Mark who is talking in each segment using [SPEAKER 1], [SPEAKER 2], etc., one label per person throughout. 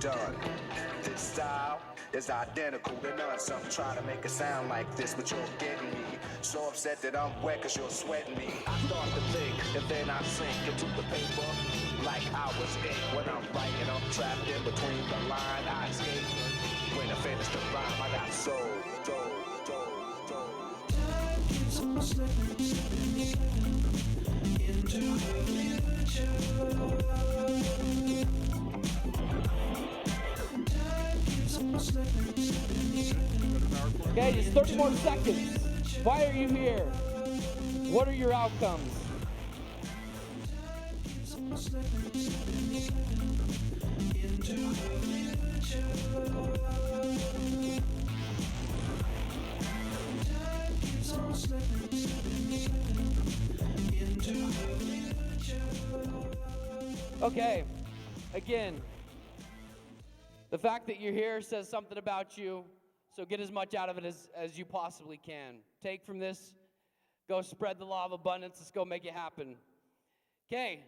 [SPEAKER 1] done. This style is identical to none. Some try to make it sound like this, but you're getting me so upset that I'm wet cause you're sweating me. I start to think, and then I sink into the paper like I was ink. When I'm writing, I'm trapped in between the line. I escape. When I finish the rhyme, I got soul.
[SPEAKER 2] Time keeps on slipping into the future. Time keeps on slipping.
[SPEAKER 3] Okay, just 30 more seconds. Why are you here? What are your outcomes?
[SPEAKER 2] Time keeps on slipping into the future. Time keeps on slipping into the future.
[SPEAKER 3] Okay, again, the fact that you're here says something about you, so get as much out of it as you possibly can. Take from this, go spread the law of abundance, let's go make it happen. Okay,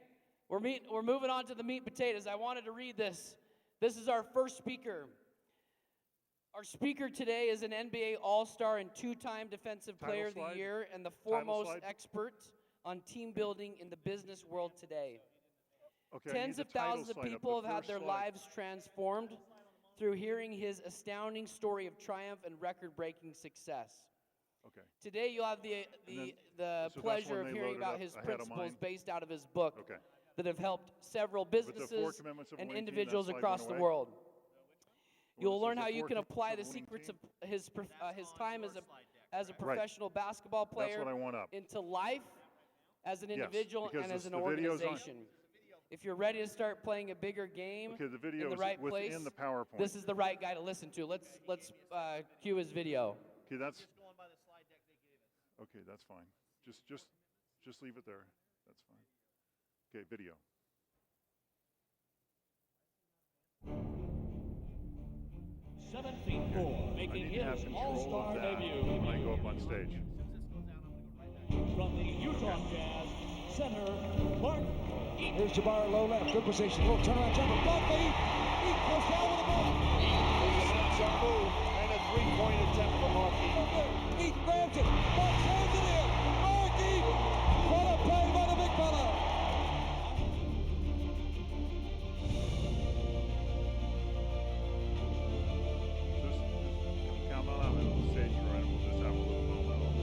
[SPEAKER 3] we're moving on to the meat and potatoes. I wanted to read this. This is our first speaker. Our speaker today is an NBA All-Star and two-time Defensive Player of the Year and the foremost expert on team building in the business world today.
[SPEAKER 4] Okay,
[SPEAKER 3] Tens of thousands of people have had their lives transformed through hearing his astounding story of triumph and record-breaking success.
[SPEAKER 4] Okay.
[SPEAKER 3] Today you'll have the pleasure of hearing about his principles based out of his book that have helped several businesses and individuals across the world. You'll learn how you can apply the secrets of his time as a professional basketball player into life as an individual and as an organization. If you're ready to start playing a bigger game in the right place, this is the right guy to listen to. Let's cue his video.
[SPEAKER 4] Okay, that's fine. Just leave it there. That's fine. Okay, video.
[SPEAKER 5] 7'4", making his all-star debut.
[SPEAKER 4] When I go up on stage.
[SPEAKER 5] From the Utah Jazz, center, Mark.
[SPEAKER 6] Here's Jabbar, low left, good position, little turnaround jumper, block by Heath. Heath goes down with the ball.
[SPEAKER 7] Sets a move and a three-point attempt for Mark Heath.
[SPEAKER 6] Heath grabs it, Mark hands it in. Mark Heath, what a play by the big fella.
[SPEAKER 4] Just count on out on the stage, right? We'll just have a little moment.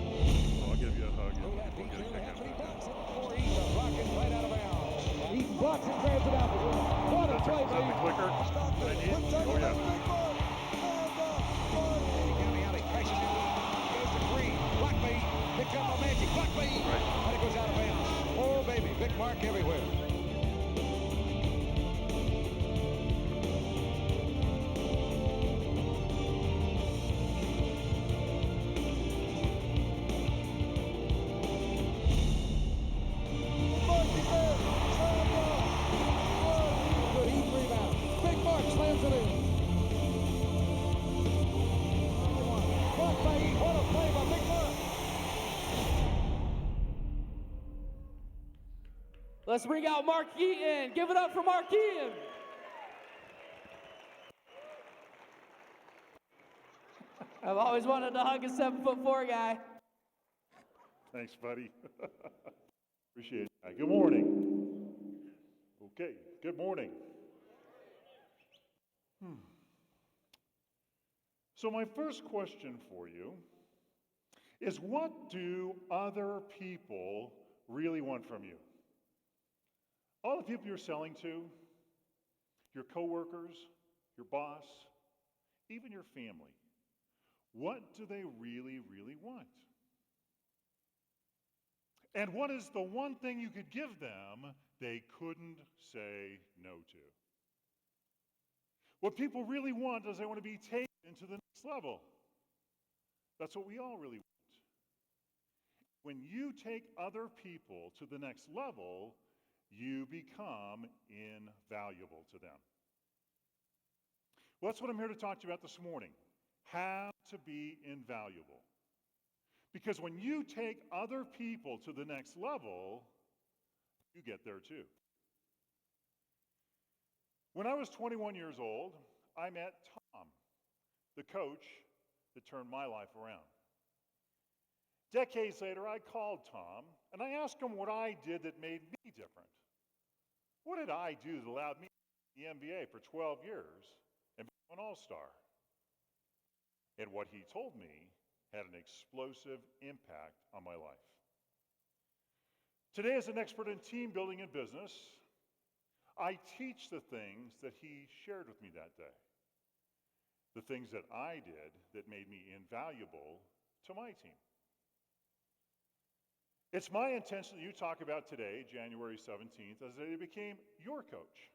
[SPEAKER 4] I'll give you a hug.
[SPEAKER 6] Look at that beat through the half, and he blocks it for Heath, a rocket right out of bounds. Heath blocks and grabs it out. What a play by Heath.
[SPEAKER 4] Clicker. Oh, yeah.
[SPEAKER 6] Crashes in, goes to Green, block by Heath, picked up by Magic, block by Heath, and it goes out of bounds. Oh, baby, big mark everywhere. Good Heath rebound. Big mark slams it in. Blocked by Heath, what a play by Big Mark.
[SPEAKER 3] Let's bring out Mark Eaton. Give it up for Mark Eaton. I've always wanted to hug a 7'4" guy.
[SPEAKER 4] Thanks, buddy. Appreciate it. Good morning. Okay, good morning. So my first question for you is, what do other people really want from you? All the people you're selling to, your coworkers, your boss, even your family. What do they really, really want? And what is the one thing you could give them they couldn't say no to? What people really want is they want to be taken to the next level. That's what we all really want. When you take other people to the next level, you become invaluable to them. Well, that's what I'm here to talk to you about this morning. How to be invaluable. Because when you take other people to the next level, you get there too. When I was 21 years old, I met Tom, the coach that turned my life around. Decades later, I called Tom and I asked him what I did that made me different. What did I do that allowed me to be in the NBA for 12 years and become an all-star? And what he told me had an explosive impact on my life. Today, as an expert in team building and business, I teach the things that he shared with me that day. The things that I did that made me invaluable to my team. It's my intention that you talk about today, January 17th, as they became your coach.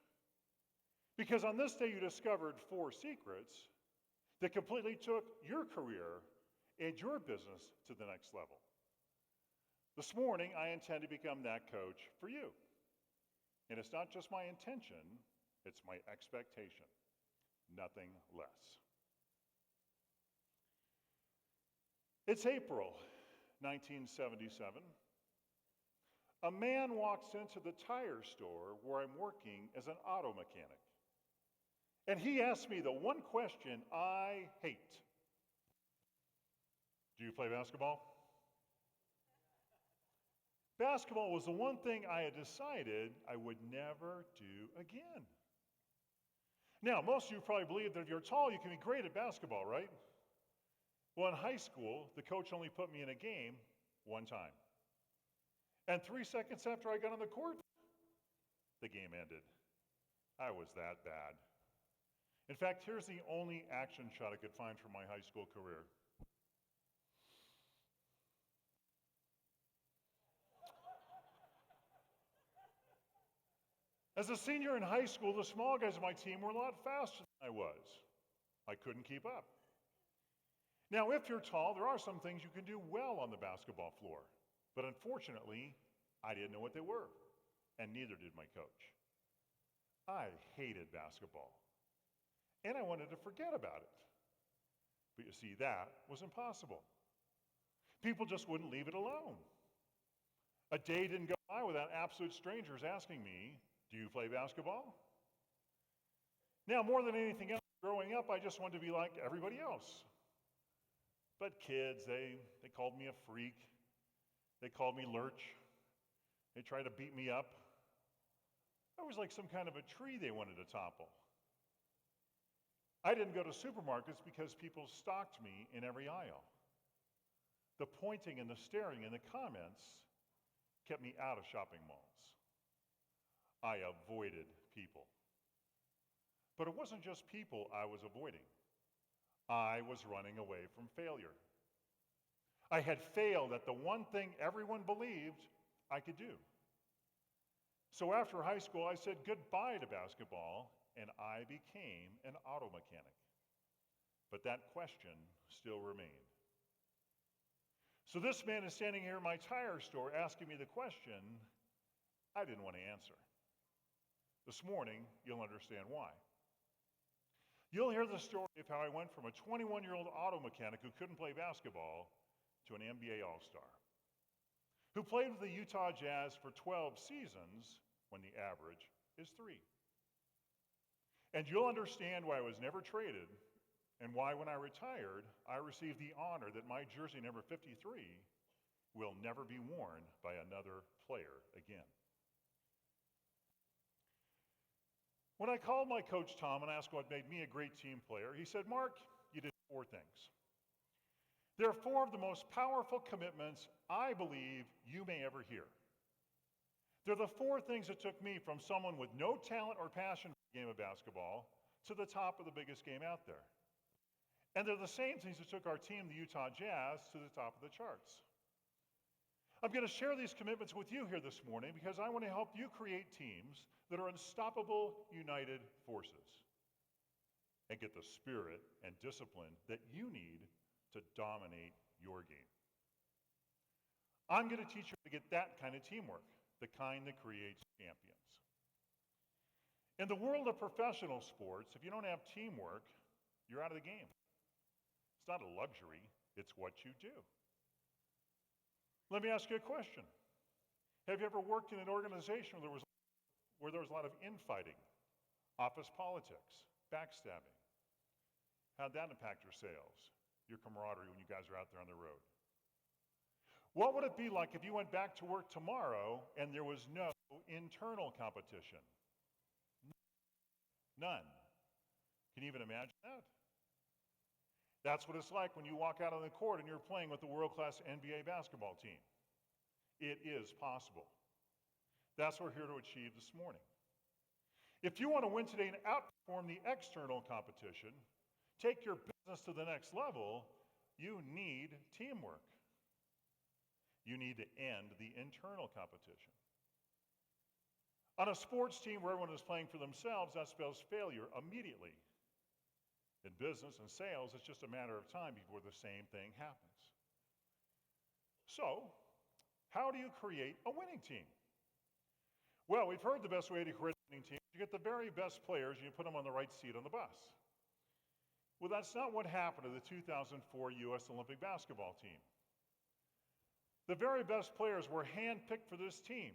[SPEAKER 4] Because on this day you discovered 4 secrets that completely took your career and your business to the next level. This morning, I intend to become that coach for you. And it's not just my intention, it's my expectation. Nothing less. It's April 1977. A man walks into the tire store where I'm working as an auto mechanic. And he asks me the one question I hate. Do you play basketball? Basketball was the one thing I had decided I would never do again. Now, most of you probably believe that if you're tall, you can be great at basketball, right? Well, in high school, the coach only put me in a game one time. And 3 seconds after I got on the court, the game ended. I was that bad. In fact, here's the only action shot I could find from my high school career. As a senior in high school, the small guys on my team were a lot faster than I was. I couldn't keep up. Now, if you're tall, there are some things you can do well on the basketball floor. But unfortunately, I didn't know what they were, and neither did my coach. I hated basketball, and I wanted to forget about it. But you see, that was impossible. People just wouldn't leave it alone. A day didn't go by without absolute strangers asking me, "Do you play basketball?" Now, more than anything else, growing up, I just wanted to be like everybody else. But kids, they called me a freak. They called me lurch. They tried to beat me up. I was like some kind of a tree they wanted to topple. I didn't go to supermarkets because people stalked me in every aisle. The pointing and the staring and the comments kept me out of shopping malls. I avoided people. But it wasn't just people I was avoiding. I was running away from failure. I had failed at the one thing everyone believed I could do. So after high school, I said goodbye to basketball, and I became an auto mechanic. But that question still remained. So this man is standing here in my tire store asking me the question I didn't want to answer. This morning, you'll understand why. You'll hear the story of how I went from a 21-year-old auto mechanic who couldn't play basketball to an NBA All-Star, who played with the Utah Jazz for 12 seasons when the average is 3. And you'll understand why I was never traded and why when I retired, I received the honor that my jersey number 53 will never be worn by another player again. When I called my coach Tom and asked what made me a great team player, he said, "Mark, you did 4 things. There are 4 of the most powerful commitments I believe you may ever hear. They're the 4 things that took me from someone with no talent or passion for the game of basketball to the top of the biggest game out there. And they're the same things that took our team, the Utah Jazz, to the top of the charts. I'm going to share these commitments with you here this morning because I want to help you create teams that are unstoppable, united forces and get the spirit and discipline that you need to dominate your game. I'm going to teach you how to get that kind of teamwork, the kind that creates champions. In the world of professional sports, if you don't have teamwork, you're out of the game. It's not a luxury, it's what you do. Let me ask you a question. Have you ever worked in an organization where there was a lot of infighting, Office politics, backstabbing. How'd that impact your sales, your camaraderie when you guys are out there on the road? What would it be like if you went back to work tomorrow and there was no internal competition? None. Can you even imagine that? That's what it's like when you walk out on the court and you're playing with the world-class NBA basketball team. It is possible. That's what we're here to achieve this morning. If you want to win today and outperform the external competition, take your business to the next level, you need teamwork. You need to end the internal competition. On a sports team where everyone is playing for themselves, that spells failure immediately. In business and sales, it's just a matter of time before the same thing happens. So, how do you create a winning team? Well, we've heard the best way to create a winning team is you get the very best players and you put them on the right seat on the bus. Well, that's not what happened to the 2004 U.S. Olympic basketball team. The very best players were handpicked for this team,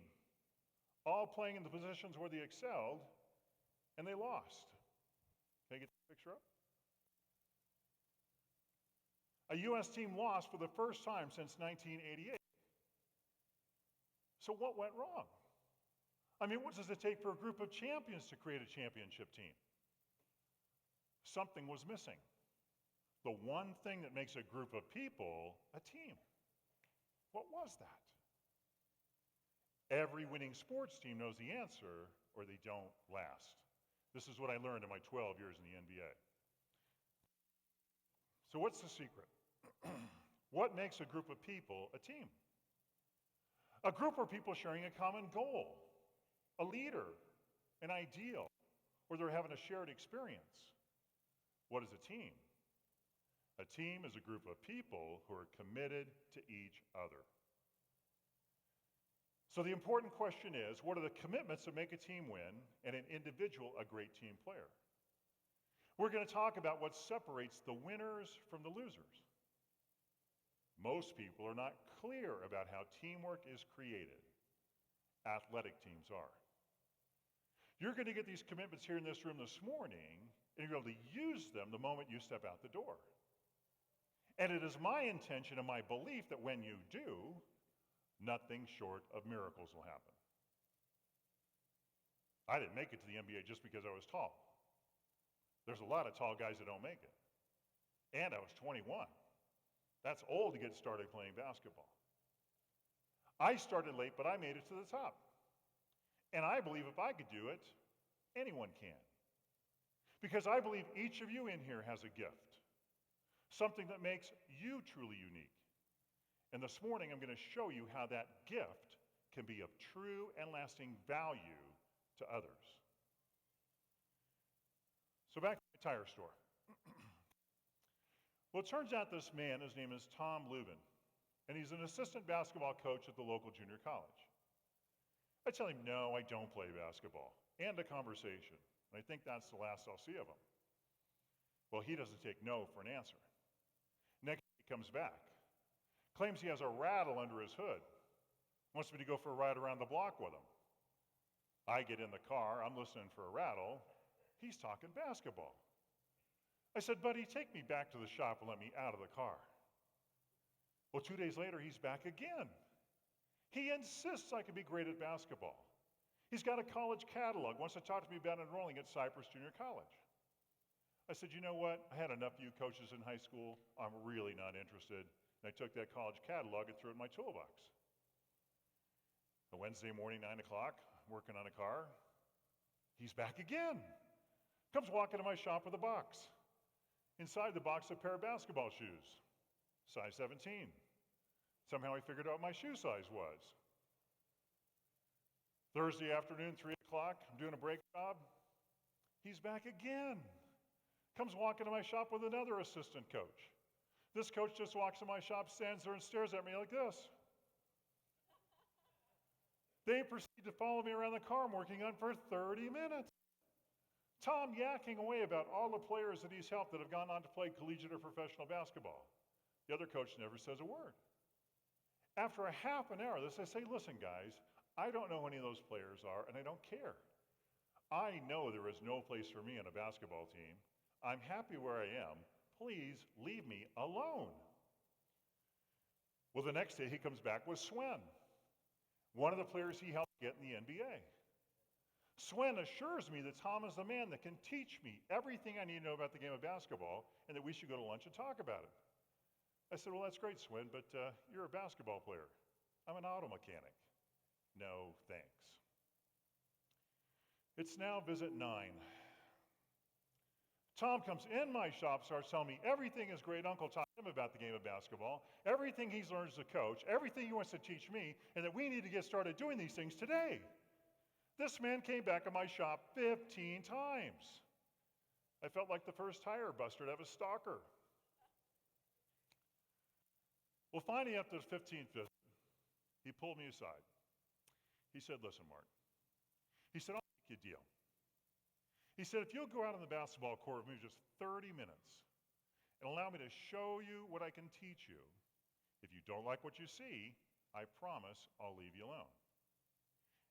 [SPEAKER 4] all playing in the positions where they excelled, and they lost. Can I get the picture up? A U.S. team lost for the first time since 1988. So what went wrong? I mean, what does it take for a group of champions to create a championship team? Something was missing. The one thing that makes a group of people a team. What was that? Every winning sports team knows the answer, or they don't last. This is what I learned in my 12 years in the NBA. So what's the secret? What makes a group of people a team? A group of people sharing a common goal, a leader, an ideal, or they're having a shared experience. What is a team? A team is a group of people who are committed to each other. So the important question is, what are the commitments that make a team win and an individual a great team player? We're going to talk about what separates the winners from the losers. Most people are not clear about how teamwork is created. Athletic teams are. You're going to get these commitments here in this room this morning, and you're able to use them the moment you step out the door. And it is my intention and my belief that when you do, nothing short of miracles will happen. I didn't make it to the NBA just because I was tall. There's a lot of tall guys that don't make it. And I was 21. That's old to get started playing basketball. I started late, but I made it to the top. And I believe if I could do it, anyone can. Because I believe each of you in here has a gift, something that makes you truly unique. And this morning, I'm going to show you how that gift can be of true and lasting value to others. So back to my tire store. Well, it turns out this man, his name is Tom Lubin, and he's an assistant basketball coach at the local junior college. I tell him, no, I don't play basketball, and a conversation. And I think that's the last I'll see of him. Well, he doesn't take no for an answer. Next, he comes back, claims he has a rattle under his hood, wants me to go for a ride around the block with him. I get in the car, I'm listening for a rattle, he's talking basketball. I said, buddy, take me back to the shop and let me out of the car. Well, 2 days later, he's back again. He insists I can be great at basketball. He's got a college catalog, wants to talk to me about enrolling at Cypress Junior College. I said, you know what? I had enough of you coaches in high school. I'm really not interested. And I took that college catalog and threw it in my toolbox. A Wednesday morning, 9 o'clock, working on a car. He's back again. Comes walking to my shop with a box. Inside the box, a pair of basketball shoes, size 17. Somehow he figured out what my shoe size was. Thursday afternoon, 3 o'clock, I'm doing a brake job. He's back again. Comes walking to my shop with another assistant coach. This coach just walks in my shop, stands there and stares at me like this. They proceed to follow me around the car I'm working on for 30 minutes. Tom yakking away about all the players that he's helped that have gone on to play collegiate or professional basketball. The other coach never says a word. After a half an hour of this, I say, listen, guys, I don't know who any of those players are, and I don't care. I know there is no place for me on a basketball team. I'm happy where I am. Please leave me alone. Well, the next day he comes back with Swen, one of the players he helped get in the NBA. Swen assures me that Tom is the man that can teach me everything I need to know about the game of basketball and that we should go to lunch and talk about it. I said, well, that's great, Swen, but you're a basketball player. I'm an auto mechanic. No, thanks. It's now visit 9. Tom comes in my shop, starts telling me everything his great uncle taught him about the game of basketball, everything he's learned as a coach, everything he wants to teach me, and that we need to get started doing these things today. This man came back in my shop 15 times. I felt like the first tire buster to have a stalker. Well, finally, after the 15th visit, he pulled me aside. He said, listen, Mark. He said, I'll make you a deal. He said, if you'll go out on the basketball court with me just 30 minutes and allow me to show you what I can teach you, if you don't like what you see, I promise I'll leave you alone.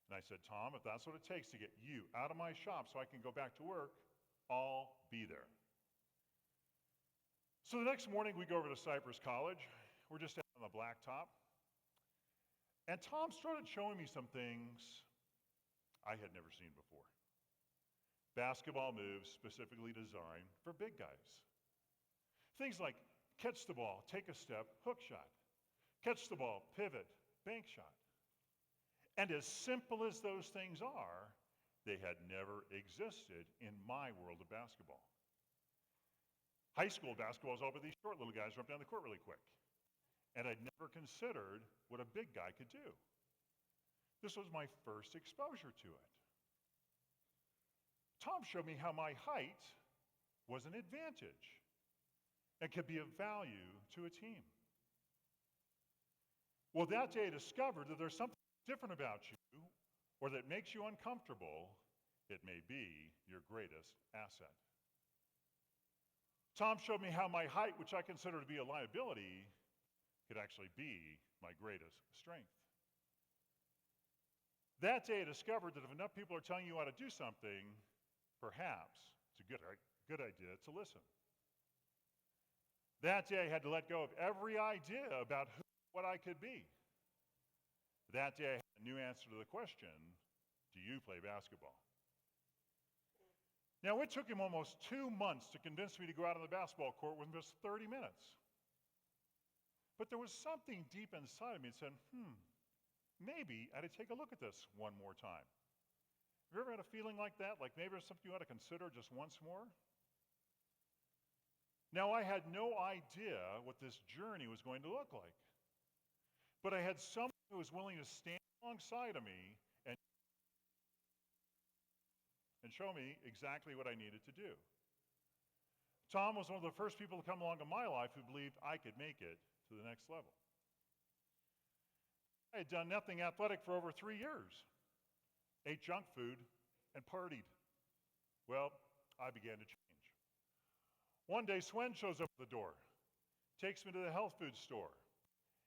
[SPEAKER 4] And I said, Tom, if that's what it takes to get you out of my shop so I can go back to work, I'll be there. So the next morning we go over to Cypress College. We're just out on the blacktop. And Tom started showing me some things I had never seen before. Basketball moves specifically designed for big guys. Things like catch the ball, take a step, hook shot. Catch the ball, pivot, bank shot. And as simple as those things are, they had never existed in my world of basketball. High school basketball is all about these short little guys who run down the court really quick. And I'd never considered what a big guy could do. This was my first exposure to it. Tom showed me how my height was an advantage and could be of value to a team. Well, that day I discovered that there's something different about you, or that makes you uncomfortable. It may be your greatest asset. Tom showed me how my height, which I consider to be a liability, could actually be my greatest strength. That day I discovered that if enough people are telling you how to do something, perhaps it's a good idea to listen. That day I had to let go of every idea about what I could be. That day I had a new answer to the question, do you play basketball? Now it took him almost 2 months to convince me to go out on the basketball court within just 30 minutes. But there was something deep inside of me that said, maybe I ought to take a look at this one more time. Have you ever had a feeling like that? Like maybe there's something you ought to consider just once more? Now I had no idea what this journey was going to look like. But I had someone who was willing to stand alongside of me and show me exactly what I needed to do. Tom was one of the first people to come along in my life who believed I could make it to the next level. I had done nothing athletic for over 3 years, ate junk food, and partied. Well, I began to change. One day, Swen shows up at the door, takes me to the health food store,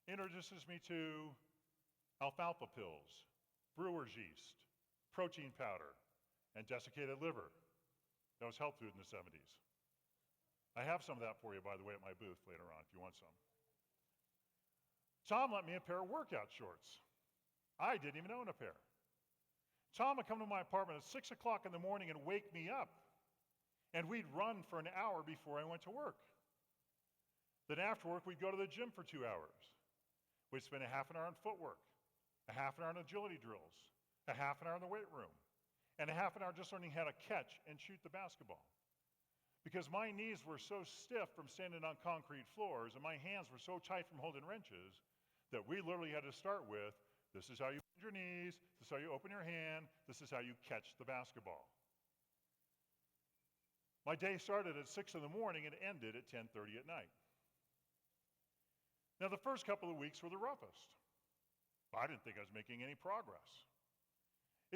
[SPEAKER 4] introduces me to alfalfa pills, brewer's yeast, protein powder, and desiccated liver. That was health food in the 70s. I have some of that for you, by the way, at my booth later on if you want some. Tom lent me a pair of workout shorts. I didn't even own a pair. Tom would come to my apartment at 6 o'clock in the morning and wake me up. And we'd run for an hour before I went to work. Then after work, we'd go to the gym for 2 hours. We'd spend a half an hour on footwork, a half an hour on agility drills, a half an hour in the weight room, and a half an hour just learning how to catch and shoot the basketball. Because my knees were so stiff from standing on concrete floors and my hands were so tight from holding wrenches that we literally had to start with, this is how you bend your knees, this is how you open your hand, this is how you catch the basketball. My day started at 6 in the morning and ended at 10:30 at night. Now the first couple of weeks were the roughest. I didn't think I was making any progress.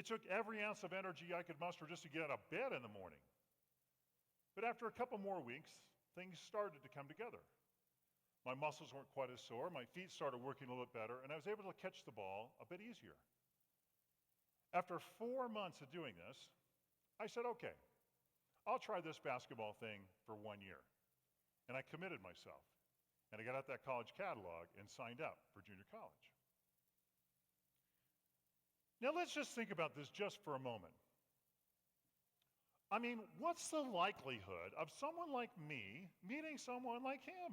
[SPEAKER 4] It took every ounce of energy I could muster just to get out of bed in the morning. But after a couple more weeks, things started to come together. My muscles weren't quite as sore, my feet started working a little bit better, and I was able to catch the ball a bit easier. After 4 months of doing this, I said, okay, I'll try this basketball thing for 1 year. And I committed myself. And I got out that college catalog and signed up for junior college. Now let's just think about this just for a moment. I mean, what's the likelihood of someone like me meeting someone like him?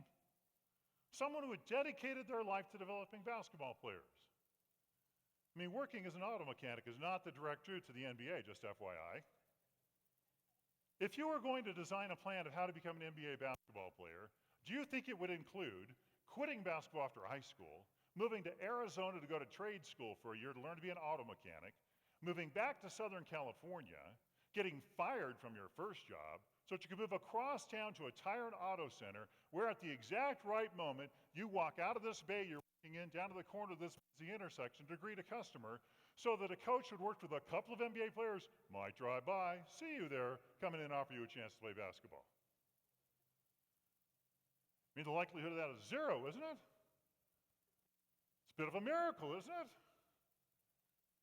[SPEAKER 4] Someone who had dedicated their life to developing basketball players. I mean, working as an auto mechanic is not the direct route to the NBA, just FYI. If you were going to design a plan of how to become an NBA basketball player, do you think it would include quitting basketball after high school, moving to Arizona to go to trade school for a year to learn to be an auto mechanic, moving back to Southern California, getting fired from your first job so that you could move across town to a tire and auto center where at the exact right moment you walk out of this bay you're walking in down to the corner of this busy intersection to greet a customer so that a coach who'd worked with a couple of NBA players might drive by, see you there, come in and offer you a chance to play basketball. I mean, the likelihood of that is zero, isn't it? It's a bit of a miracle, isn't it?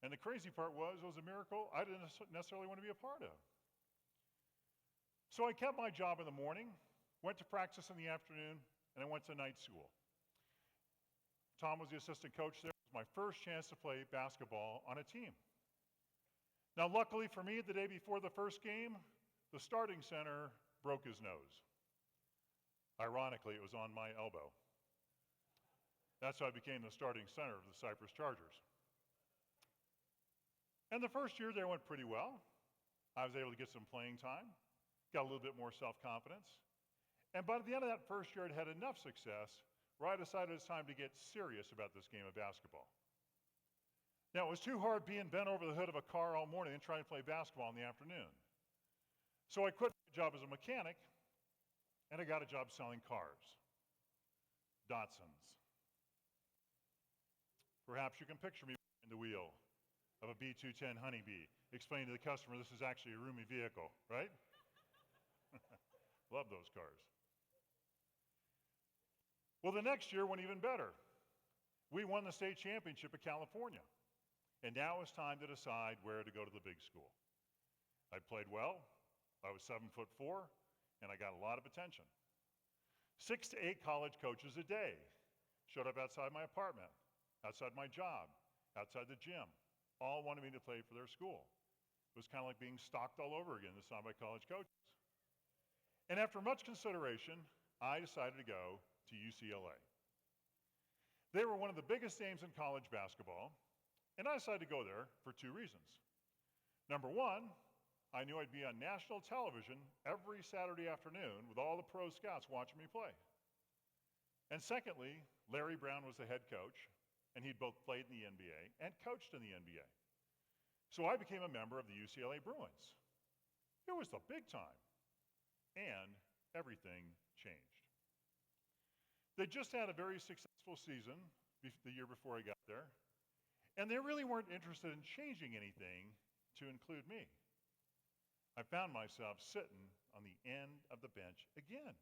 [SPEAKER 4] And the crazy part was, it was a miracle I didn't necessarily want to be a part of. So I kept my job in the morning, went to practice in the afternoon, and I went to night school. Tom was the assistant coach there. It was my first chance to play basketball on a team. Now, luckily for me, the day before the first game, the starting center broke his nose. Ironically, it was on my elbow. That's how I became the starting center of the Cypress Chargers. And the first year there went pretty well. I was able to get some playing time, got a little bit more self-confidence. And by the end of that first year, I'd had enough success where I decided it's time to get serious about this game of basketball. Now, it was too hard being bent over the hood of a car all morning and trying to play basketball in the afternoon. So I quit my job as a mechanic, and I got a job selling cars. Datsuns. Perhaps you can picture me behind the wheel of a B210 Honeybee, explaining to the customer this is actually a roomy vehicle, right? Love those cars. Well, the next year went even better. We won the state championship of California, and now it's time to decide where to go to the big school. I played well, I was 7'4", and I got a lot of attention. 6 to 8 college coaches a day showed up outside my apartment, outside my job, outside the gym. All wanted me to play for their school. It was kind of like being stalked all over again this time by college coaches. And after much consideration, I decided to go to UCLA. They were one of the biggest names in college basketball, and I decided to go there for 2 reasons. Number one, I knew I'd be on national television every Saturday afternoon with all the pro scouts watching me play. And secondly, Larry Brown was the head coach, and he'd both played in the NBA and coached in the NBA. So I became a member of the UCLA Bruins. It was the big time, and everything changed. They just had a very successful season the year before I got there, and they really weren't interested in changing anything to include me. I found myself sitting on the end of the bench again.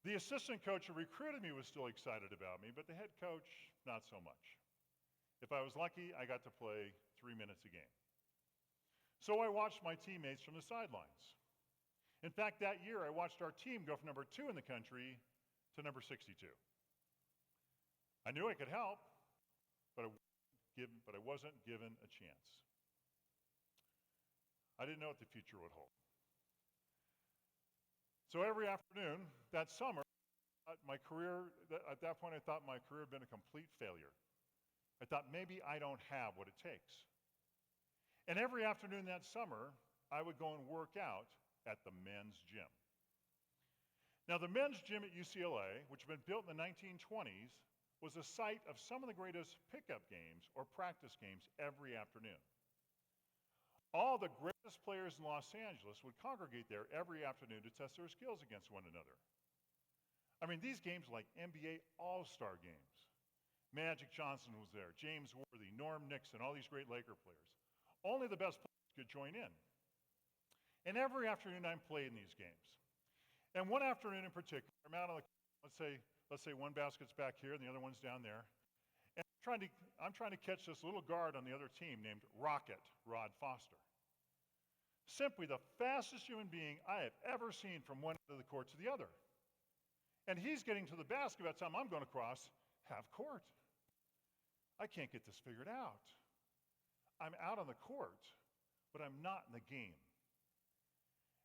[SPEAKER 4] The assistant coach who recruited me was still excited about me, but the head coach, not so much. If I was lucky, I got to play 3 minutes a game. So I watched my teammates from the sidelines. In fact, that year I watched our team go from number 2 in the country to number 62. I knew I could help, but I wasn't given a chance. I didn't know what the future would hold. So every afternoon that summer, my career, at that point I thought my career had been a complete failure. I thought maybe I don't have what it takes. And every afternoon that summer, I would go and work out at the men's gym. Now the men's gym at UCLA, which had been built in the 1920s, was the site of some of the greatest pickup games or practice games every afternoon. All the greatest players in Los Angeles would congregate there every afternoon to test their skills against one another. I mean, these games were like NBA All-Star games. Magic Johnson was there, James Worthy, Norm Nixon, all these great Laker players. Only the best players could join in. And every afternoon I played in these games. And one afternoon in particular, I'm out on the, let's say one basket's back here and the other one's down there. And I'm trying to catch this little guard on the other team named Rocket, Rod Foster. Simply the fastest human being I have ever seen from one end of the court to the other. And he's getting to the basket by the time I'm going to cross half court. I can't get this figured out. I'm out on the court, but I'm not in the game.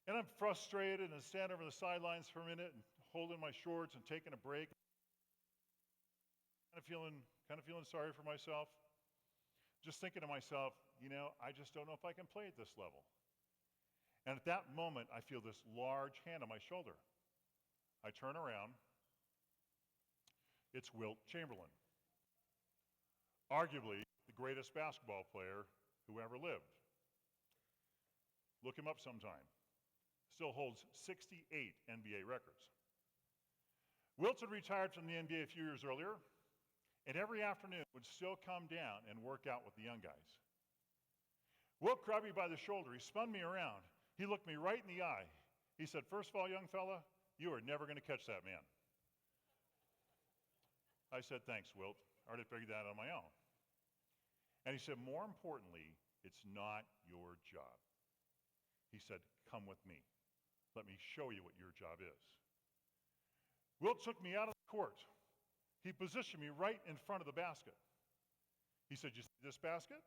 [SPEAKER 4] And I'm frustrated and stand over the sidelines for a minute and holding my shorts and taking a break. Kind of feeling sorry for myself. Just thinking to myself, I just don't know if I can play at this level. And at that moment, I feel this large hand on my shoulder. I turn around. It's Wilt Chamberlain, arguably the greatest basketball player who ever lived. Look him up sometime. Still holds 68 NBA records. Wilt had retired from the NBA a few years earlier, and every afternoon would still come down and work out with the young guys. Wilt grabbed me by the shoulder. He spun me around. He looked me right in the eye. He said, "First of all, young fella, you are never going to catch that man." I said, "Thanks, Wilt. I already figured that out on my own." And he said, "More importantly, it's not your job." He said, "Come with me. Let me show you what your job is." Wilt took me out of the court. He positioned me right in front of the basket. He said, "You see this basket?"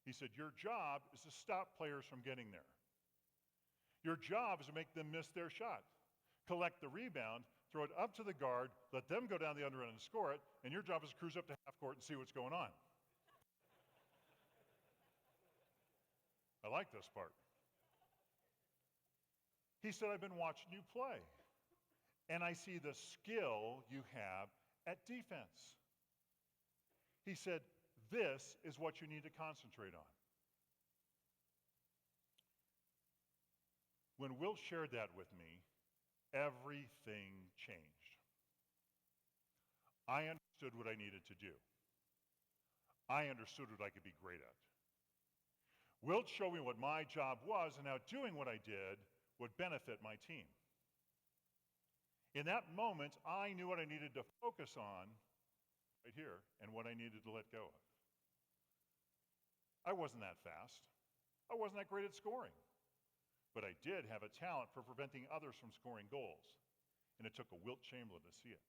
[SPEAKER 4] He said, "Your job is to stop players from getting there. Your job is to make them miss their shot. Collect the rebound, throw it up to the guard, let them go down the under end and score it, and your job is to cruise up to half court and see what's going on." I like this part. He said, "I've been watching you play, and I see the skill you have at defense." He said, "This is what you need to concentrate on." When Wilt shared that with me, everything changed. I understood what I needed to do. I understood what I could be great at. Wilt showed me what my job was and how doing what I did would benefit my team. In that moment, I knew what I needed to focus on right here and what I needed to let go of. I wasn't that fast. I wasn't that great at scoring. But I did have a talent for preventing others from scoring goals. And it took a Wilt Chamberlain to see it.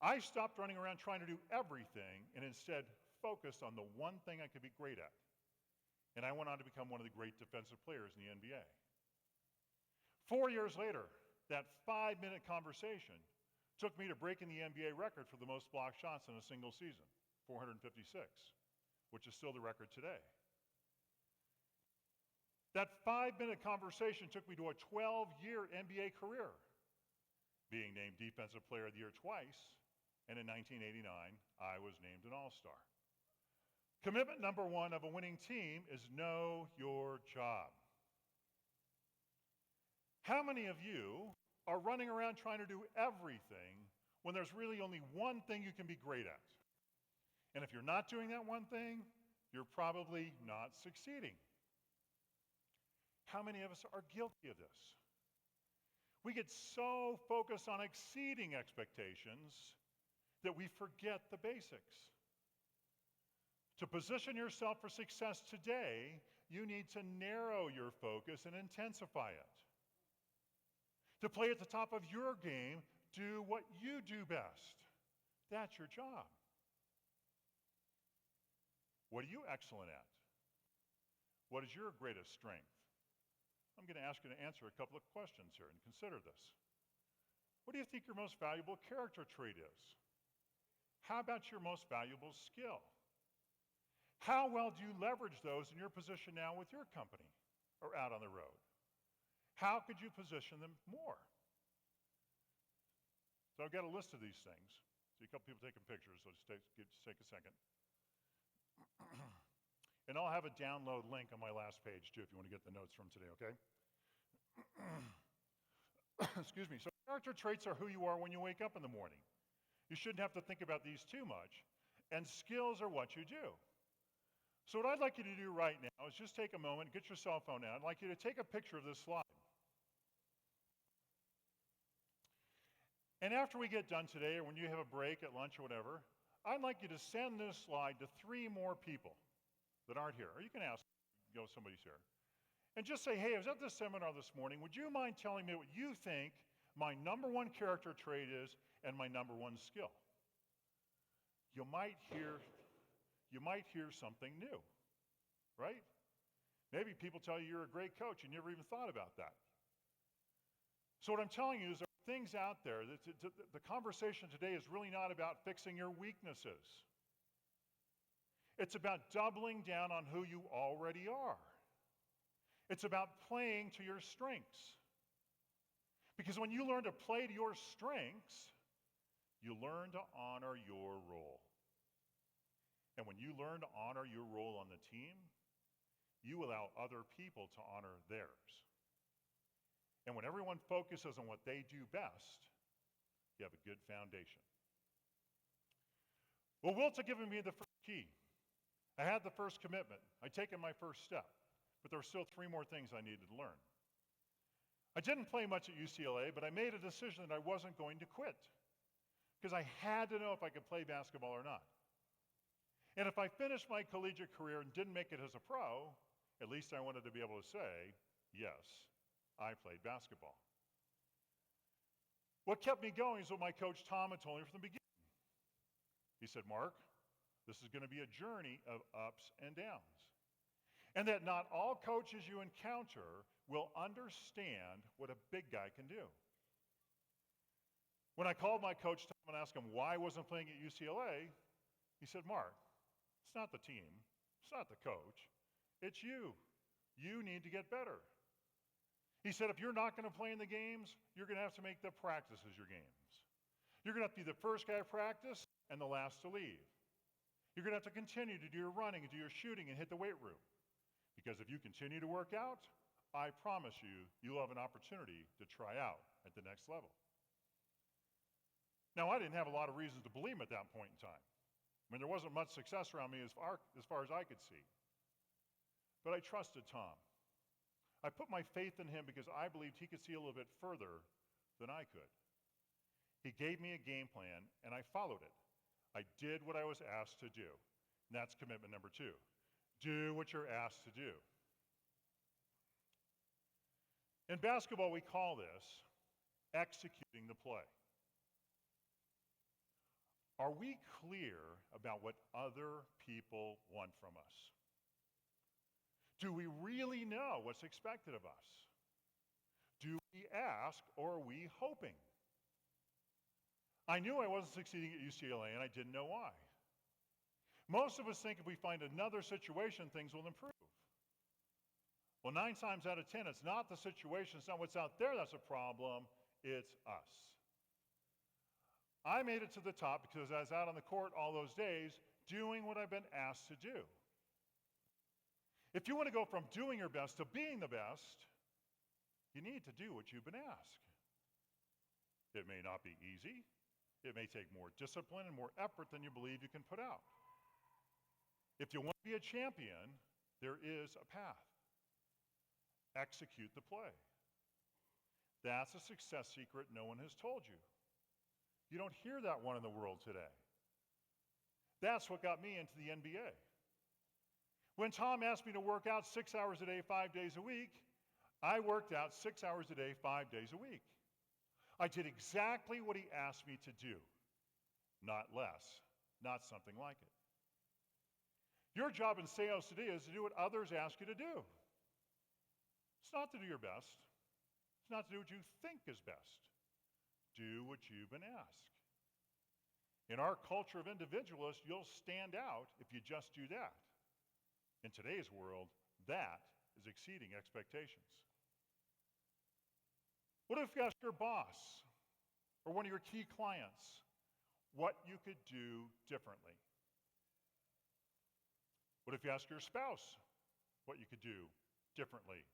[SPEAKER 4] I stopped running around trying to do everything and instead focused on the one thing I could be great at. And I went on to become one of the great defensive players in the NBA. 4 years later, that 5-minute conversation took me to breaking the NBA record for the most blocked shots in a single season, 456, which is still the record today. That 5-minute conversation took me to a 12-year NBA career, being named Defensive Player of the Year twice, and in 1989, I was named an All-Star. Commitment number one of a winning team is know your job. How many of you are running around trying to do everything when there's really only one thing you can be great at? And if you're not doing that one thing, you're probably not succeeding. How many of us are guilty of this? We get so focused on exceeding expectations that we forget the basics. To position yourself for success today, you need to narrow your focus and intensify it. To play at the top of your game, do what you do best. That's your job. What are you excellent at? What is your greatest strength? I'm going to ask you to answer a couple of questions here and consider this. What do you think your most valuable character trait is? How about your most valuable skill? How well do you leverage those in your position now with your company or out on the road? How could you position them more? So I've got a list of these things. See a couple people taking pictures, so just take a second. And I'll have a download link on my last page too if you want to get the notes from today, okay? Excuse me. So character traits are who you are when you wake up in the morning. You shouldn't have to think about these too much. And skills are what you do. So what I'd like you to do right now is just take a moment, get your cell phone out. I'd like you to take a picture of this slide. And after we get done today, or when you have a break at lunch or whatever, I'd like you to send this slide to 3 more people that aren't here. Or you can ask, somebody's here. And just say, hey, I was at this seminar this morning. Would you mind telling me what you think my number one character trait is and my number one skill? You might hear something new, right? Maybe people tell you you're a great coach. You never even thought about that. So what I'm telling you is there are things out there. The conversation today is really not about fixing your weaknesses. It's about doubling down on who you already are. It's about playing to your strengths. Because when you learn to play to your strengths, you learn to honor your role. And when you learn to honor your role on the team, you allow other people to honor theirs. And when everyone focuses on what they do best, you have a good foundation. Well, Wilt had given me the first key. I had the first commitment. I'd taken my first step, but there were still 3 more things I needed to learn. I didn't play much at UCLA, but I made a decision that I wasn't going to quit because I had to know if I could play basketball or not. And if I finished my collegiate career and didn't make it as a pro, at least I wanted to be able to say, yes, I played basketball. What kept me going is what my coach Tom had told me from the beginning. He said, Mark, this is going to be a journey of ups and downs. And that not all coaches you encounter will understand what a big guy can do. When I called my coach Tom and asked him why I wasn't playing at UCLA, he said, Mark, it's not the team, it's not the coach, it's you. You need to get better. He said, if you're not going to play in the games, you're going to have to make the practices your games. You're going to have to be the first guy to practice and the last to leave. You're going to have to continue to do your running and do your shooting and hit the weight room. Because if you continue to work out, I promise you, you'll have an opportunity to try out at the next level. Now, I didn't have a lot of reasons to believe him at that point in time. I mean, there wasn't much success around me as far as I could see. But I trusted Tom. I put my faith in him because I believed he could see a little bit further than I could. He gave me a game plan, and I followed it. I did what I was asked to do. And that's commitment number 2. Do what you're asked to do. In basketball, we call this executing the play. Are we clear about what other people want from us? Do we really know what's expected of us? Do we ask, or are we hoping? I knew I wasn't succeeding at UCLA, and I didn't know why. Most of us think if we find another situation, things will improve. Well, 9 times out of 10, it's not the situation, it's not what's out there that's a problem, it's us. I made it to the top because I was out on the court all those days doing what I've been asked to do. If you want to go from doing your best to being the best, you need to do what you've been asked. It may not be easy. It may take more discipline and more effort than you believe you can put out. If you want to be a champion, there is a path. Execute the play. That's a success secret no one has told you. You don't hear that one in the world today. That's what got me into the NBA. When Tom asked me to work out 6 hours a day, 5 days a week, I worked out 6 hours a day, 5 days a week. I did exactly what he asked me to do, not less, not something like it. Your job in sales today is to do what others ask you to do. It's not to do your best. It's not to do what you think is best. Do what you've been asked. In our culture of individualists, you'll stand out if you just do that. In today's world, that is exceeding expectations. What if you ask your boss or one of your key clients what you could do differently? What if you ask your spouse what you could do differently?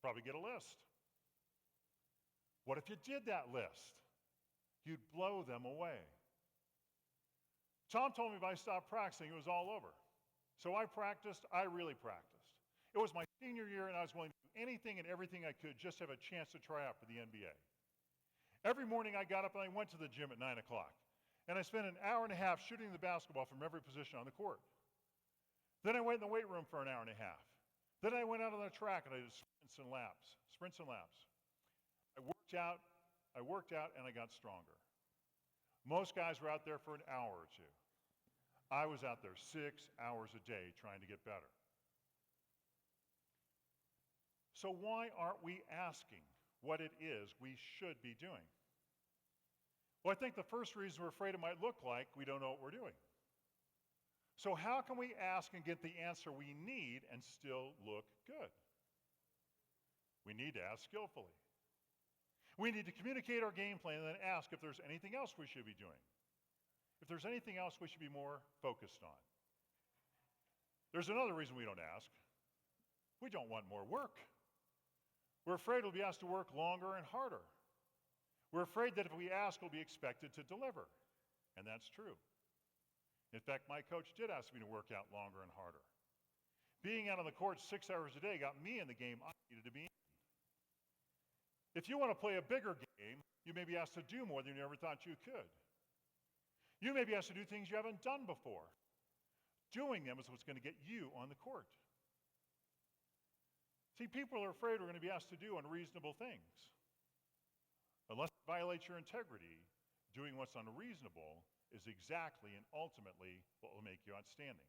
[SPEAKER 4] Probably get a list. What if you did that list? You'd blow them away. Tom told me if I stopped practicing, it was all over. So I practiced, I really practiced. It was my senior year, and I was willing to do anything and everything I could just to have a chance to try out for the NBA. Every morning I got up and I went to the gym at 9 o'clock, and I spent an hour and a half shooting the basketball from every position on the court. Then I went in the weight room for an hour and a half. Then I went out on the track and I did sprints and laps. I worked out, and I got stronger. Most guys were out there for an hour or two. I was out there 6 hours a day trying to get better. So why aren't we asking what it is we should be doing? Well, I think the first reason we're afraid it might look like we don't know what we're doing. So how can we ask and get the answer we need and still look good? We need to ask skillfully. We need to communicate our game plan and then ask if there's anything else we should be doing. If there's anything else we should be more focused on. There's another reason we don't ask. We don't want more work. We're afraid we'll be asked to work longer and harder. We're afraid that if we ask, we'll be expected to deliver. And that's true. In fact, my coach did ask me to work out longer and harder. Being out on the court 6 hours a day got me in the game I needed to be in. If you want to play a bigger game, you may be asked to do more than you ever thought you could. You may be asked to do things you haven't done before. Doing them is what's going to get you on the court. See, people are afraid we're going to be asked to do unreasonable things. Unless it violates your integrity, doing what's unreasonable is exactly and ultimately what will make you outstanding.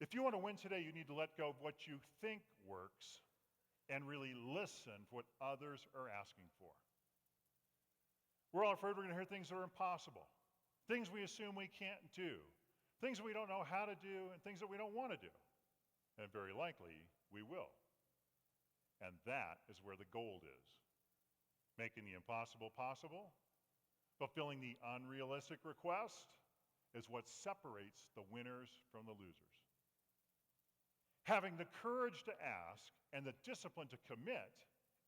[SPEAKER 4] If you want to win today, you need to let go of what you think works and really listen for what others are asking for. We're all afraid we're going to hear things that are impossible, things we assume we can't do, things we don't know how to do, and things that we don't want to do. And very likely, we will. And that is where the gold is. Making the impossible possible, fulfilling the unrealistic request is what separates the winners from the losers. Having the courage to ask and the discipline to commit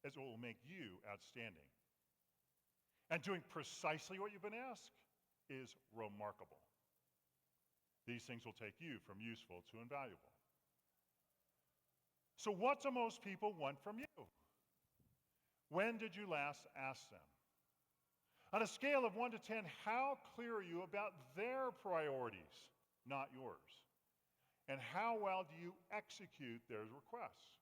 [SPEAKER 4] is what will make you outstanding. And doing precisely what you've been asked is remarkable. These things will take you from useful to invaluable. So what do most people want from you? When did you last ask them? On a scale of 1 to 10, how clear are you about their priorities, not yours? And how well do you execute their requests?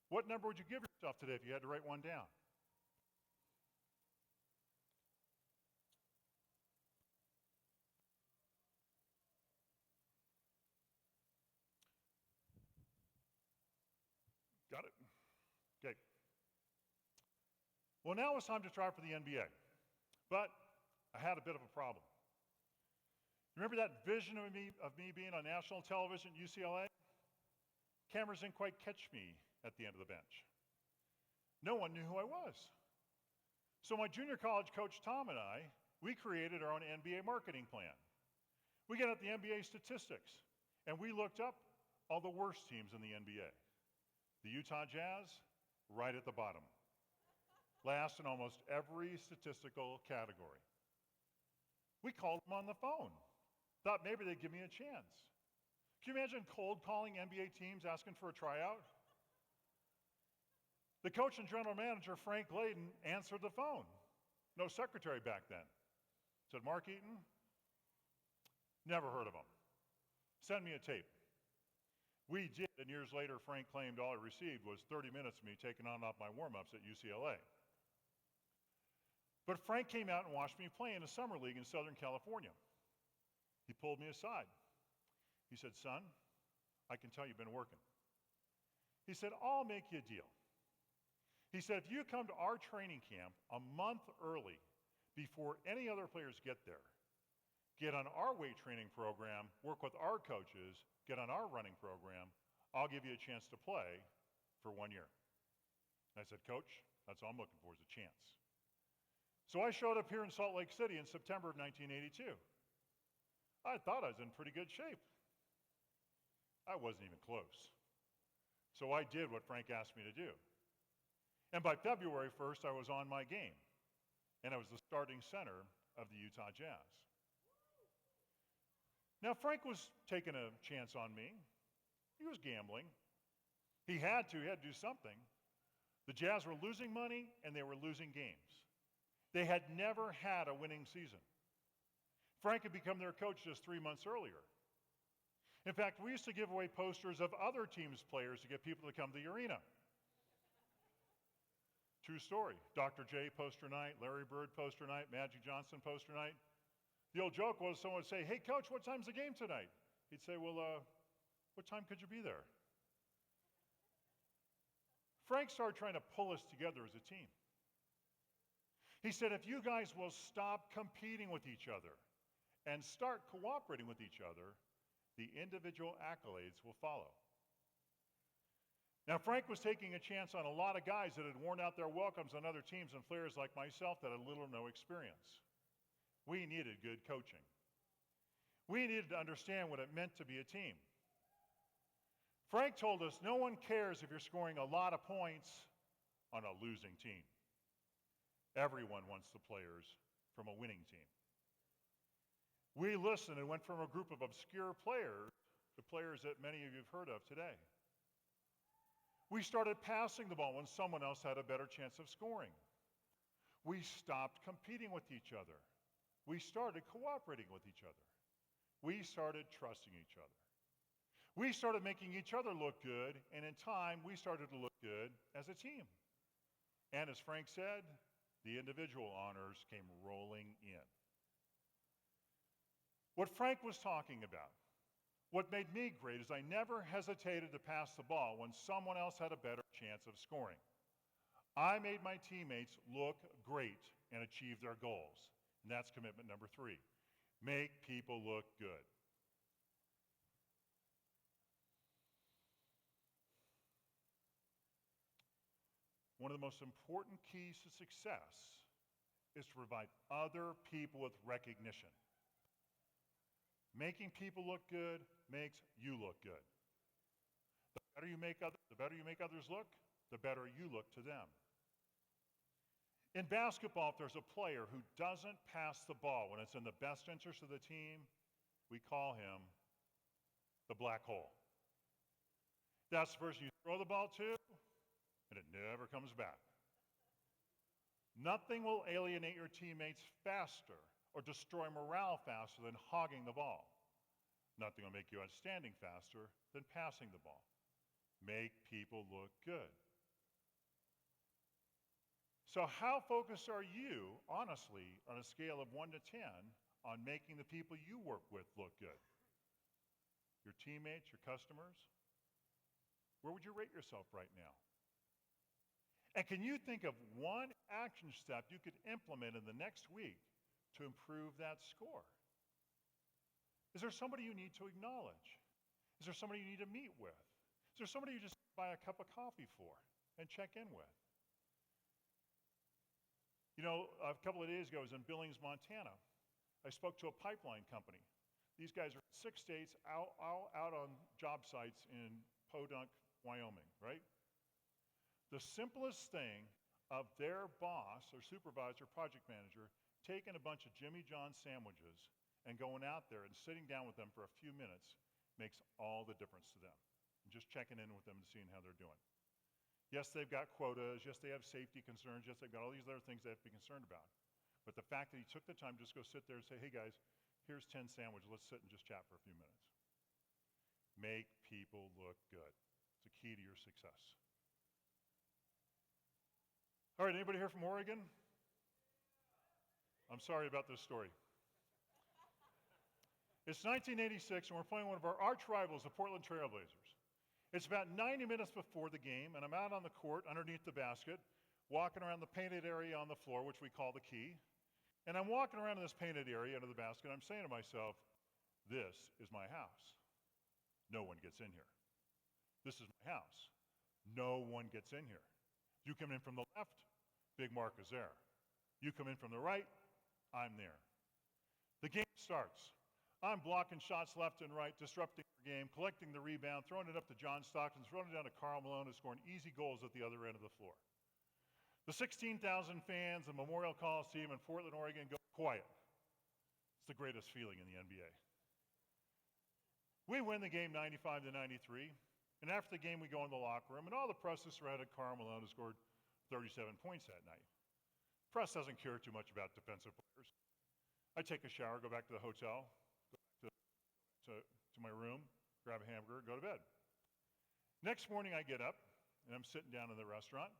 [SPEAKER 4] What number would you give yourself today if you had to write one down? Got it? Okay. Well, now it's time to try for the NBA. But I had a bit of a problem. Remember that vision of me being on national television at UCLA? Cameras didn't quite catch me at the end of the bench. No one knew who I was. So my junior college coach, Tom, and I, we created our own NBA marketing plan. We got at the NBA statistics, and we looked up all the worst teams in the NBA. The Utah Jazz, right at the bottom. Last in almost every statistical category. We called them on the phone. Thought maybe they'd give me a chance. Can you imagine cold calling NBA teams asking for a tryout? The coach and general manager, Frank Layden, answered the phone. No secretary back then. Said, Mark Eaton, never heard of him. Send me a tape. We did, and years later, Frank claimed all I received was 30 minutes of me taking on and off my warm-ups at UCLA. But Frank came out and watched me play in a summer league in Southern California. He pulled me aside. He said, son, I can tell you've been working. He said, I'll make you a deal. He said, if you come to our training camp a month early before any other players get there, get on our weight training program, work with our coaches, get on our running program, I'll give you a chance to play for 1 year. And I said, Coach, that's all I'm looking for is a chance. So I showed up here in Salt Lake City in September of 1982. I thought I was in pretty good shape. I wasn't even close. So I did what Frank asked me to do. And by February 1st, I was on my game. And I was the starting center of the Utah Jazz. Now, Frank was taking a chance on me. He was gambling. He had to do something. The Jazz were losing money, and they were losing games. They had never had a winning season. Frank had become their coach just 3 months earlier. In fact, we used to give away posters of other teams' players to get people to come to the arena. True story. Dr. J poster night, Larry Bird poster night, Magic Johnson poster night. The old joke was someone would say, "Hey, coach, what time's the game tonight?" He'd say, "Well, what time could you be there?" Frank started trying to pull us together as a team. He said, if you guys will stop competing with each other and start cooperating with each other, the individual accolades will follow. Now, Frank was taking a chance on a lot of guys that had worn out their welcomes on other teams and players like myself that had little or no experience. We needed good coaching. We needed to understand what it meant to be a team. Frank told us no one cares if you're scoring a lot of points on a losing team. Everyone wants the players from a winning team. We listened and went from a group of obscure players to players that many of you have heard of today. We started passing the ball when someone else had a better chance of scoring. We stopped competing with each other. We started cooperating with each other. We started trusting each other. We started making each other look good, and in time, we started to look good as a team. And as Frank said, the individual honors came rolling in. What Frank was talking about, what made me great, is I never hesitated to pass the ball when someone else had a better chance of scoring. I made my teammates look great and achieve their goals. And that's commitment number 3. Make people look good. One of the most important keys to success is to provide other people with recognition. Making people look good makes you look good. The better you make others look, the better you look to them. In basketball, if there's a player who doesn't pass the ball when it's in the best interest of the team, we call him the black hole. That's the person you throw the ball to, and it never comes back. Nothing will alienate your teammates faster or destroy morale faster than hogging the ball. Nothing will make you outstanding faster than passing the ball. Make people look good. So how focused are you, honestly, on a scale of 1 to 10, on making the people you work with look good? Your teammates, your customers? Where would you rate yourself right now? And can you think of one action step you could implement in the next week to improve that score? Is there somebody you need to acknowledge? Is there somebody you need to meet with? Is there somebody you just buy a cup of coffee for and check in with? You know, a couple of days ago, I was in Billings, Montana. I spoke to a pipeline company. These guys are in 6 states out on job sites in Podunk, Wyoming, right? The simplest thing of their boss or supervisor, project manager, taking a bunch of Jimmy John sandwiches and going out there and sitting down with them for a few minutes makes all the difference to them. And just checking in with them and seeing how they're doing. Yes, they've got quotas. Yes, they have safety concerns. Yes, they've got all these other things they have to be concerned about. But the fact that he took the time to just go sit there and say, hey guys, here's 10 sandwiches. Let's sit and just chat for a few minutes. Make people look good. It's a key to your success. All right, anybody here from Oregon? I'm sorry about this story. It's 1986, and we're playing one of our arch rivals, the Portland Trail Blazers. It's about 90 minutes before the game, and I'm out on the court underneath the basket, walking around the painted area on the floor, which we call the key. And I'm walking around in this painted area under the basket, and I'm saying to myself, this is my house. No one gets in here. This is my house. No one gets in here. You come in from the left, Big Mark is there. You come in from the right, I'm there. The game starts. I'm blocking shots left and right, disrupting the game, collecting the rebound, throwing it up to John Stockton, throwing it down to Karl Malone, and scoring easy goals at the other end of the floor. The 16,000 fans of Memorial Coliseum in Portland, Oregon go quiet. It's the greatest feeling in the NBA. We win the game 95-93, and after the game we go in the locker room, and all the press is surrounded Karl Malone, who scored 37 points that night. Press doesn't care too much about defensive players. I take a shower, go back to the hotel, go back to my room, grab a hamburger, go to bed. Next morning I get up and I'm sitting down in the restaurant,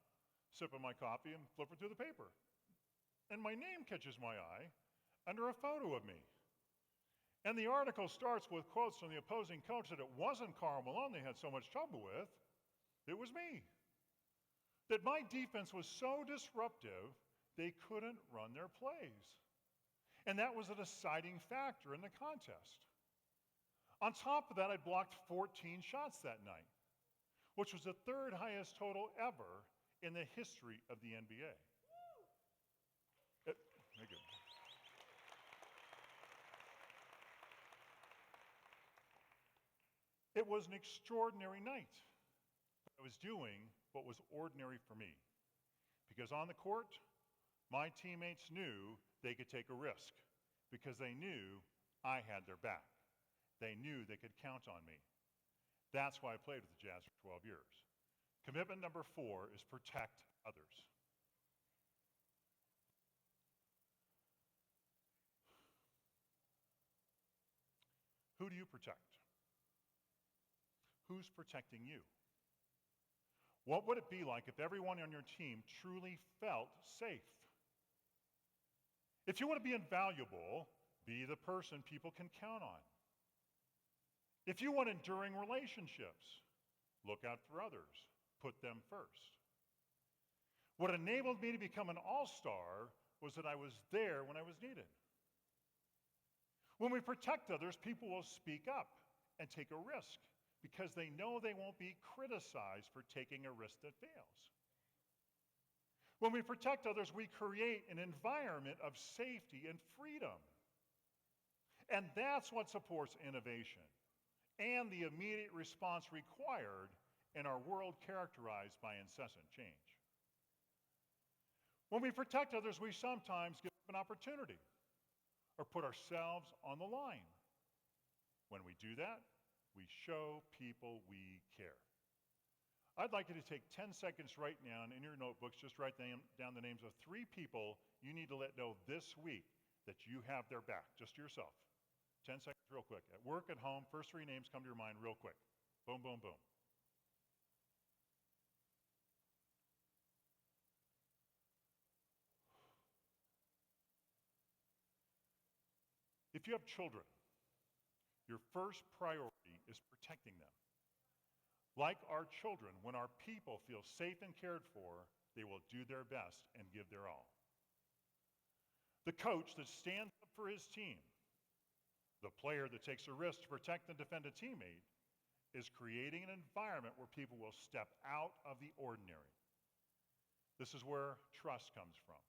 [SPEAKER 4] sipping my coffee and flipping through the paper. And my name catches my eye under a photo of me. And the article starts with quotes from the opposing coach that it wasn't Karl Malone they had so much trouble with, it was me. That my defense was so disruptive, they couldn't run their plays. And that was a deciding factor in the contest. On top of that, I blocked 14 shots that night, which was the third highest total ever in the history of the NBA. Thank you. It was an extraordinary night. I was doing what was ordinary for me. Because on the court, my teammates knew they could take a risk because they knew I had their back. They knew they could count on me. That's why I played with the Jazz for 12 years. Commitment number 4 is protect others. Who do you protect? Who's protecting you? What would it be like if everyone on your team truly felt safe? If you want to be invaluable, be the person people can count on. If you want enduring relationships, look out for others. Put them first. What enabled me to become an all-star was that I was there when I was needed. When we protect others, people will speak up and take a risk because they know they won't be criticized for taking a risk that fails. When we protect others, we create an environment of safety and freedom. And that's what supports innovation and the immediate response required in our world characterized by incessant change. When we protect others, we sometimes give up an opportunity or put ourselves on the line. When we do that, we show people we care. I'd like you to take 10 seconds right now and in your notebooks, just write down the names of 3 people you need to let know this week that you have their back, just yourself. 10 seconds real quick. At work, at home, first 3 names come to your mind real quick. Boom, boom, boom. If you have children, your first priority is protecting them. Like our children, when our people feel safe and cared for, they will do their best and give their all. The coach that stands up for his team, the player that takes a risk to protect and defend a teammate, is creating an environment where people will step out of the ordinary. This is where trust comes from.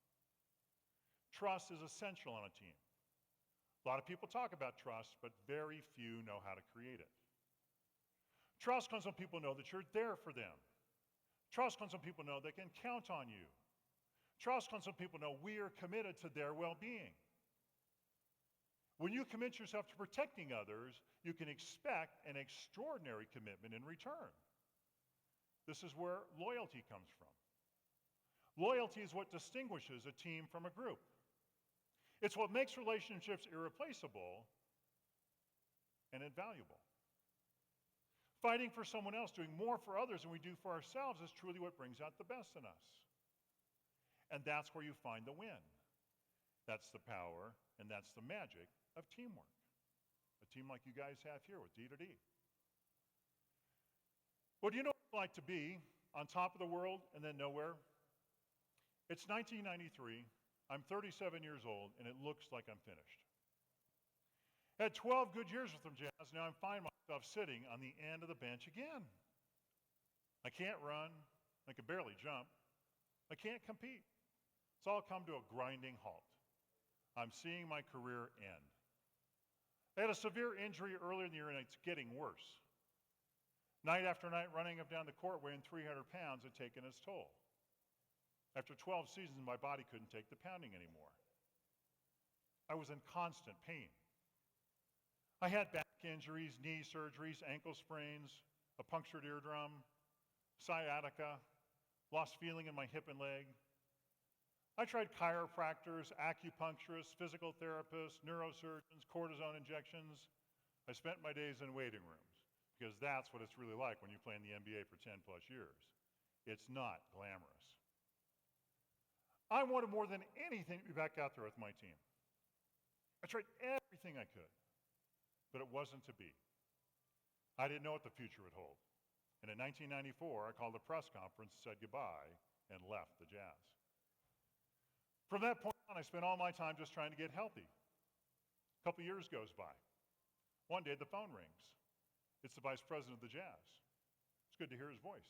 [SPEAKER 4] Trust is essential on a team. A lot of people talk about trust, but very few know how to create it. Trust comes when people know that you're there for them. Trust comes when people know they can count on you. Trust comes when people know we are committed to their well-being. When you commit yourself to protecting others, you can expect an extraordinary commitment in return. This is where loyalty comes from. Loyalty is what distinguishes a team from a group. It's what makes relationships irreplaceable and invaluable. Fighting for someone else, doing more for others than we do for ourselves is truly what brings out the best in us. And that's where you find the win. That's the power and that's the magic of teamwork. A team like you guys have here with D2D. Well, do you know what it's like to be on top of the world and then nowhere? It's 1993. I'm 37 years old, and it looks like I'm finished. Had 12 good years with them Jazz. Now I find myself sitting on the end of the bench again. I can't run. I can barely jump. I can't compete. It's all come to a grinding halt. I'm seeing my career end. I had a severe injury earlier in the year, and it's getting worse. Night after night, running up down the court weighing 300 pounds had taken its toll. After 12 seasons, my body couldn't take the pounding anymore. I was in constant pain. I had back injuries, knee surgeries, ankle sprains, a punctured eardrum, sciatica, lost feeling in my hip and leg. I tried chiropractors, acupuncturists, physical therapists, neurosurgeons, cortisone injections. I spent my days in waiting rooms, because that's what it's really like when you play in the NBA for 10 plus years. It's not glamorous. I wanted more than anything to be back out there with my team. I tried everything I could, but it wasn't to be. I didn't know what the future would hold. And in 1994, I called a press conference, said goodbye, and left the Jazz. From that point on, I spent all my time just trying to get healthy. A couple years goes by. One day, the phone rings. It's the vice president of the Jazz. It's good to hear his voice.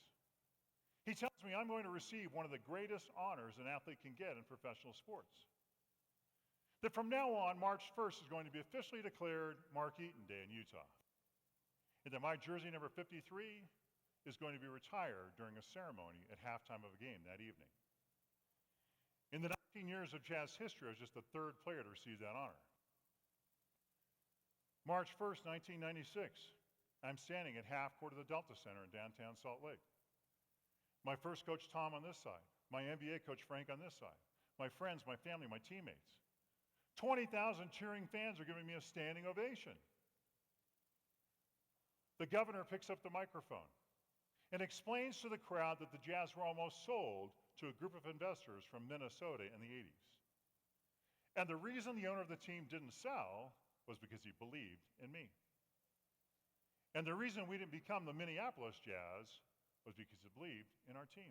[SPEAKER 4] He tells me I'm going to receive one of the greatest honors an athlete can get in professional sports. That from now on, March 1st is going to be officially declared Mark Eaton Day in Utah. And that my jersey number 53 is going to be retired during a ceremony at halftime of a game that evening. In the 19 years of Jazz history, I was just the third player to receive that honor. March 1st, 1996, I'm standing at half court of the Delta Center in downtown Salt Lake. My first coach, Tom, on this side. My NBA coach, Frank, on this side. My friends, my family, my teammates. 20,000 cheering fans are giving me a standing ovation. The governor picks up the microphone and explains to the crowd that the Jazz were almost sold to a group of investors from Minnesota in the 80s. And the reason the owner of the team didn't sell was because he believed in me. And the reason we didn't become the Minneapolis Jazz was because he believed in our team.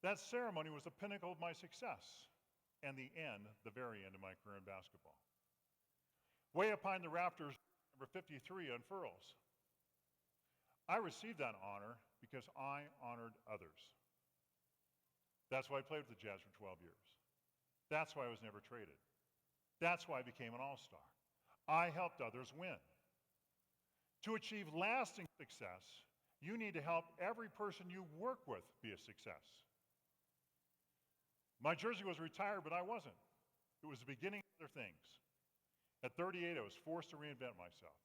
[SPEAKER 4] That ceremony was the pinnacle of my success and the end, the very end of my career in basketball. Way up high in the rafters, number 53 unfurls. I received that honor because I honored others. That's why I played with the Jazz for 12 years. That's why I was never traded. That's why I became an all-star. I helped others win. To achieve lasting success, you need to help every person you work with be a success. My jersey was retired, but I wasn't. It was the beginning of other things. At 38, I was forced to reinvent myself.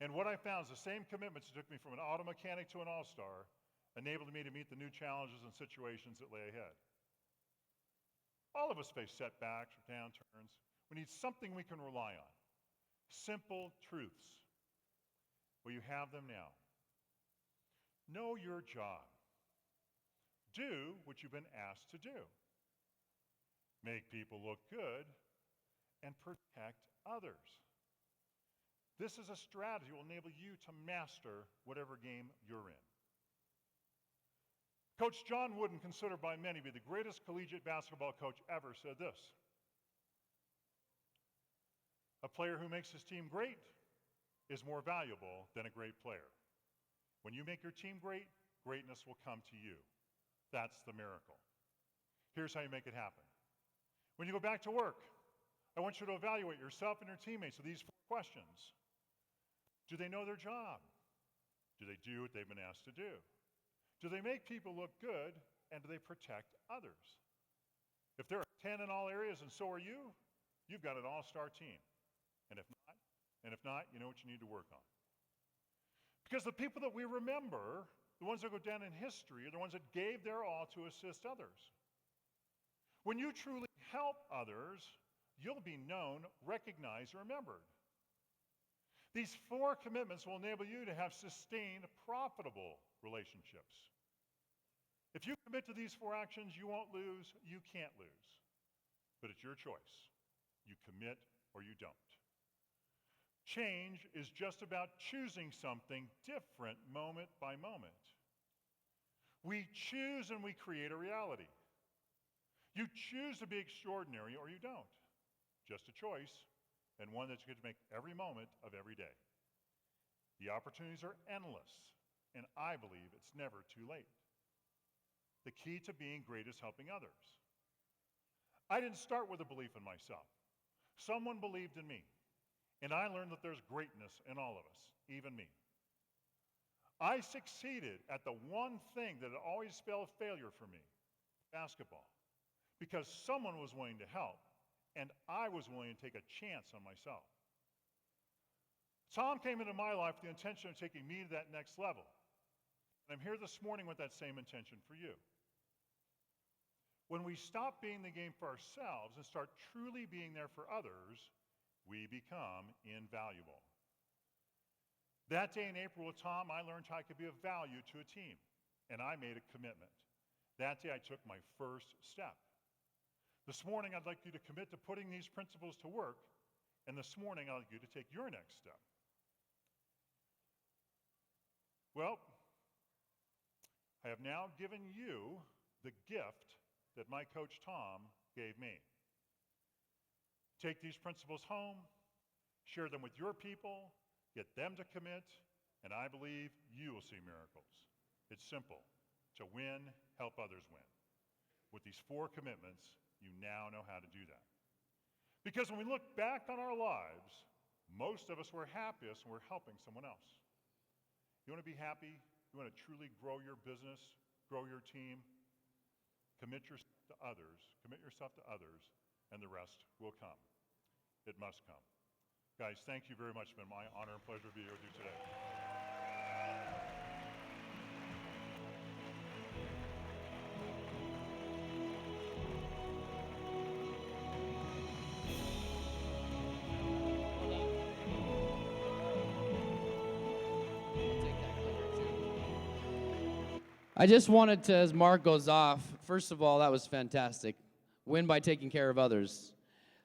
[SPEAKER 4] And what I found is the same commitments that took me from an auto mechanic to an all-star enabled me to meet the new challenges and situations that lay ahead. All of us face setbacks or downturns. We need something we can rely on. Simple truths. Well, you have them now. Know your job. Do what you've been asked to do. Make people look good and protect others. This is a strategy that will enable you to master whatever game you're in. Coach John Wooden, considered by many to be the greatest collegiate basketball coach ever, said this: "A player who makes his team great is more valuable than a great player. When you make your team great, greatness will come to you. That's the miracle." Here's how you make it happen. When you go back to work, I want you to evaluate yourself and your teammates with these 4 questions. Do they know their job? Do they do what they've been asked to do? Do they make people look good, and do they protect others? If they're a 10 in all areas and so are you, you've got an all-star team. And if not, you know what you need to work on. Because the people that we remember, the ones that go down in history, are the ones that gave their all to assist others. When you truly help others, you'll be known, recognized, and remembered. These 4 commitments will enable you to have sustained, profitable relationships. If you commit to these 4 actions, you won't lose, you can't lose. But it's your choice. You commit or you don't. Change is just about choosing something different moment by moment. We choose and we create a reality. You choose to be extraordinary or you don't. Just a choice, and one that you get to make every moment of every day. The opportunities are endless, and I believe it's never too late. The key to being great is helping others. I didn't start with a belief in myself. Someone believed in me, and I learned that there's greatness in all of us, even me. I succeeded at the one thing that had always spelled failure for me, basketball, because someone was willing to help, and I was willing to take a chance on myself. Tom came into my life with the intention of taking me to that next level. And I'm here this morning with that same intention for you. When we stop being the game for ourselves and start truly being there for others, we become invaluable. That day in April with Tom, I learned how I could be of value to a team, and I made a commitment. That day I took my first step. This morning I'd like you to commit to putting these principles to work, and this morning I'd like you to take your next step. Well, I have now given you the gift that my coach Tom gave me. Take these principles home, share them with your people, get them to commit, and I believe you will see miracles. It's simple. To win, help others win. With these 4 commitments, you now know how to do that. Because when we look back on our lives, most of us were happiest when we're helping someone else. You want to be happy? You want to truly grow your business, grow your team? Commit yourself to others, and the rest will come. It must come. Guys, thank you very much. It's been my honor and pleasure to be here with you today.
[SPEAKER 3] I just wanted to, as Mark goes off, first of all, that was fantastic. Win by taking care of others.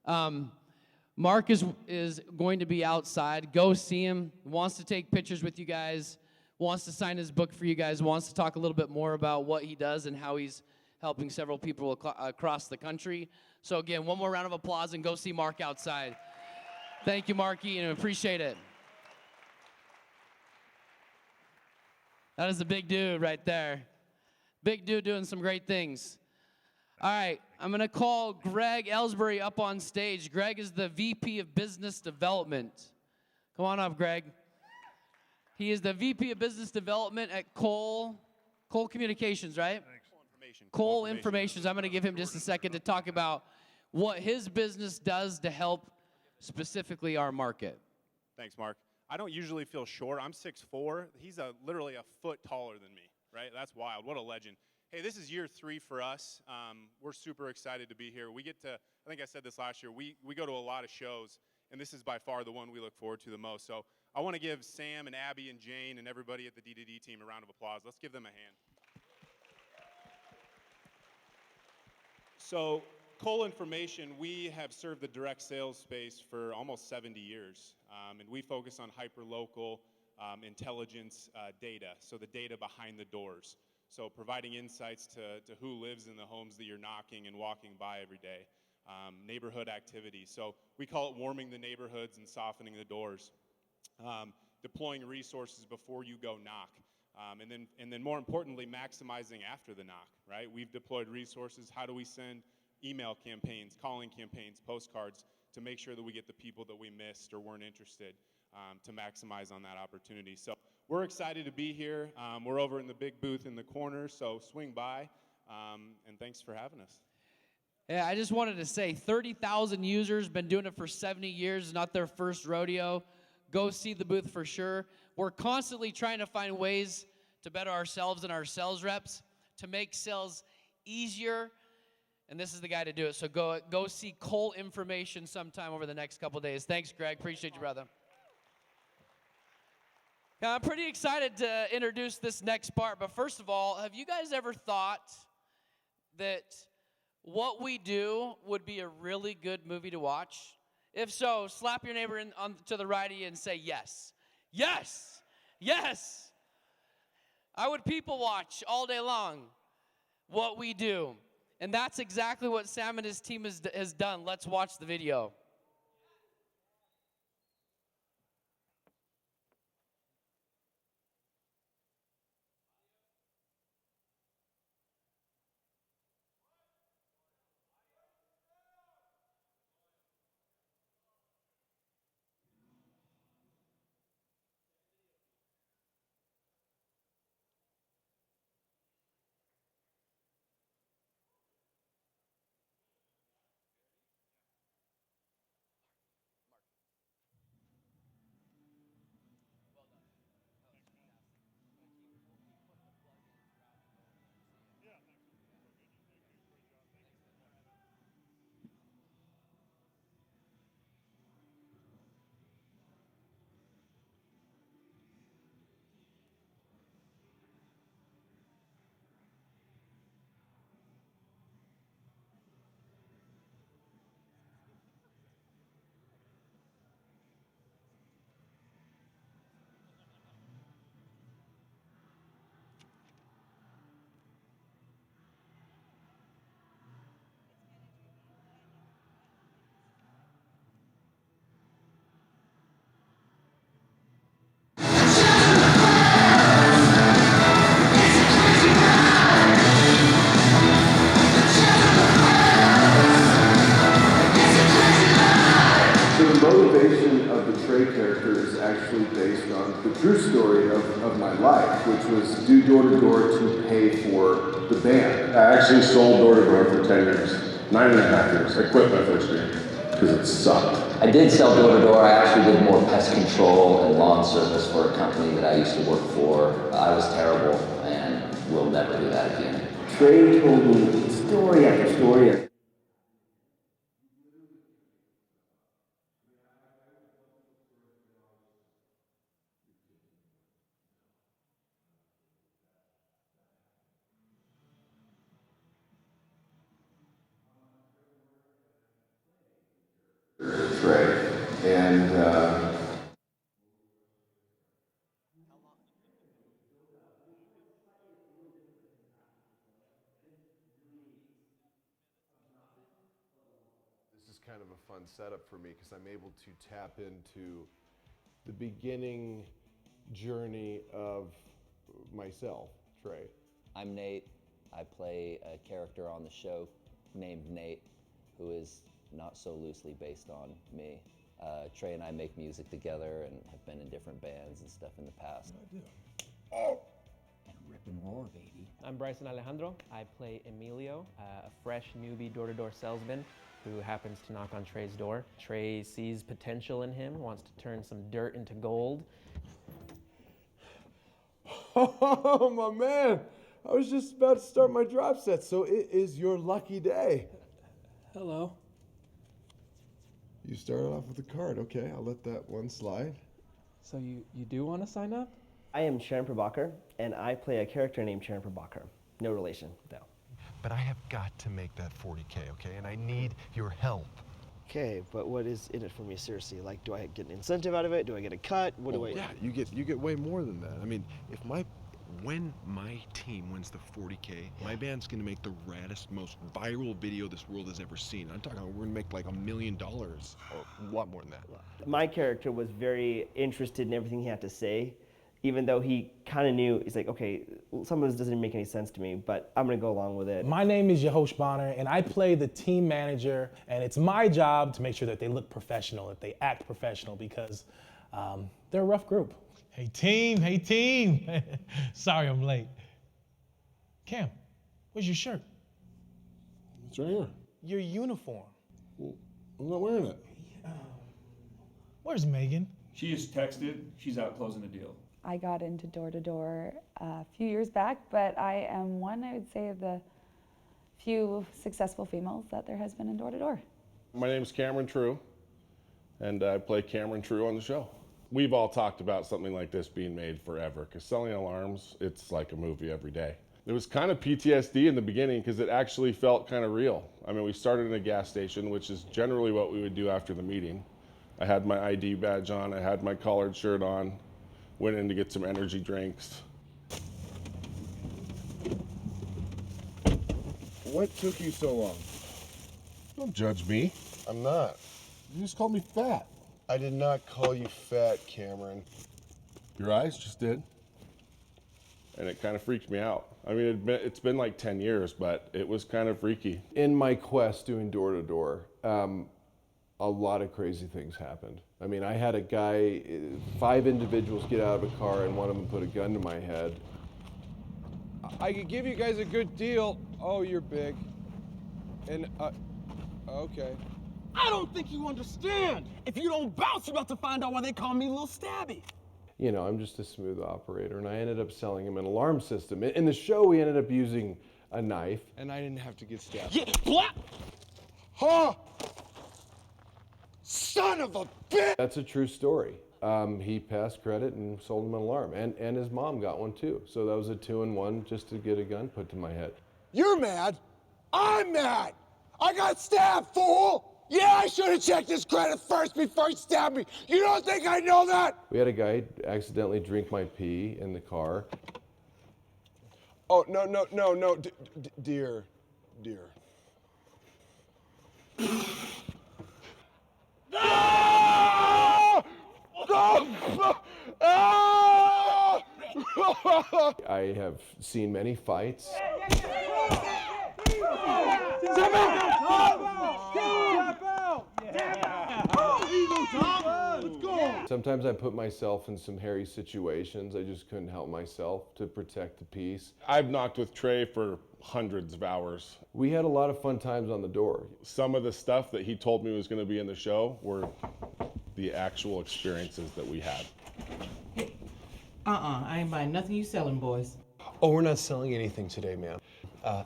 [SPEAKER 3] Mark is going to be outside. Go see him. Wants to take pictures with you guys. Wants to sign his book for you guys. Wants to talk a little bit more about what he does and how he's helping several people across the country. So again, one more round of applause and go see Mark outside. Thank you, Marky, and appreciate it. That is a big dude right there. Big dude doing some great things. All right, I'm going to call Greg Ellsbury up on stage. Greg is the VP of Business Development. Come on up, Greg. He is the VP of Business Development at Cole Communications, right? Cole Informations. I'm going to give him just a second to talk about what his business does to help specifically our market.
[SPEAKER 8] Thanks, Mark. I don't usually feel short. I'm 6'4". He's literally a foot taller than me, right? That's wild. What a legend. Hey, this is year 3 for us. We're super excited to be here. We get to, I think I said this last year, we go to a lot of shows, and this is by far the one we look forward to the most. So I want to give Sam and Abby and Jane and everybody at the D2D team a round of applause. Let's give them a hand. So Cole Information, we have served the direct sales space for almost 70 years, and we focus on hyper-local intelligence data, so the data behind the doors. So providing insights to who lives in the homes that you're knocking and walking by every day. Neighborhood activities. So we call it warming the neighborhoods and softening the doors. Deploying resources before you go knock. And then more importantly, maximizing after the knock, right? We've deployed resources. How do we send email campaigns, calling campaigns, postcards to make sure that we get the people that we missed or weren't interested to maximize on that opportunity. So we're excited to be here. We're over in the big booth in the corner, so swing by, and thanks for having us.
[SPEAKER 3] Yeah, I just wanted to say 30,000 users, been doing it for 70 years, not their first rodeo. Go see the booth for sure. We're constantly trying to find ways to better ourselves and our sales reps, to make sales easier, and this is the guy to do it. So go see Cole Information sometime over the next couple days. Thanks, Greg. Appreciate you, brother. Now, I'm pretty excited to introduce this next part, but first of all, have you guys ever thought that what we do would be a really good movie to watch? If so, slap your neighbor to the right of you and say yes. Yes! Yes! I would people watch all day long what we do. And that's exactly what Sam and his team has done. Let's watch the video.
[SPEAKER 9] motivation of the Trey character is actually based on the true story of my life, which was do door-to-door to pay for the band.
[SPEAKER 10] I actually sold door-to-door for 10 years, 9.5 years. I quit my first year because it sucked.
[SPEAKER 11] I did sell door-to-door. I actually did more pest control and lawn service for a company that I used to work for. I was terrible and will never do that again.
[SPEAKER 12] Trey told me story after story.
[SPEAKER 9] Trey, and
[SPEAKER 13] this is kind of a fun setup for me because I'm able to tap into the beginning journey of myself, Trey.
[SPEAKER 11] I'm Nate. I play a character on the show named Nate, who is not so loosely based on me. Trey and I make music together and have been in different bands and stuff in the past.
[SPEAKER 12] And rip and roar, baby.
[SPEAKER 14] I'm Bryson Alejandro. I play Emilio, a fresh newbie door-to-door salesman who happens to knock on Trey's door. Trey sees potential in him, wants to turn some dirt into gold.
[SPEAKER 13] Oh, my man. I was just about to start my drop set, so it is your lucky day.
[SPEAKER 15] Hello.
[SPEAKER 13] You started off with a card. Okay, I'll let that one slide.
[SPEAKER 15] So you do want to sign up?
[SPEAKER 16] I am Sharon Prabhakar, and I play a character named Sharon Prabhakar. No relation, though.
[SPEAKER 17] But I have got to make that 40K, okay? And I need your help.
[SPEAKER 16] Okay, but what is in it for me, seriously? Like, do I get an incentive out of it? Do I get a cut? What do I...
[SPEAKER 13] Yeah, you get way more than that. I mean, when my team wins the 40K, my band's gonna make the raddest, most viral video this world has ever seen. I'm talking, we're gonna make like $1 million, or a lot more than that.
[SPEAKER 16] My character was very interested in everything he had to say, even though he kind of knew, he's like, okay, some of this doesn't make any sense to me, but I'm gonna go along with it.
[SPEAKER 18] My name is Yehosh Bonner, and I play the team manager, and it's my job to make sure that they look professional, that they act professional, because they're a rough group.
[SPEAKER 19] Hey team. Sorry I'm late. Cam, where's your shirt?
[SPEAKER 13] It's right here.
[SPEAKER 18] Your uniform.
[SPEAKER 13] Well, I'm not wearing it.
[SPEAKER 19] Where's Megan?
[SPEAKER 20] She just texted. She's out closing a deal.
[SPEAKER 21] I got into door-to-door a few years back, but I am one, I would say, of the few successful females that there has been in door-to-door.
[SPEAKER 10] My name's Cameron True, and I play Cameron True on the show. We've all talked about something like this being made forever, because selling alarms, it's like a movie every day. It was kind of PTSD in the beginning because it actually felt kind of real. I mean, we started in a gas station, which is generally what we would do after the meeting. I had my ID badge on, I had my collared shirt on, went in to get some energy drinks.
[SPEAKER 13] What took you so long?
[SPEAKER 10] Don't judge me.
[SPEAKER 13] I'm not.
[SPEAKER 10] You just called me fat.
[SPEAKER 13] I did not call you fat, Cameron.
[SPEAKER 10] Your eyes just did. And it kind of freaked me out. I mean, it's been like 10 years, but it was kind of freaky.
[SPEAKER 13] In my quest doing door-to-door, a lot of crazy things happened. I mean, I had a guy, 5 individuals get out of a car and one of them put a gun to my head. I could give you guys a good deal. Oh, you're big. And, okay.
[SPEAKER 22] I don't think you understand. If you don't bounce, you're about to find out why they call me Little Stabby.
[SPEAKER 13] You know, I'm just a smooth operator, and I ended up selling him an alarm system. In the show, we ended up using a knife, and I didn't have to get stabbed.
[SPEAKER 22] Yeah, black. Huh? Son of a bitch!
[SPEAKER 13] That's a true story. He passed credit and sold him an alarm, and his mom got one too. So that was a 2-in-1 just to get a gun put to my head.
[SPEAKER 22] You're mad. I'm mad. I got stabbed, fool! Yeah, I should have checked his credit first before he stabbed me. You don't think I know that?
[SPEAKER 13] We had a guy accidentally drink my pee in the car.
[SPEAKER 22] Oh, no, dear.
[SPEAKER 13] I have seen many fights. Let's go. Sometimes I put myself in some hairy situations. I just couldn't help myself to protect the peace.
[SPEAKER 10] I've knocked with Trey for hundreds of hours.
[SPEAKER 13] We had a lot of fun times on the door.
[SPEAKER 10] Some of the stuff that he told me was going to be in the show were the actual experiences that we had.
[SPEAKER 1] I ain't buying nothing you selling, boys.
[SPEAKER 2] Oh, we're not selling anything today, ma'am.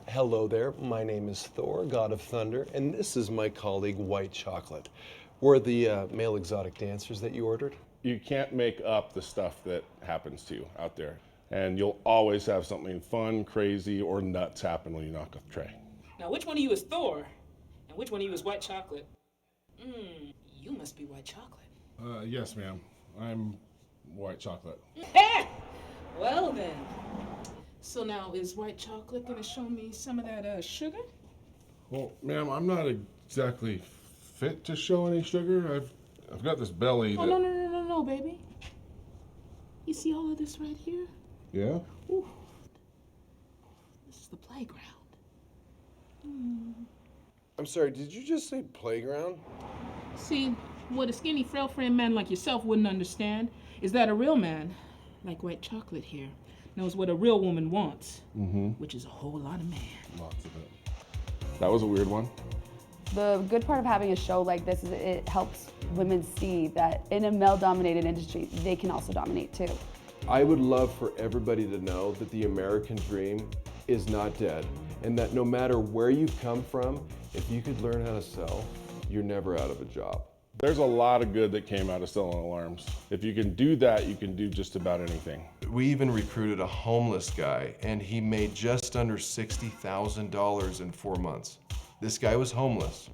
[SPEAKER 2] Hello there, my name is Thor, God of Thunder, and this is my colleague, White Chocolate. We're the male exotic dancers that you ordered.
[SPEAKER 10] You can't make up the stuff that happens to you out there. And you'll always have something fun, crazy, or nuts happen when you knock with Trey.
[SPEAKER 1] Now, which one of you is Thor, and which one of you is White Chocolate? You must be White Chocolate.
[SPEAKER 10] Yes, ma'am. I'm White Chocolate.
[SPEAKER 1] Well then. So now, is White Chocolate gonna show me some of that sugar?
[SPEAKER 10] Well, ma'am, I'm not exactly fit to show any sugar. I've got this belly
[SPEAKER 1] Oh,
[SPEAKER 10] that...
[SPEAKER 1] no, baby. You see all of this right here?
[SPEAKER 10] Yeah?
[SPEAKER 1] Ooh. This is the playground.
[SPEAKER 13] I'm sorry, did you just say playground?
[SPEAKER 1] See, what a skinny, frail-framed man like yourself wouldn't understand is that a real man, like White Chocolate here, knows what a real woman wants, which is a whole lot of man.
[SPEAKER 10] Lots of it. That was a weird one.
[SPEAKER 21] The good part of having a show like this is it helps women see that in a male-dominated industry, they can also dominate too.
[SPEAKER 13] I would love for everybody to know that the American dream is not dead, and that no matter where you come from, if you could learn how to sell, you're never out of a job.
[SPEAKER 10] There's a lot of good that came out of selling alarms. If you can do that, you can do just about anything.
[SPEAKER 13] We even recruited a homeless guy, and he made just under $60,000 in 4 months. This guy was homeless.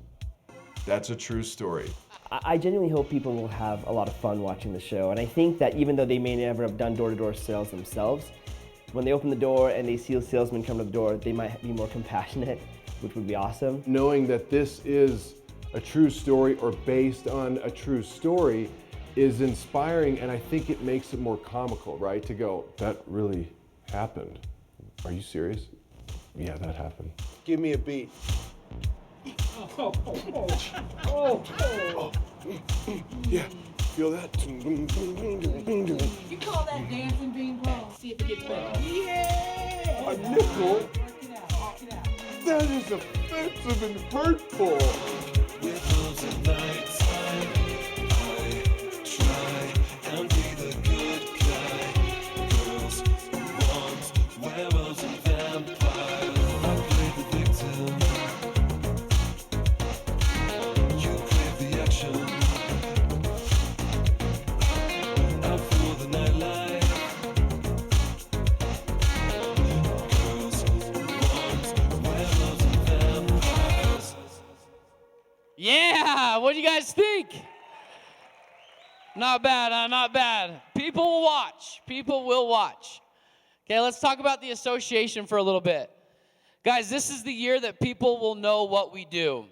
[SPEAKER 13] That's a true story.
[SPEAKER 16] I genuinely hope people will have a lot of fun watching the show, and I think that even though they may never have done door-to-door sales themselves, when they open the door and they see a salesman come to the door, they might be more compassionate, which would be awesome.
[SPEAKER 13] Knowing that this is a true story or based on a true story is inspiring, and I think it makes it more comical, right? To go, that really happened. Are you serious? Yeah, that happened. Give me a beat. Yeah, feel that?
[SPEAKER 1] You call that dancing bean ball? See if it gets better. Yeah!
[SPEAKER 13] A nickel? That is offensive and hurtful.
[SPEAKER 3] Yeah, what do you guys think? Not bad, huh? Not bad. People will watch. People will watch. Okay, let's talk about the association for a little bit. Guys, this is the year that people will know what we do.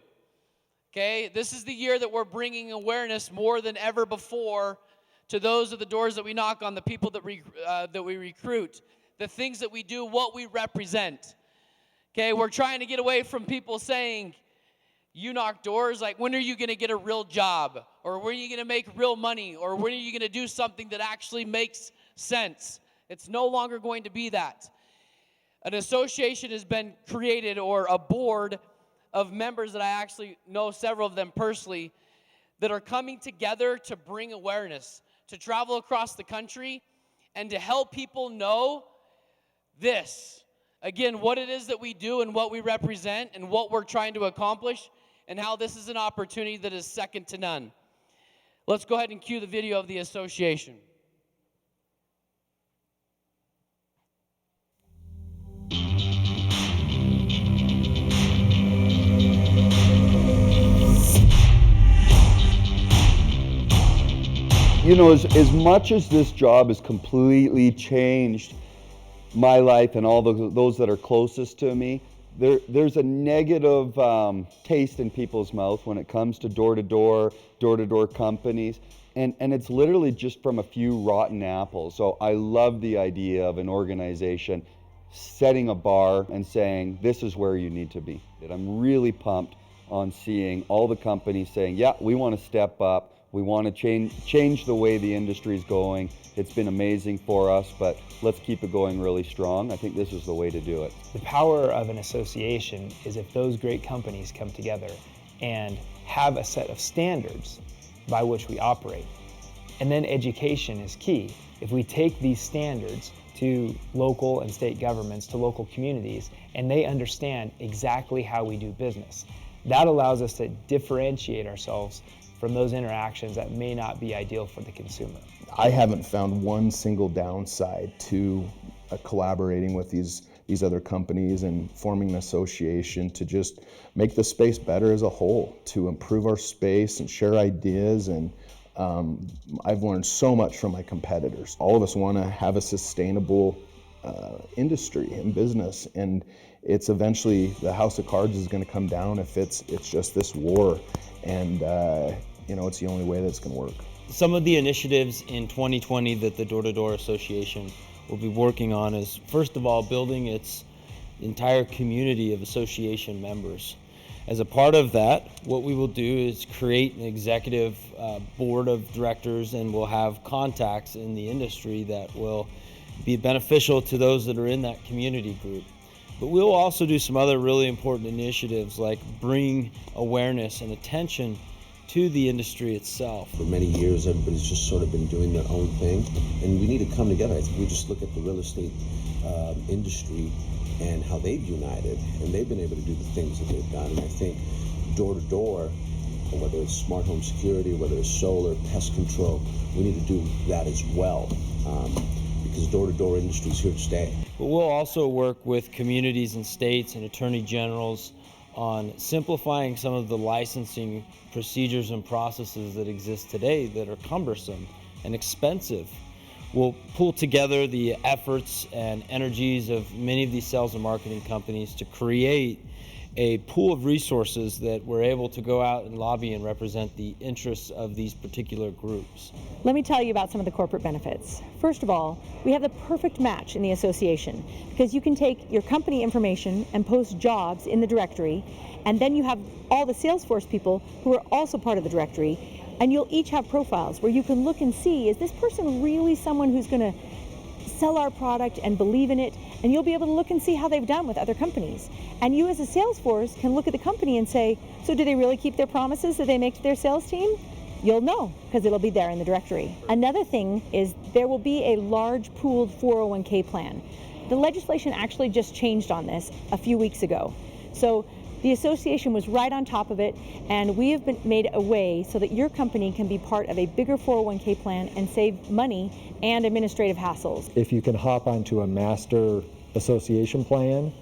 [SPEAKER 3] Okay, this is the year that we're bringing awareness more than ever before to those of the doors that we knock on, the people that we recruit, the things that we do, what we represent. Okay, we're trying to get away from people saying, you knock doors, like when are you going to get a real job? Or when are you going to make real money? Or when are you going to do something that actually makes sense? It's no longer going to be that. An association has been created, or a board of members that I actually know several of them personally, that are coming together to bring awareness, to travel across the country and to help people know this. Again, what it is that we do and what we represent and what we're trying to accomplish, and how this is an opportunity that is second to none. Let's go ahead and cue the video of the association.
[SPEAKER 23] You know, as much as this job has completely changed my life and all those that are closest to me, there's a negative taste in people's mouth when it comes to door-to-door companies, and it's literally just from a few rotten apples. So I love the idea of an organization setting a bar and saying, this is where you need to be. And I'm really pumped on seeing all the companies saying, yeah, we want to step up, We want to change the way the industry is going. It's been amazing for us, but let's keep it going really strong. I think this is the way to do it.
[SPEAKER 5] The power of an association is if those great companies come together and have a set of standards by which we operate. And then education is key. If we take these standards to local and state governments, to local communities, and they understand exactly how we do business, that allows us to differentiate ourselves from those interactions that may not be ideal for the consumer.
[SPEAKER 6] I haven't found one single downside to collaborating with these other companies and forming an association to just make the space better as a whole, to improve our space and share ideas. And I've learned so much from my competitors. All of us want to have a sustainable industry and business, and it's eventually the house of cards is going to come down if it's just this war, and it's the only way that's going to work.
[SPEAKER 7] Some of the initiatives in 2020 that the Door-to-Door Association will be working on is, first of all, building its entire community of association members. As a part of that, what we will do is create an executive board of directors, and we'll have contacts in the industry that will be beneficial to those that are in that community group. But we'll also do some other really important initiatives like bring awareness and attention to the industry itself.
[SPEAKER 24] For many years, everybody's just sort of been doing their own thing, and we need to come together. I think we just look at the real estate industry and how they've united, and they've been able to do the things that they've done. And I think door-to-door, whether it's smart home security, whether it's solar, pest control, we need to do that as well, because door-to-door industry is here to stay.
[SPEAKER 7] But we'll also work with communities and states and attorney generals on simplifying some of the licensing procedures and processes that exist today that are cumbersome and expensive. We'll pull together the efforts and energies of many of these sales and marketing companies to create a pool of resources that we're able to go out and lobby and represent the interests of these particular groups.
[SPEAKER 25] Let me tell you about some of the corporate benefits. First of all, we have the perfect match in the association because you can take your company information and post jobs in the directory, and then you have all the Salesforce people who are also part of the directory, and you'll each have profiles where you can look and see, is this person really someone who's going to sell our product and believe in it? And you'll be able to look and see how they've done with other companies. And you as a Salesforce can look at the company and say, so do they really keep their promises that they make to their sales team? You'll know because it'll be there in the directory. Another thing is there will be a large pooled 401k plan. The legislation actually just changed on this a few weeks ago. So the association was right on top of it, and we have made a way so that your company can be part of a bigger 401k plan and save money and administrative hassles.
[SPEAKER 26] If you can hop onto a master association plan,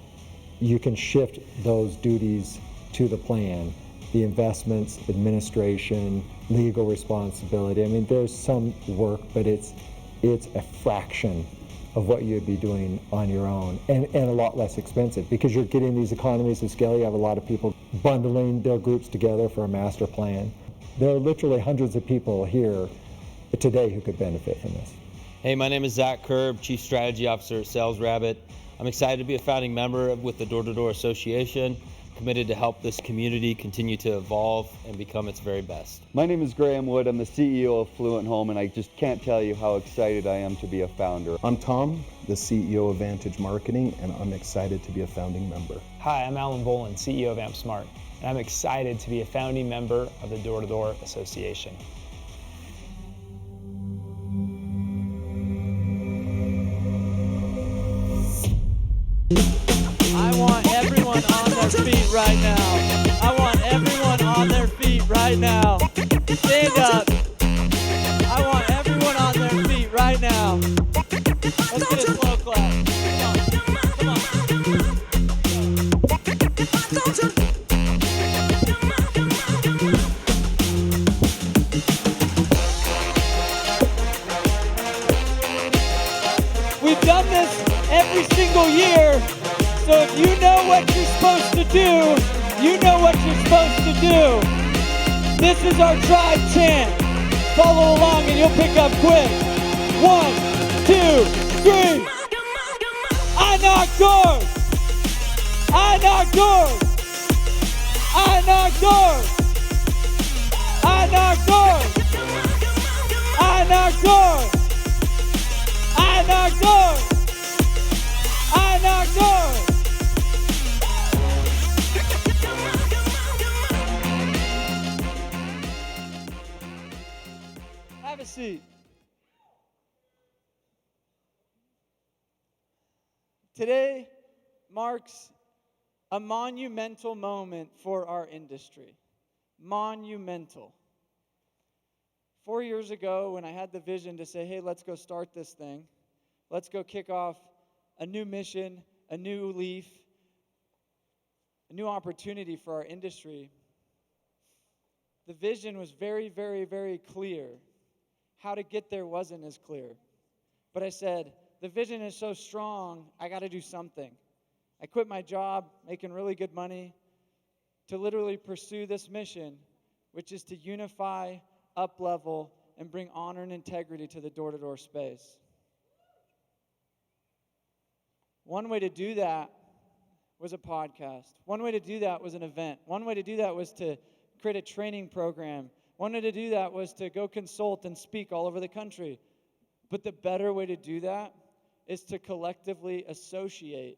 [SPEAKER 26] you can shift those duties to the plan. The investments, administration, legal responsibility. I mean, there's some work, but it's a fraction of what you'd be doing on your own, and a lot less expensive because you're getting these economies of scale. You have a lot of people bundling their groups together for a master plan. There are literally hundreds of people here today who could benefit from this.
[SPEAKER 7] Hey, my name is Zach Kerb, Chief Strategy Officer at Sales Rabbit. I'm excited to be a founding member with the Door-to-Door Association, committed to help this community continue to evolve and become its very best.
[SPEAKER 23] My name is Graham Wood. I'm the CEO of Fluent Home, and I just can't tell you how excited I am to be a founder.
[SPEAKER 6] I'm Tom, the CEO of Vantage Marketing, and I'm excited to be a founding member.
[SPEAKER 5] Hi, I'm Alan Boland, CEO of AmpSmart, and I'm excited to be a founding member of the Door-to-Door Association.
[SPEAKER 27] I want everyone on their feet right now. I want everyone on their feet right now. Stand up. I want everyone on their feet right now. Let's get a slow clap. Come on. We've done this every single year. So if you know what you're supposed to do, you know what you're supposed to do. This is our tribe chant. Follow along and you'll pick up quick. 1, 2, 3. I knock doors. I knock doors. I knock doors. I knock doors. Have a seat. Today marks a monumental moment for our industry. Monumental. 4 years ago, when I had the vision to say, hey, let's go start this thing, let's go kick off a new mission, a new leaf, a new opportunity for our industry, the vision was very, very, very clear. How to get there wasn't as clear. But I said, the vision is so strong, I got to do something. I quit my job, making really good money, to literally pursue this mission, which is to unify, up-level, and bring honor and integrity to the door-to-door space. One way to do that was a podcast. One way to do that was an event. One way to do that was to create a training program. One way to do that was to go consult and speak all over the country. But the better way to do that is to collectively associate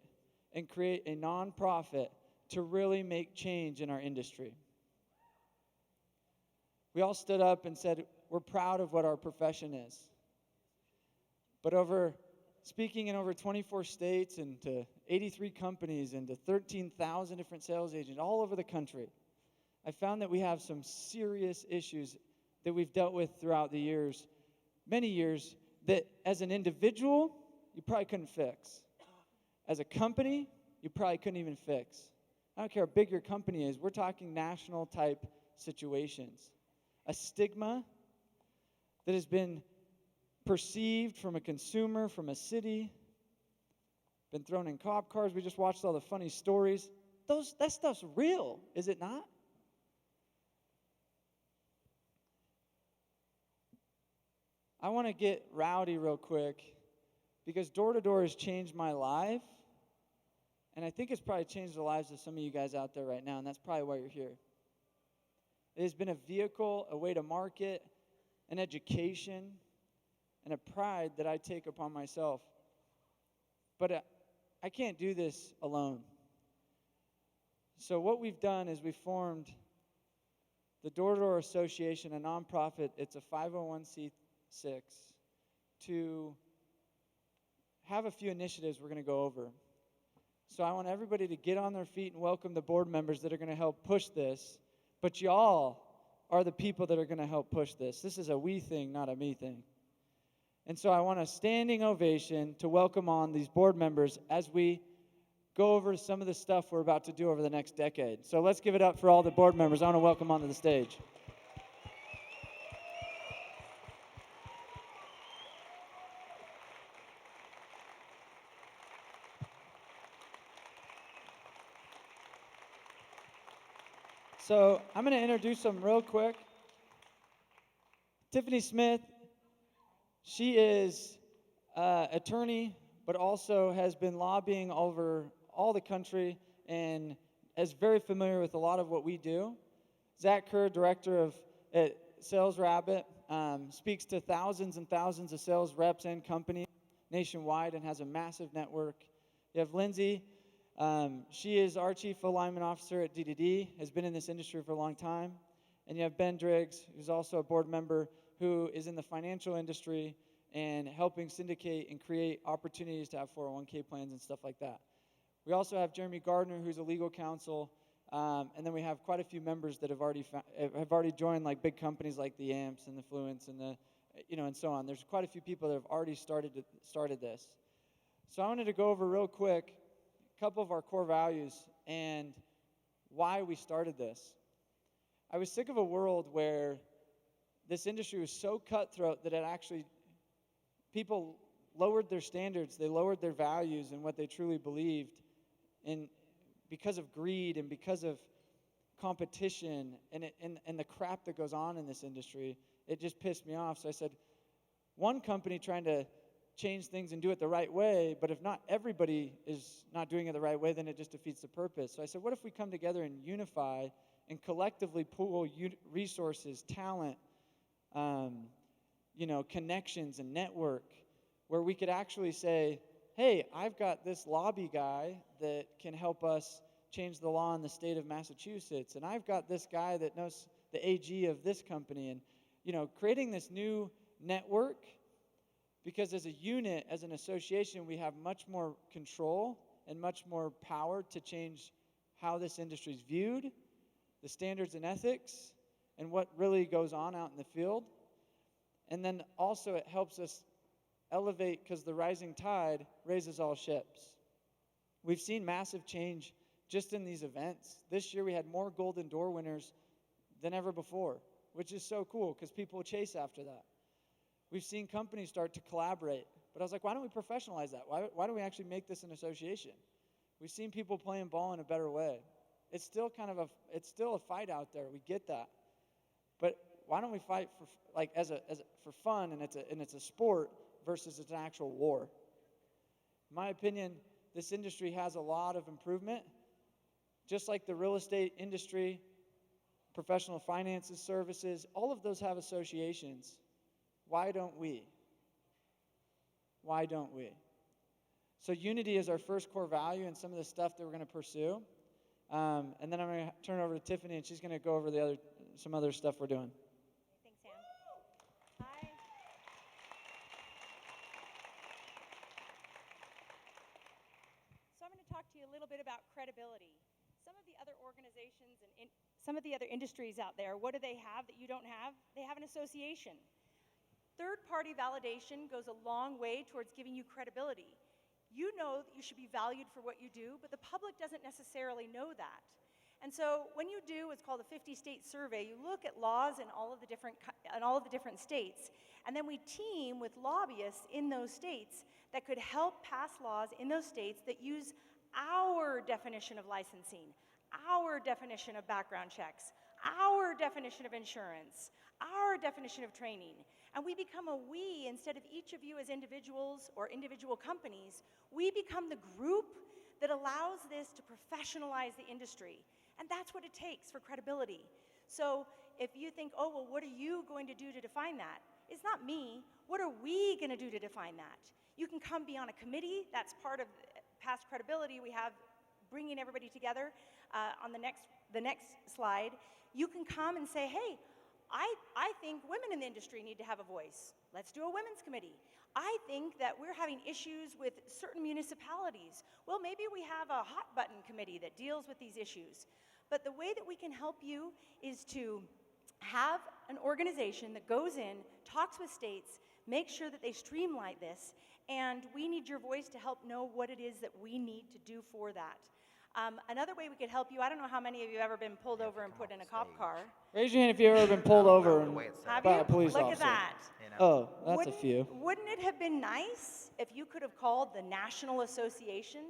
[SPEAKER 27] and create a nonprofit to really make change in our industry. We all stood up and said, we're proud of what our profession is. But speaking in over 24 states and to 83 companies and to 13,000 different sales agents all over the country, I found that we have some serious issues that we've dealt with throughout the years, many years, that as an individual, you probably couldn't fix. As a company, you probably couldn't even fix. I don't care how big your company is, we're talking national type situations. A stigma that has been perceived from a consumer, from a city, been thrown in cop cars. We just watched all the funny stories. That stuff's real, is it not? I want to get rowdy real quick because door-to-door has changed my life, and I think it's probably changed the lives of some of you guys out there right now, and that's probably why you're here. It has been a vehicle, a way to market, an education, and a pride that I take upon myself. But I can't do this alone. So what we've done is we formed the Door-to-Door Association, a nonprofit. It's a 501c6 to have a few initiatives we're going to go over. So I want everybody to get on their feet and welcome the board members that are going to help push this. But y'all are the people that are going to help push this. This is a we thing, not a me thing. And so I want a standing ovation to welcome on these board members as we go over some of the stuff we're about to do over the next decade. So let's give it up for all the board members. I want to welcome onto the stage. So I'm going to introduce them real quick. Tiffany Smith, she is an attorney, but also has been lobbying over all the country and is very familiar with a lot of what we do. Zach Kerr, director at Sales Rabbit, speaks to thousands and thousands of sales reps and companies nationwide and has a massive network. You have Lindsay. She is our Chief Alignment Officer at D2D, has been in this industry for a long time. And you have Ben Driggs, who's also a board member, who is in the financial industry and helping syndicate and create opportunities to have 401k plans and stuff like that. We also have Jeremy Gardner, who's a legal counsel, and then we have quite a few members that have already joined, like big companies like the Amps and the Fluents and and so on. There's quite a few people that have already started this. So I wanted to go over real quick a couple of our core values and why we started this. I was sick of a world where this industry was so cutthroat that people lowered their standards, they lowered their values and what they truly believed because of greed and because of competition and the crap that goes on in this industry. It just pissed me off. So I said, one company trying to change things and do it the right way, but if not everybody is not doing it the right way, then it just defeats the purpose. So I said, what if we come together and unify and collectively pool resources, talent, connections and network, where we could actually say, hey, I've got this lobby guy that can help us change the law in the state of Massachusetts, and I've got this guy that knows the AG of this company, and creating this new network, because as a unit, as an association, we have much more control and much more power to change how this industry is viewed, the standards and ethics, and what really goes on out in the field. And then also it helps us elevate, because the rising tide raises all ships. We've seen massive change just in these events. This year we had more Golden Door winners than ever before, which is so cool because people chase after that. We've seen companies start to collaborate, but I was like, why don't we professionalize that? Why don't we actually make this an association? We've seen people playing ball in a better way. It's still it's still a fight out there. We get that, but why don't we fight for for fun, and it's a sport versus it's an actual war? In my opinion, this industry has a lot of improvement, just like the real estate industry, professional finances, services, all of those have associations. Why don't we? Why don't we? So unity is our first core value and some of the stuff that we're going to pursue. And then I'm going to turn it over to Tiffany, and she's going to go over some other stuff we're doing.
[SPEAKER 25] Thanks, Sam. Hi. So I'm going to talk to you a little bit about credibility. Some of the other organizations and some of the other industries out there, what do they have that you don't have? They have an association. Third-party validation goes a long way towards giving you credibility. You know that you should be valued for what you do, but the public doesn't necessarily know that. And so when you do what's called a 50-state survey, you look at laws in all of the different states, and then we team with lobbyists in those states that could help pass laws in those states that use our definition of licensing, our definition of background checks, our definition of insurance, our definition of training. And we become a we instead of each of you as individuals or individual companies. We become the group that allows this to professionalize the industry. And that's what it takes for credibility. So if you think, oh, well, what are you going to do to define that? It's not me. What are we going to do to define that? You can come be on a committee. That's part of past credibility. We have bringing everybody together on the next slide. You can come and say, hey, I think women in the industry need to have a voice. Let's do a women's committee. I think that we're having issues with certain municipalities. Well, maybe we have a hot button committee that deals with these issues. But the way that we can help you is to have an organization that goes in, talks with states, makes sure that they streamline this, and we need your voice to help know what it is that we need to do for that. Another way we could help you, I don't know how many of you have ever been pulled over and put in a cop car.
[SPEAKER 27] Raise your hand if you've ever been pulled over by a police
[SPEAKER 21] Look
[SPEAKER 27] officer.
[SPEAKER 21] at that.
[SPEAKER 27] Oh, that's a few.
[SPEAKER 21] Wouldn't it have been nice if you could have called the National Association,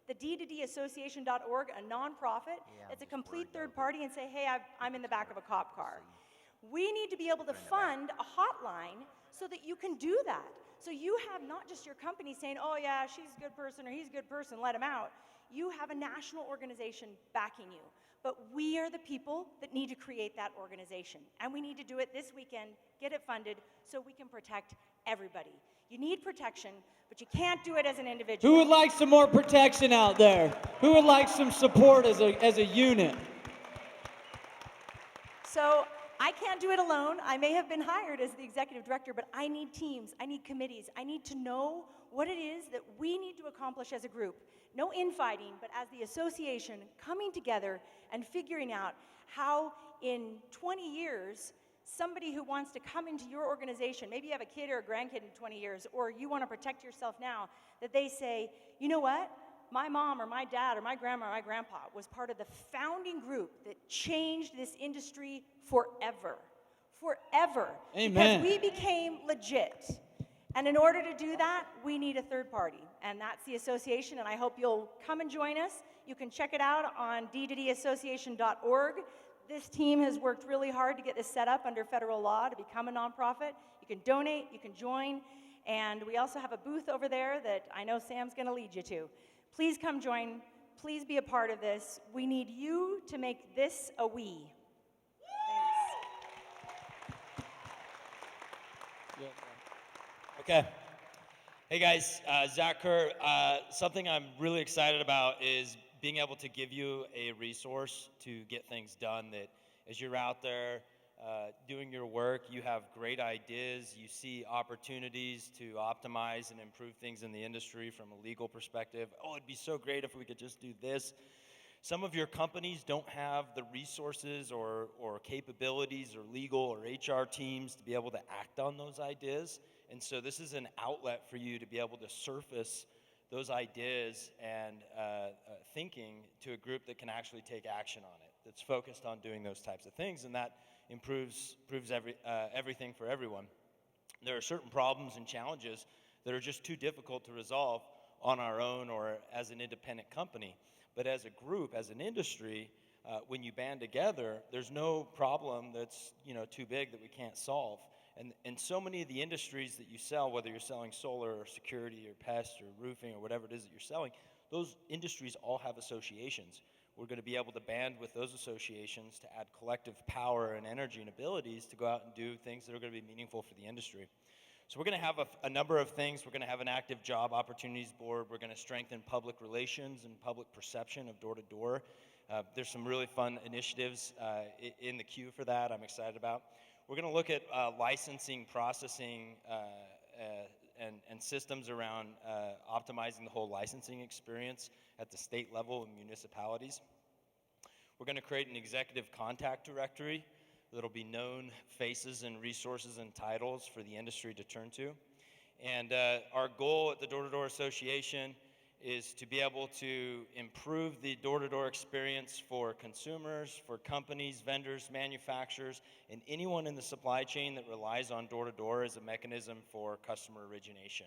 [SPEAKER 21] the D2D Association.org, a nonprofit that's a complete third party, and say, hey, I'm in the back of a cop car. We need to be able to fund a hotline so that you can do that. So you have not just your company saying, oh yeah, she's a good person or he's a good person, let him out. You have a national organization backing you. But we are the people that need to create that organization. And we need to do it this weekend, get it funded, so we can protect everybody. You need protection, but you can't do it as an individual.
[SPEAKER 27] Who would like some more protection out there? Who would like some support as a unit?
[SPEAKER 21] So I can't do it alone. I may have been hired as the executive director, but I need teams, I need committees. I need to know what it is that we need to accomplish as a group. No infighting, but as the association coming together and figuring out how in 20 years, somebody who wants to come into your organization, maybe you have a kid or a grandkid in 20 years, or you want to protect yourself now, that they say, you know what? My mom or my dad or my grandma or my grandpa was part of the founding group that changed this industry forever. Forever.
[SPEAKER 27] Amen.
[SPEAKER 21] Because we became legit. And in order to do that, we need a third party. And that's the association, and I hope you'll come and join us. You can check it out on d2dassociation.org. This team has worked really hard to get this set up under federal law to become a nonprofit. You can donate, you can join, and we also have a booth over there that I know Sam's going to lead you to. Please come join. Please be a part of this. We need you to make this a we. Thanks.
[SPEAKER 4] Okay. Hey guys, Zach Kerr. Something I'm really excited about is being able to give you a resource to get things done that as you're out there doing your work. You have great ideas. You see opportunities to optimize and improve things in the industry from a legal perspective. Oh, it'd be so great if we could just do this. Some of your companies don't have the resources or capabilities or legal or HR teams to be able to act on those ideas. And so this is an outlet for you to be able to surface those ideas and thinking to a group that can actually take action on it, that's focused on doing those types of things, and that improves everything for everyone. There are certain problems and challenges that are just too difficult to resolve on our own or as an independent company. But as a group, as an industry, when you band together, there's no problem that's too big that we can't solve. And so many of the industries that you sell, whether you're selling solar or security or pest or roofing or whatever it is that you're selling, those industries all have associations. We're going to be able to band with those associations to add collective power and energy and abilities to go out and do things that are going to be meaningful for the industry. So we're going to have a number of things. We're going to have an active job opportunities board. We're going to strengthen public relations and public perception of door-to-door. There's some really fun initiatives in the queue for that I'm excited about. We're going to look at licensing, processing, and systems around optimizing the whole licensing experience at the state level and municipalities. We're going to create an executive contact directory that'll be known faces and resources and titles for the industry to turn to. And our goal at the Door-to-Door Association is to be able to improve the door-to-door experience for consumers, for companies, vendors, manufacturers, and anyone in the supply chain that relies on door-to-door as a mechanism for customer origination.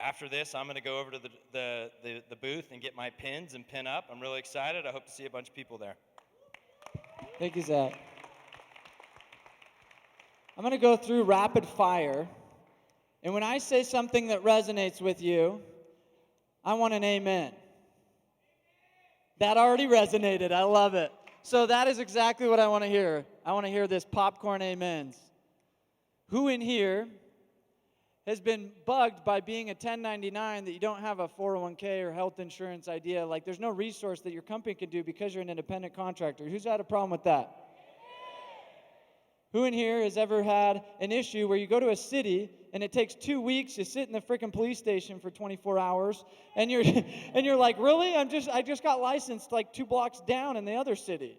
[SPEAKER 4] After this, I'm going to go over to the booth and get my pins and pin up. I'm really excited. I hope to see a bunch of people there.
[SPEAKER 27] Thank you, Zach. I'm going to go through rapid fire. And when I say something that resonates with you, I want an amen. That already resonated. I love it. So that is exactly what I want to hear. I want to hear this popcorn amens. Who in here has been bugged by being a 1099 that you don't have a 401k or health insurance idea? Like there's no resource that your company can do because you're an independent contractor. Who's had a problem with that? Who in here has ever had an issue where you go to a city and it takes 2 weeks, you sit in the freaking police station for 24 hours, and you're like, really? I just got licensed like 2 blocks down in the other city.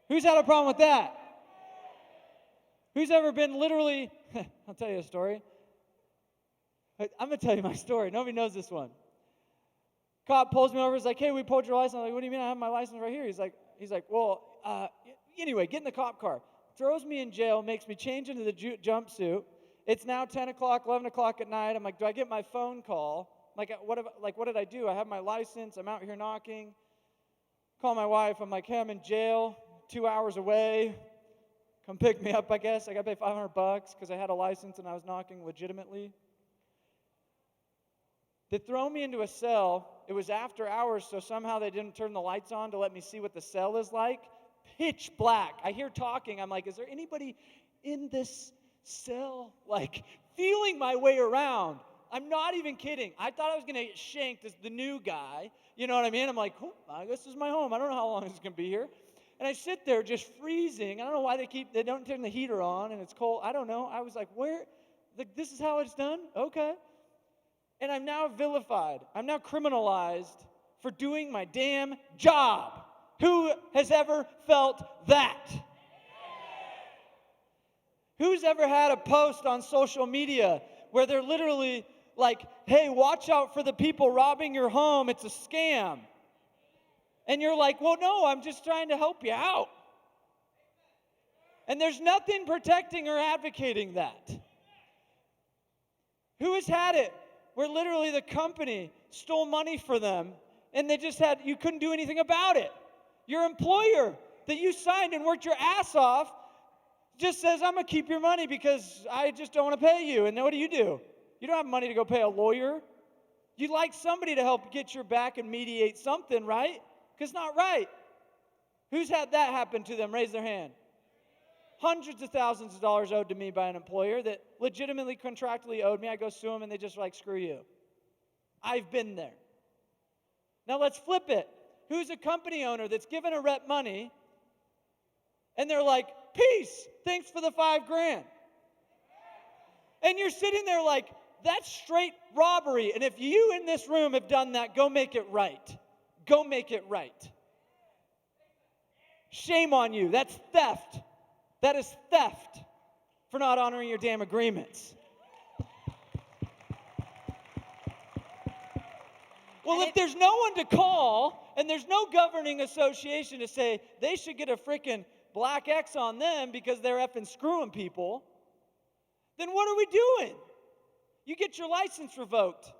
[SPEAKER 27] Who's had a problem with that? Who's ever been literally, I'll tell you a story. I'm going to tell you my story. Nobody knows this one. Cop pulls me over, he's like, hey, we pulled your license. I'm like, what do you mean? I have my license right here. He's like, well, anyway, get in the cop car. Throws me in jail, makes me change into the jumpsuit. It's now 10 o'clock, 11 o'clock at night. I'm like, do I get my phone call? What did I do? I have my license. I'm out here knocking. Call my wife. I'm like, hey, I'm in jail, 2 hours away. Come pick me up, I guess. I got to pay $500 because I had a license and I was knocking legitimately. They throw me into a cell. It was after hours, so somehow they didn't turn the lights on to let me see what the cell is like. Pitch black. I hear talking. I'm like, is there anybody in this cell? Like, feeling my way around. I'm not even kidding. I thought I was going to get shanked as the new guy. You know what I mean? I'm like, I guess this is my home. I don't know how long this is going to be here. And I sit there just freezing. I don't know why they don't turn the heater on and it's cold. I don't know. I was like, this is how it's done? Okay. And I'm now vilified. I'm now criminalized for doing my damn job. Who has ever felt that? Who's ever had a post on social media where they're literally like, hey, watch out for the people robbing your home. It's a scam. And you're like, well, no, I'm just trying to help you out. And there's nothing protecting or advocating that. Who has had it where literally the company stole money for them and you couldn't do anything about it? Your employer that you signed and worked your ass off just says, I'm going to keep your money because I just don't want to pay you. And then what do? You don't have money to go pay a lawyer. You'd like somebody to help get your back and mediate something, right? Because it's not right. Who's had that happen to them? Raise their hand. Hundreds of thousands of dollars owed to me by an employer that legitimately contractually owed me. I go sue them and they just like, screw you. I've been there. Now let's flip it. Who's a company owner that's given a rep money and they're like, peace, thanks for the $5,000. And you're sitting there like, that's straight robbery. And if you in this room have done that, go make it right. Go make it right. Shame on you. That's theft. That is theft for not honoring your damn agreements. Well, if there's no one to call and there's no governing association to say they should get a freaking black X on them because they're effing screwing people, then what are we doing? You get your license revoked.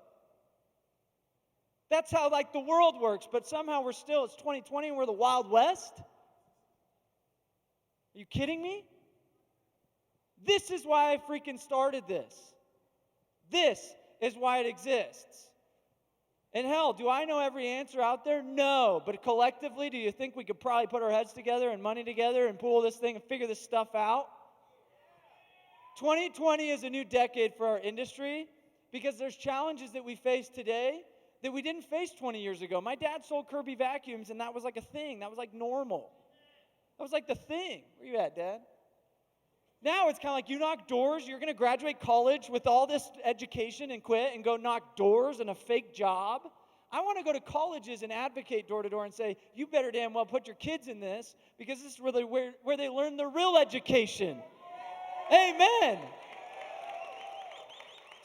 [SPEAKER 27] That's how like the world works, but somehow it's 2020 and we're the Wild West? Are you kidding me? This is why I freaking started this. This is why it exists. And hell, do I know every answer out there? No. But collectively, do you think we could probably put our heads together and money together and pool this thing and figure this stuff out? 2020 is a new decade for our industry because there's challenges that we face today that we didn't face 20 years ago. My dad sold Kirby vacuums, and that was like a thing. That was like normal. That was like the thing. Where you at, Dad? Now it's kind of like you knock doors. You're going to graduate college with all this education and quit and go knock doors and a fake job. I want to go to colleges and advocate door to door and say, you better damn well put your kids in this because this is really where they learn the real education. Amen.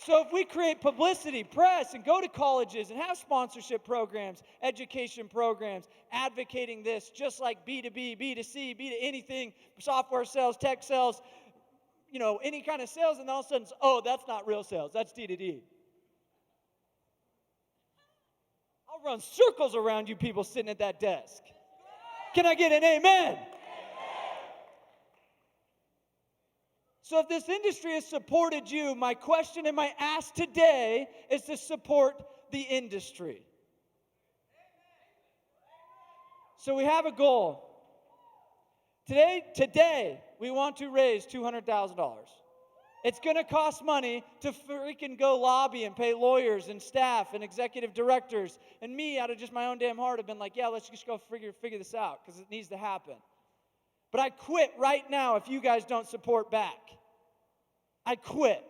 [SPEAKER 27] So if we create publicity, press, and go to colleges and have sponsorship programs, education programs, advocating this, just like B2B, B2C, B to anything, software sales, tech sales, any kind of sales, and all of a sudden, oh, that's not real sales, that's D2D. I'll run circles around you people sitting at that desk. Can I get an amen? So if this industry has supported you, my question and my ask today is to support the industry. So we have a goal. Today we want to raise $200,000. It's going to cost money to freaking go lobby and pay lawyers and staff and executive directors. And me, out of just my own damn heart, have been like, yeah, let's just go figure this out because it needs to happen. But I quit right now if you guys don't support back. I quit.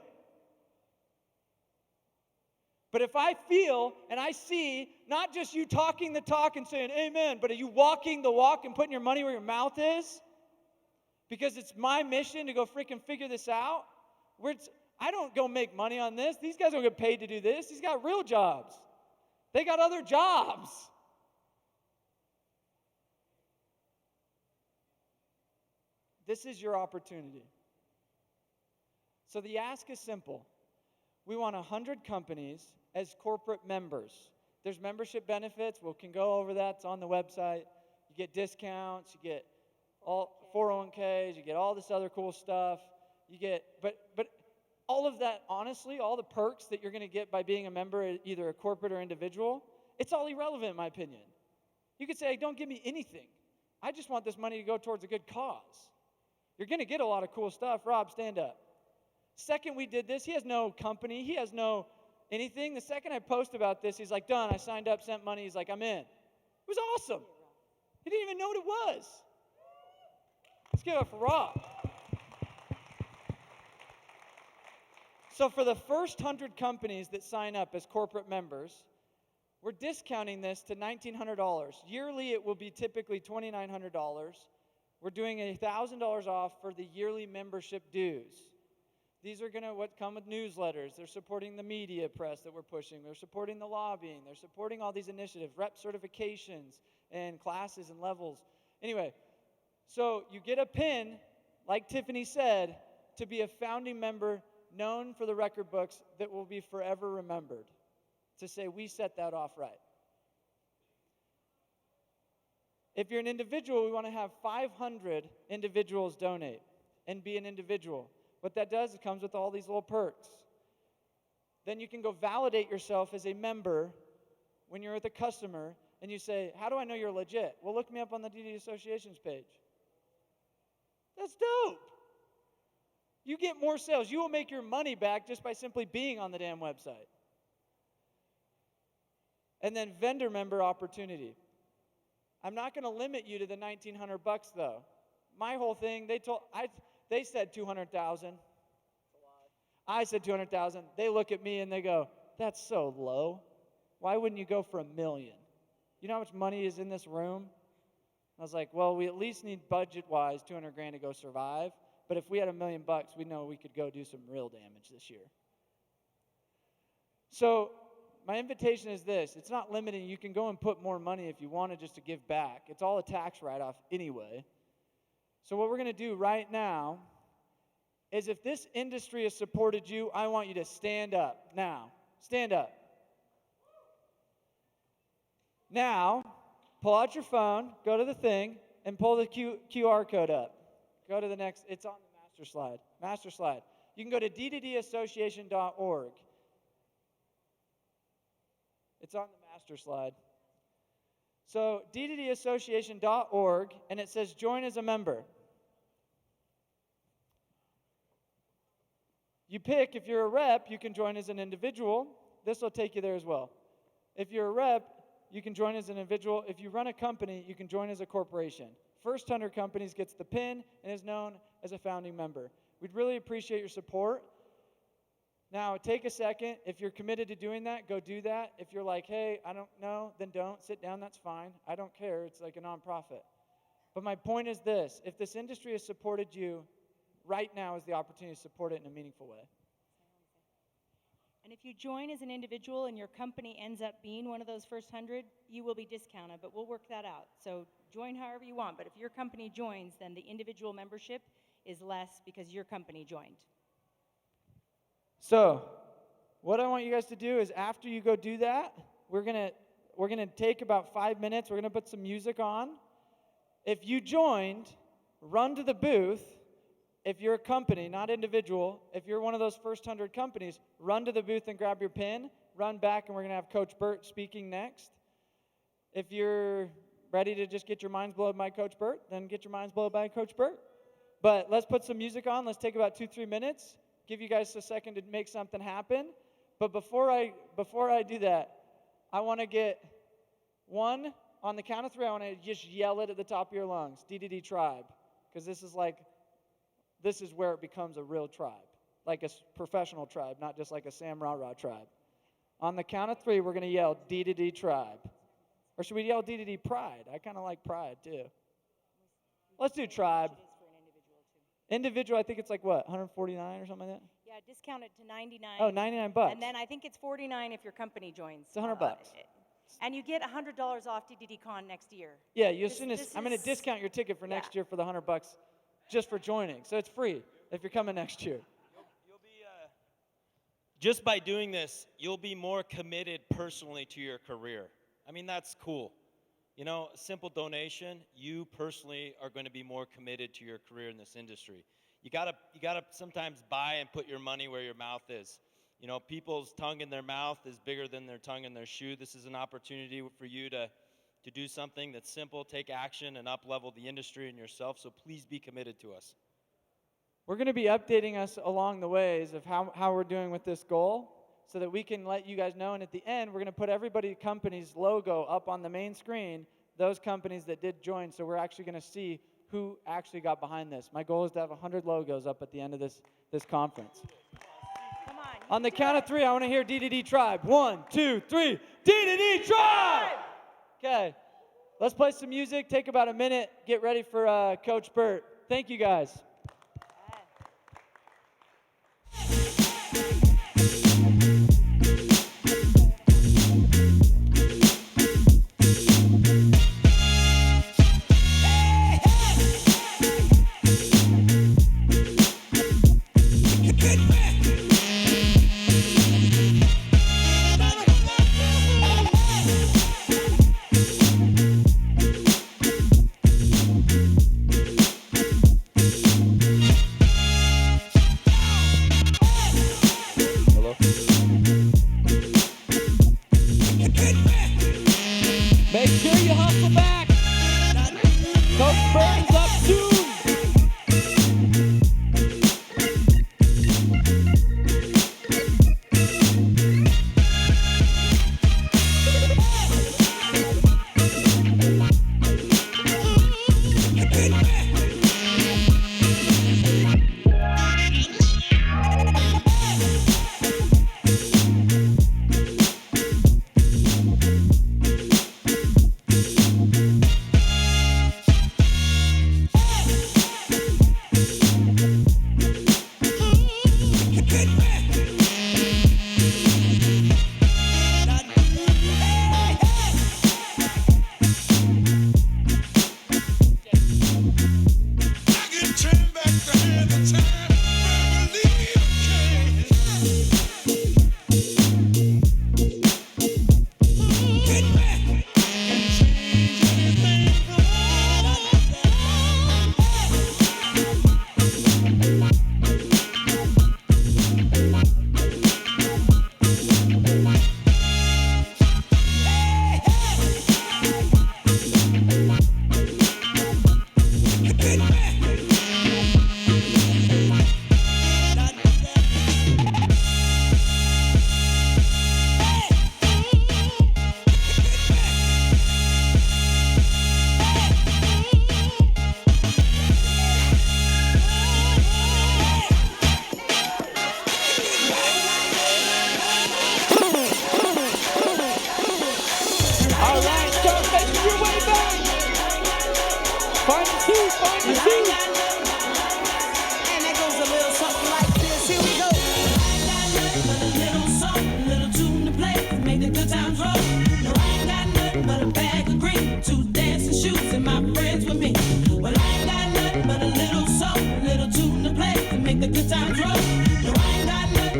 [SPEAKER 27] But if I feel and I see not just you talking the talk and saying amen, but are you walking the walk and putting your money where your mouth is? Because it's my mission to go freaking figure this out. I don't go make money on this. These guys don't get paid to do this. These got real jobs. They got other jobs. This is your opportunity. So the ask is simple. We want 100 companies as corporate members. There's membership benefits. We can go over that. It's on the website. You get discounts. You get all 401ks. You get all this other cool stuff. You get, but all of that, honestly, all the perks that you're going to get by being a member, either a corporate or individual, it's all irrelevant in my opinion. You could say, don't give me anything. I just want this money to go towards a good cause. You're going to get a lot of cool stuff. Rob, stand up. Second we did this, he has no company, he has no anything. The second I post about this, he's like, done, I signed up, sent money. He's like, I'm in. It was awesome. He didn't even know what it was. Let's give it up for Rob. So for the first 100 companies that sign up as corporate members, we're discounting this to $1,900. Yearly, it will be typically $2,900. We're doing $1,000 off for the yearly membership dues. These are going to come with newsletters. They're supporting the media press that we're pushing. They're supporting the lobbying. They're supporting all these initiatives, rep certifications and classes and levels. Anyway, so you get a pin, like Tiffany said, to be a founding member known for the record books that will be forever remembered, to say we set that off right. If you're an individual, we want to have 500 individuals donate and be an individual. What that does, it comes with all these little perks. Then you can go validate yourself as a member when you're with a customer and you say, how do I know you're legit? Well, look me up on the D2D Associations page. That's dope. You get more sales. You will make your money back just by simply being on the damn website. And then vendor member opportunity. I'm not going to limit you to the $1,900 though. my whole thing, they said 200,000. I said 200,000. They look at me and they go, that's so low. Why wouldn't you go for $1 million? You know how much money is in this room? I was like, well, we at least need budget-wise 200 grand to go survive. But if we had $1 million, we know we could go do some real damage this year. So my invitation is this. It's not limiting. You can go and put more money if you wanted just to give back. It's all a tax write-off anyway. So what we're going to do right now is if this industry has supported you, I want you to stand up now. Stand up. Now, pull out your phone, go to the thing, and pull the QR code up. Go to the next. It's on the master slide. Master slide. You can go to d2dassociation.org. It's on the master slide. So d2dassociation.org, and it says join as a member. You pick, if you're a rep, you can join as an individual. This will take you there as well. If you're a rep, you can join as an individual. If you run a company, you can join as a corporation. First 100 companies gets the pin and is known as a founding member. We'd really appreciate your support. Now, take a second. If you're committed to doing that, go do that. If you're like, hey, I don't know, then don't. Sit down, that's fine. I don't care. It's like a nonprofit. But my point is this. If this industry has supported you, right now is the opportunity to support it in a meaningful way.
[SPEAKER 25] And if you join as an individual and your company ends up being one of those first 100, you will be discounted, but we'll work that out. So join however you want, but if your company joins, then the individual membership is less because your company joined.
[SPEAKER 27] So, what I want you guys to do is after you go do that, we're gonna take about 5 minutes. We're gonna put some music on. If you joined, run to the booth. If you're a company, not individual, if you're one of those first 100 companies, run to the booth and grab your pin. Run back, and we're gonna have Coach Burt speaking next. If you're ready to just get your minds blown by Coach Burt, then get your minds blown by Coach Burt. But let's put some music on. Let's take about 2-3 minutes. Give you guys a second to make something happen. But before I do that, I want to get one, on the count of 3, I want to just yell it at the top of your lungs, D2D Tribe. Because this is where it becomes a real tribe. Like a professional tribe, not just like a Sam Rah-Rah tribe. On the count of 3, we're going to yell D2D Tribe. Or should we yell D2D Pride? I kind of like Pride too. Let's do Tribe. Individual, I think it's like what, 149 or something like that?
[SPEAKER 25] Yeah, discount it to 99.
[SPEAKER 27] Oh, $99.
[SPEAKER 25] And then I think it's 49 if your company joins.
[SPEAKER 27] It's $100.
[SPEAKER 25] And you get $100 off D2D Con next year.
[SPEAKER 27] Yeah, I'm going to discount your ticket for next year for the $100 just for joining. So it's free if you're coming next year.
[SPEAKER 4] You'll be just by doing this, you'll be more committed personally to your career. I mean, that's cool. You know, a simple donation, you personally are going to be more committed to your career in this industry. You gotta sometimes buy and put your money where your mouth is. You know, people's tongue in their mouth is bigger than their tongue in their shoe. This is an opportunity for you to do something that's simple, take action, and up-level the industry and yourself, so please be committed to us.
[SPEAKER 27] We're going to be updating us along the ways of how we're doing with this goal so that we can let you guys know. And at the end, we're going to put everybody's company's logo up on the main screen, those companies that did join, so we're actually going to see who actually got behind this. My goal is to have 100 logos up at the end of this conference.
[SPEAKER 25] Come
[SPEAKER 27] on the count of 3, I want to hear D2D Tribe. 1, 2, 3. D2D Tribe! Okay, let's play some music. Take about a minute. Get ready for Coach Burt. Thank you, guys. Make sure you hustle back. Coach Burton's up soon.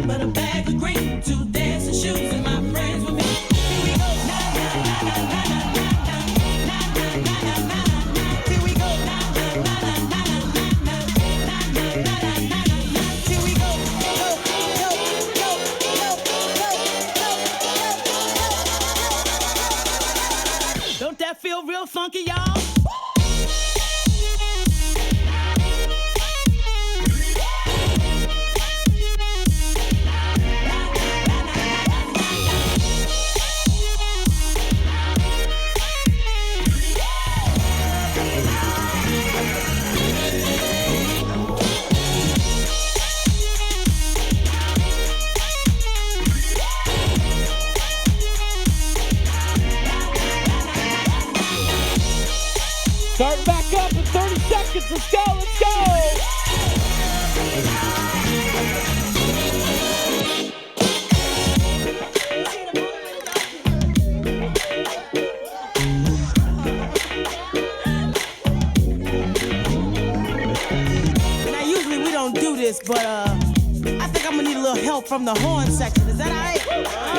[SPEAKER 8] but a bag of green, 2 dancing shoes, and my friends with me. Here we go. Na na na na na na na na na na na na. Here we go. Na na na na na na na na na na na. Here we go. Go go go go go go. Don't that feel real funky, y'all?
[SPEAKER 27] Starting back up in 30 seconds. Let's go, let's go.
[SPEAKER 8] Now, usually we don't do this, but I think I'm gonna need a little help from the horn section. Is that all right?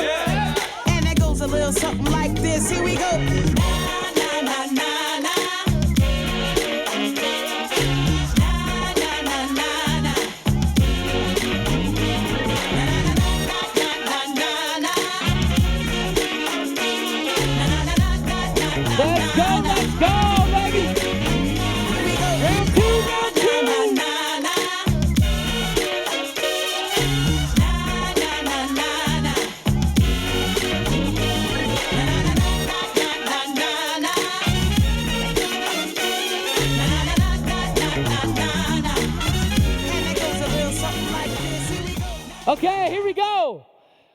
[SPEAKER 8] Yeah. And that goes a little something like this. Here we go. Na, na, na, na, na.
[SPEAKER 27] Let's go, baby. Round two, round two. Okay, here we go.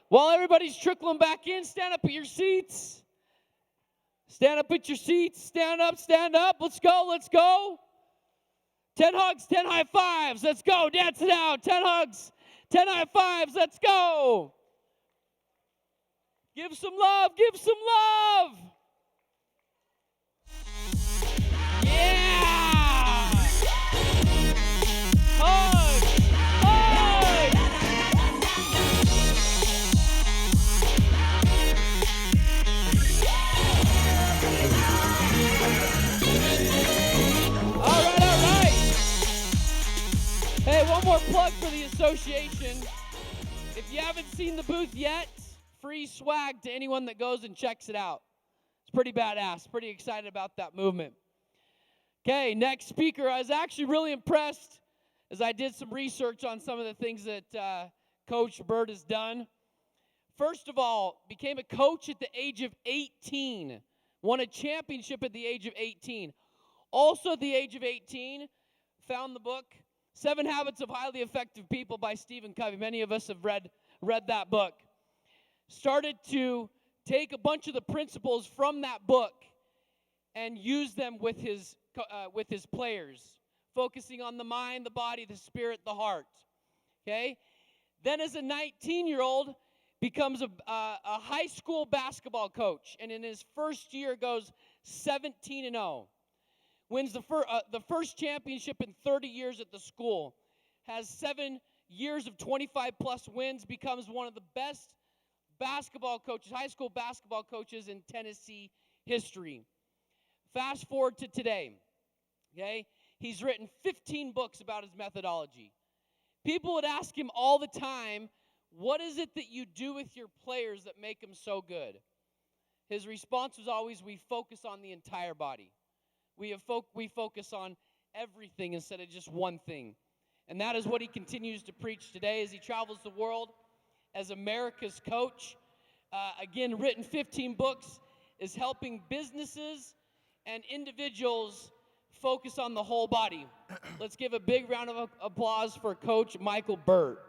[SPEAKER 27] While everybody's trickling back in, stand up at your seats. Stand up at your seats. Stand up, stand up. Let's go, let's go. 10 hugs, 10 high fives. Let's go, dance it out. 10 hugs, 10 high fives. Let's go. Give some love, give some love. Yeah. Hug, hug. All right. Hey, one more plug for the association. If you haven't seen the booth yet, free swag to anyone that goes and checks it out. It's pretty badass. Pretty excited about that movement. Okay, next speaker. I was actually really impressed as I did some research on some of the things that Coach Bird has done. First of all, became a coach at the age of 18. Won a championship at the age of 18. Also at the age of 18, found the book, 7 Habits of Highly Effective People by Stephen Covey. Many of us have read that book. Started to take a bunch of the principles from that book and use them with his players, focusing on the mind, the body, the spirit, the heart. Okay? Then as a 19-year-old, becomes a high school basketball coach, and in his first year goes 17-0. Wins the first championship in 30 years at the school. Has 7 years of 25-plus wins. Becomes one of the best basketball coaches, high school basketball coaches in Tennessee history. Fast forward to today. Okay? He's written 15 books about his methodology. People would ask him all the time, what is it that you do with your players that make them so good? His response was always, we focus on the entire body. We focus on everything instead of just one thing. And that is what he continues to preach today as he travels the world as America's coach. Again, written 15 books, is helping businesses and individuals focus on the whole body. Let's give a big round of applause for Coach Michael Burt.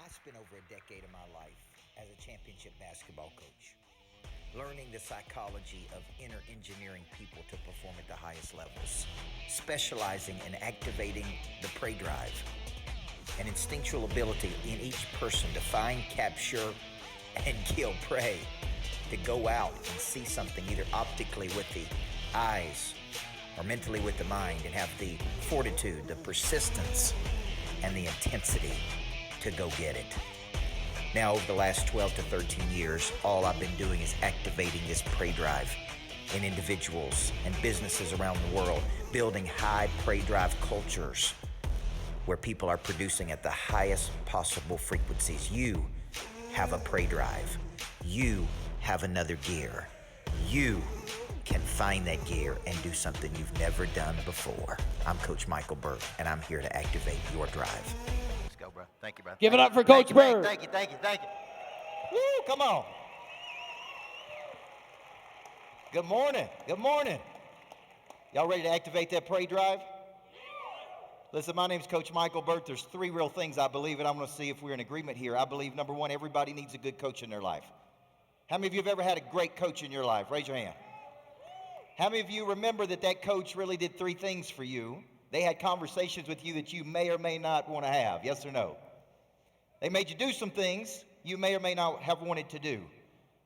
[SPEAKER 9] I spent over a decade of my life as a championship basketball coach, learning the psychology of inner engineering people to perform at the highest levels, specializing in activating the prey drive, an instinctual ability in each person to find, capture, and kill prey, to go out and see something either optically with the eyes or mentally with the mind and have the fortitude, the persistence, and the intensity to go get it. Now, over the last 12 to 13 years, all I've been doing is activating this prey drive in individuals and businesses around the world, building high prey drive cultures where people are producing at the highest possible frequencies. You have a prey drive. You have another gear. You can find that gear and do something you've never done before. I'm Coach Michael Burt, and I'm here to activate your drive. Let's go, bro. Thank you, bro.
[SPEAKER 3] Give it
[SPEAKER 9] Thank
[SPEAKER 3] up
[SPEAKER 9] you.
[SPEAKER 3] for Coach
[SPEAKER 9] Thank you,
[SPEAKER 3] Burt.
[SPEAKER 9] Thank you, thank you, thank you. Woo, come on. Good morning. Good morning. Y'all ready to activate that prey drive? Listen, my name's Coach Michael Burt. There's three real things I believe, and I'm going to see if we're in agreement here. I believe, number one, everybody needs a good coach in their life. How many of you have ever had a great coach in your life? Raise your hand. How many of you remember that coach really did three things for you? They had conversations with you that you may or may not want to have, yes or no? They made you do some things you may or may not have wanted to do.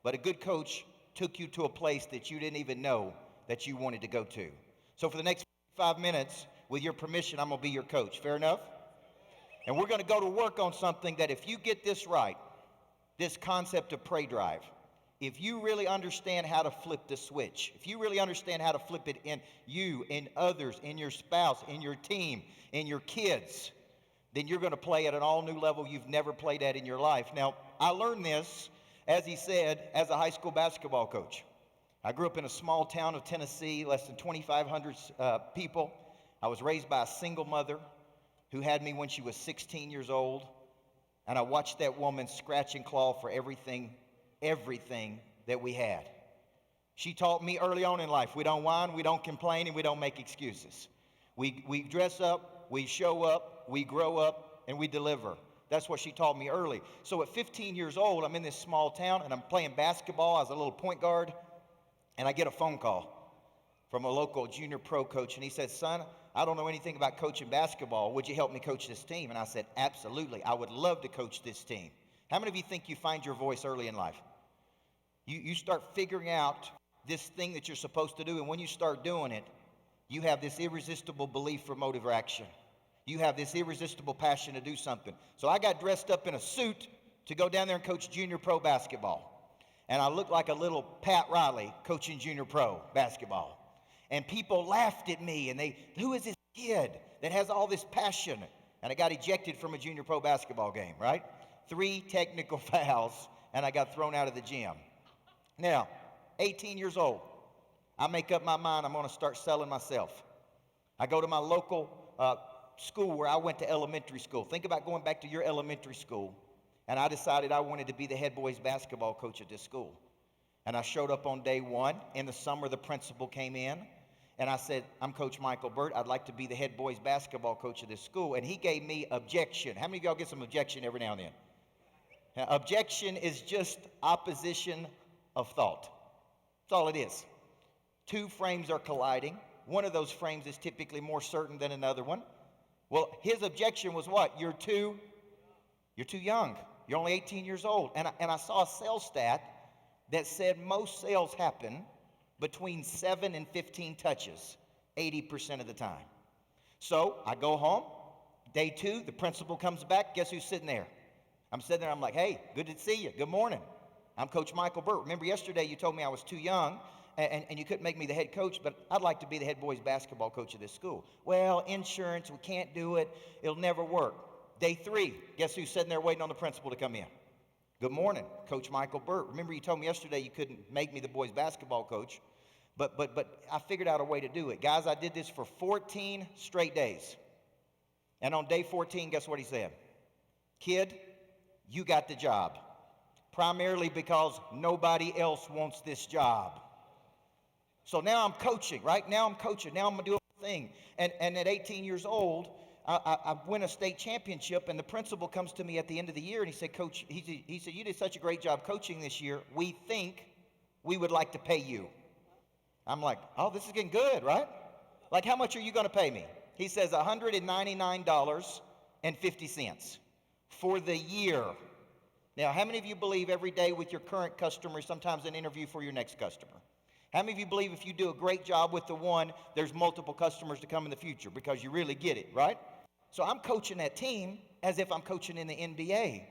[SPEAKER 9] But a good coach took you to a place that you didn't even know that you wanted to go to. So for the next 5 minutes, with your permission, I'm going to be your coach. Fair enough? And we're going to go to work on something that if you get this right, this concept of prey drive, if you really understand how to flip the switch, if you really understand how to flip it in you, in others, in your spouse, in your team, in your kids, then you're going to play at an all-new level you've never played at in your life. Now, I learned this, as he said, as a high school basketball coach. I grew up in a small town of Tennessee, less than 2,500 people. I was raised by a single mother who had me when she was 16 years old, and I watched that woman scratch and claw for everything that we had. She taught me early on in life, we don't whine, we don't complain, and we don't make excuses. We dress up, we show up, we grow up, and we deliver. That's what she taught me early. So at 15 years old, I'm in this small town, and I'm playing basketball as a little point guard, and I get a phone call from a local junior pro coach, and he said, son, I don't know anything about coaching basketball. Would you help me coach this team? And I said, absolutely. I would love to coach this team. How many of you think you find your voice early in life? You start figuring out this thing that you're supposed to do, and when you start doing it, you have this irresistible belief for motive or action. You have this irresistible passion to do something. So I got dressed up in a suit to go down there and coach junior pro basketball. And I looked like a little Pat Riley coaching junior pro basketball. And people laughed at me, and who is this kid that has all this passion? And I got ejected from a junior pro basketball game, right? 3 technical fouls, and I got thrown out of the gym. Now, 18 years old, I make up my mind I'm going to start selling myself. I go to my local school where I went to elementary school. Think about going back to your elementary school. And I decided I wanted to be the head boys basketball coach at this school. And I showed up on day 1. In the summer, the principal came in. And I said, I'm Coach Michael Burt. I'd like to be the head boys basketball coach of this school. And he gave me objection. How many of y'all get some objection every now and then? Now, objection is just opposition of thought. That's all it is. 2 frames are colliding. One of those frames is typically more certain than another one. Well, his objection was what? You're too young. You're only 18 years old. And I saw a sales stat that said most sales happen between 7 and 15 touches, 80% of the time. So I go home. Day 2, the principal comes back. Guess who's sitting there? I'm sitting there. I'm like, hey, good to see you. Good morning. I'm Coach Michael Burt. Remember yesterday you told me I was too young and you couldn't make me the head coach, but I'd like to be the head boys basketball coach of this school. Well, insurance, we can't do it. It'll never work. Day 3, guess who's sitting there waiting on the principal to come in? Good morning, Coach Michael Burt. Remember you told me yesterday you couldn't make me the boys basketball coach, but I figured out a way to do it. Guys, I did this for 14 straight days. And on day 14, guess what he said? Kid, you got the job. Primarily because nobody else wants this job. So now I'm coaching, right? Now I'm coaching. Now I'm going to do a thing. And at 18 years old, I win a state championship, and the principal comes to me at the end of the year, and he said, Coach, he said, you did such a great job coaching this year. We think we would like to pay you. I'm like, oh, this is getting good, right? Like, how much are you going to pay me? He says $199.50 for the year. Now, how many of you believe every day with your current customer is sometimes an interview for your next customer?
[SPEAKER 11] How many of you believe if you do a great job with the one, there's multiple customers to come in the future because you really get it, right? So I'm coaching that team as if I'm coaching in the NBA.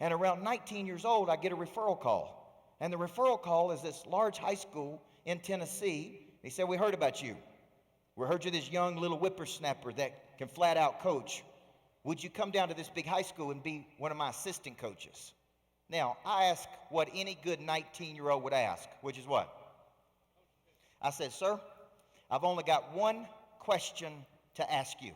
[SPEAKER 11] And around 19 years old, I get a referral call. And the referral call is this large high school in Tennessee. He said, we heard about you. We heard you're this young little whippersnapper that can flat out coach. Would you come down to this big high school and be one of my assistant coaches? Now, I ask what any good 19-year-old would ask, which is what? I said, sir, I've only got one question to ask you.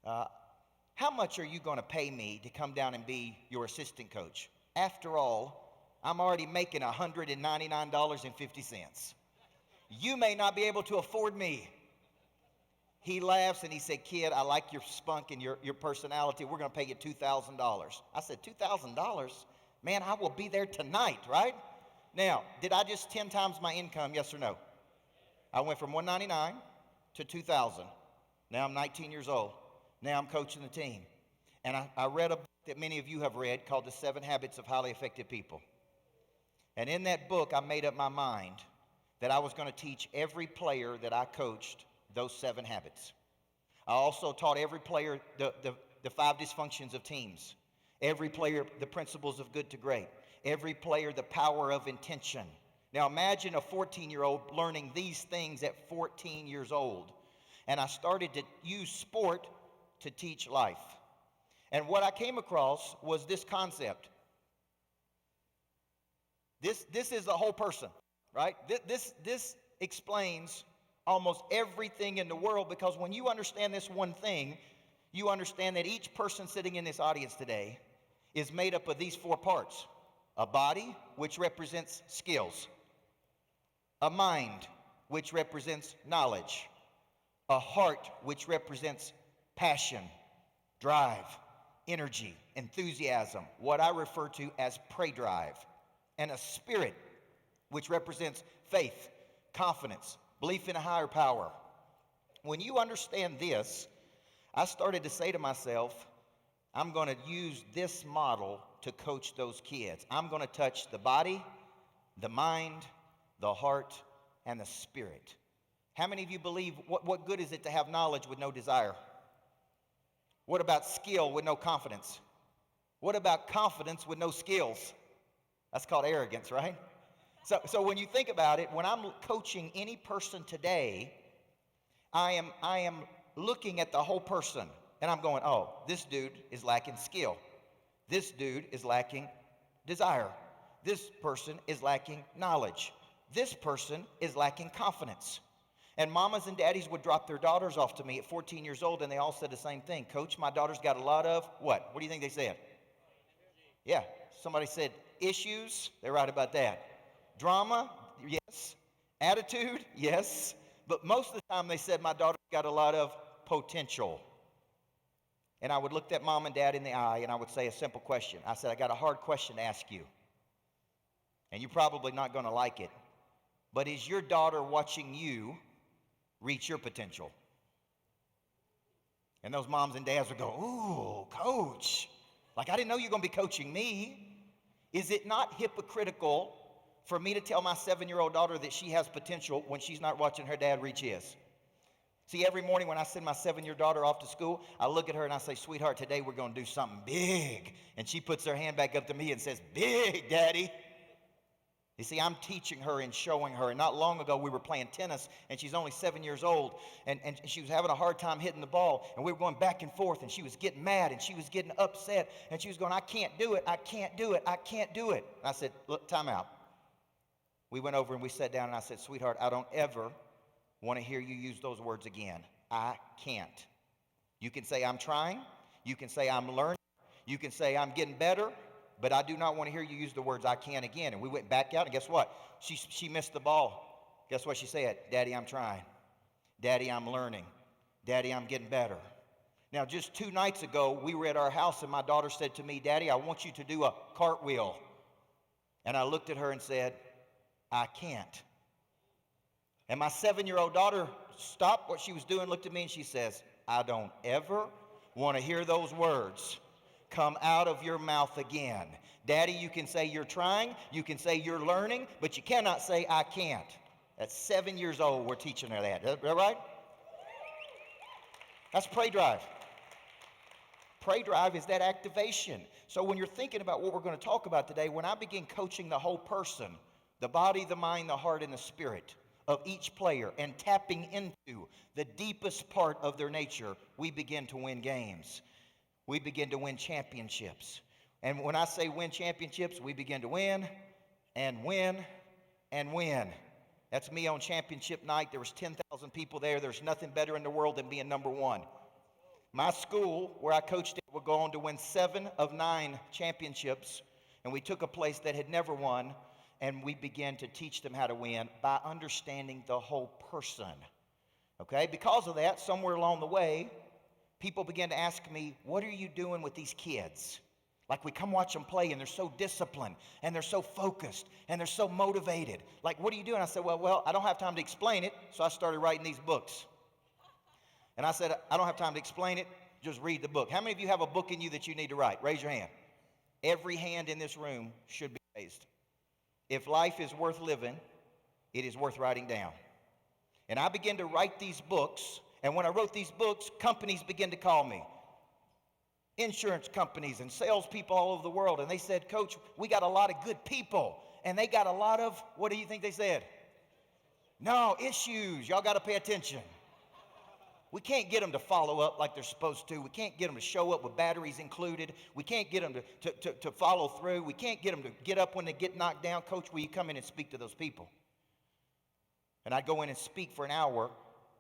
[SPEAKER 11] How much are you going to pay me to come down and be your assistant coach? After all, I'm already making $199.50. You may not be able to afford me. He laughs and he said, kid, I like your spunk and your personality. We're going to pay you $2,000. I said, $2,000? Man, I will be there tonight, right? Now, did I just 10 times my income, yes or no? I went from $199 to $2,000. Now I'm 19 years old. Now I'm coaching the team. And I read a book that many of you have read called The 7 Habits of Highly Effective People. And in that book, I made up my mind that I was going to teach every player that I coached those 7 habits. I also taught every player the 5 dysfunctions of teams. Every player the principles of good to great. Every player the power of intention. Now imagine a 14-year-old learning these things at 14 years old. And I started to use sport to teach life. And what I came across was this concept. This is the whole person, right? This explains almost everything in the world, because when you understand this one thing, you understand that each person sitting in this audience today is made up of these 4 parts. A body, which represents skills. A mind, which represents knowledge. A heart, which represents passion, drive, energy, enthusiasm, what I refer to as pray drive. And a spirit, which represents faith, confidence, belief in a higher power. When you understand this, I started to say to myself, I'm going to use this model to coach those kids. I'm going to touch the body, the mind, the heart, and the spirit. How many of you believe, what good is it to have knowledge with no desire? What about skill with no confidence? What about confidence with no skills? That's called arrogance, right? So when you think about it, when I'm coaching any person today, I am looking at the whole person, and I'm going, oh, this dude is lacking skill. This dude is lacking desire. This person is lacking knowledge. This person is lacking confidence. And mamas and daddies would drop their daughters off to me at 14 years old, and they all said the same thing. Coach, my daughter's got a lot of what? What do you think they said? Yeah, somebody said issues. They're right about that. Drama, yes. Attitude, yes. But most of the time they said my daughter's got a lot of potential. And I would look that mom and dad in the eye, and I would say a simple question. I said, I got a hard question to ask you. And you're probably not going to like it. But is your daughter watching you reach your potential? And those moms and dads would go, ooh, coach. Like, I didn't know you were going to be coaching me. Is it not hypocritical for me to tell my 7-year-old daughter that she has potential when she's not watching her dad reach his? See, every morning when I send my 7-year-old daughter off to school, I look at her and I say, sweetheart, today we're going to do something big. And she puts her hand back up to me and says, big, Daddy. You see, I'm teaching her and showing her. And not long ago, we were playing tennis, and she's only 7 years old, and she was having a hard time hitting the ball, and we were going back and forth, and she was getting mad, and she was getting upset, and she was going, I can't do it, I can't do it, I can't do it. And I said, look, time out. We went over and we sat down, and I said, sweetheart, I don't ever want to hear you use those words again. I can't. You can say I'm trying. You can say I'm learning. You can say I'm getting better. But I do not want to hear you use the words I can again. And we went back out, and guess what? She missed the ball. Guess what she said? Daddy, I'm trying. Daddy, I'm learning. Daddy, I'm getting better. Now, just 2 nights ago, we were at our house, and my daughter said to me, Daddy, I want you to do a cartwheel. And I looked at her and said, I can't. And my 7-year-old daughter stopped what she was doing, looked at me, and she says, I don't ever want to hear those words come out of your mouth again. Daddy, you can say you're trying, you can say you're learning, but you cannot say I can't. At 7 years old, we're teaching her that. Is that right? That's Pray Drive. Pray Drive is that activation. So when you're thinking about what we're going to talk about today, when I begin coaching the whole person, the body, the mind, the heart, and the spirit of each player, and tapping into the deepest part of their nature, we begin to win games. We begin to win championships. And when I say win championships, we begin to win and win and win. That's me on championship night. There was 10,000 people there. There's nothing better in the world than being number one. My school, where I coached it, would go on to win 7 of 9 championships. And we took a place that had never won, and we began to teach them how to win by understanding the whole person. Okay? Because of that, somewhere along the way, people began to ask me, what are you doing with these kids? Like, we come watch them play, and they're so disciplined, and they're so focused, and they're so motivated. Like, what are you doing? I said, well, I don't have time to explain it, so I started writing these books. And I said, I don't have time to explain it, just read the book. How many of you have a book in you that you need to write? Raise your hand. Every hand in this room should be raised. If life is worth living, it is worth writing down. And I began to write these books, and when I wrote these books, companies began to call me. Insurance companies and salespeople all over the world, and they said, Coach, we got a lot of good people, and they got a lot of, what do you think they said? No, issues. Y'all got to pay attention. We can't get them to follow up like they're supposed to. We can't get them to show up with batteries included. We can't get them to follow through. We can't get them to get up when they get knocked down. Coach, will you come in and speak to those people? And I'd go in and speak for an hour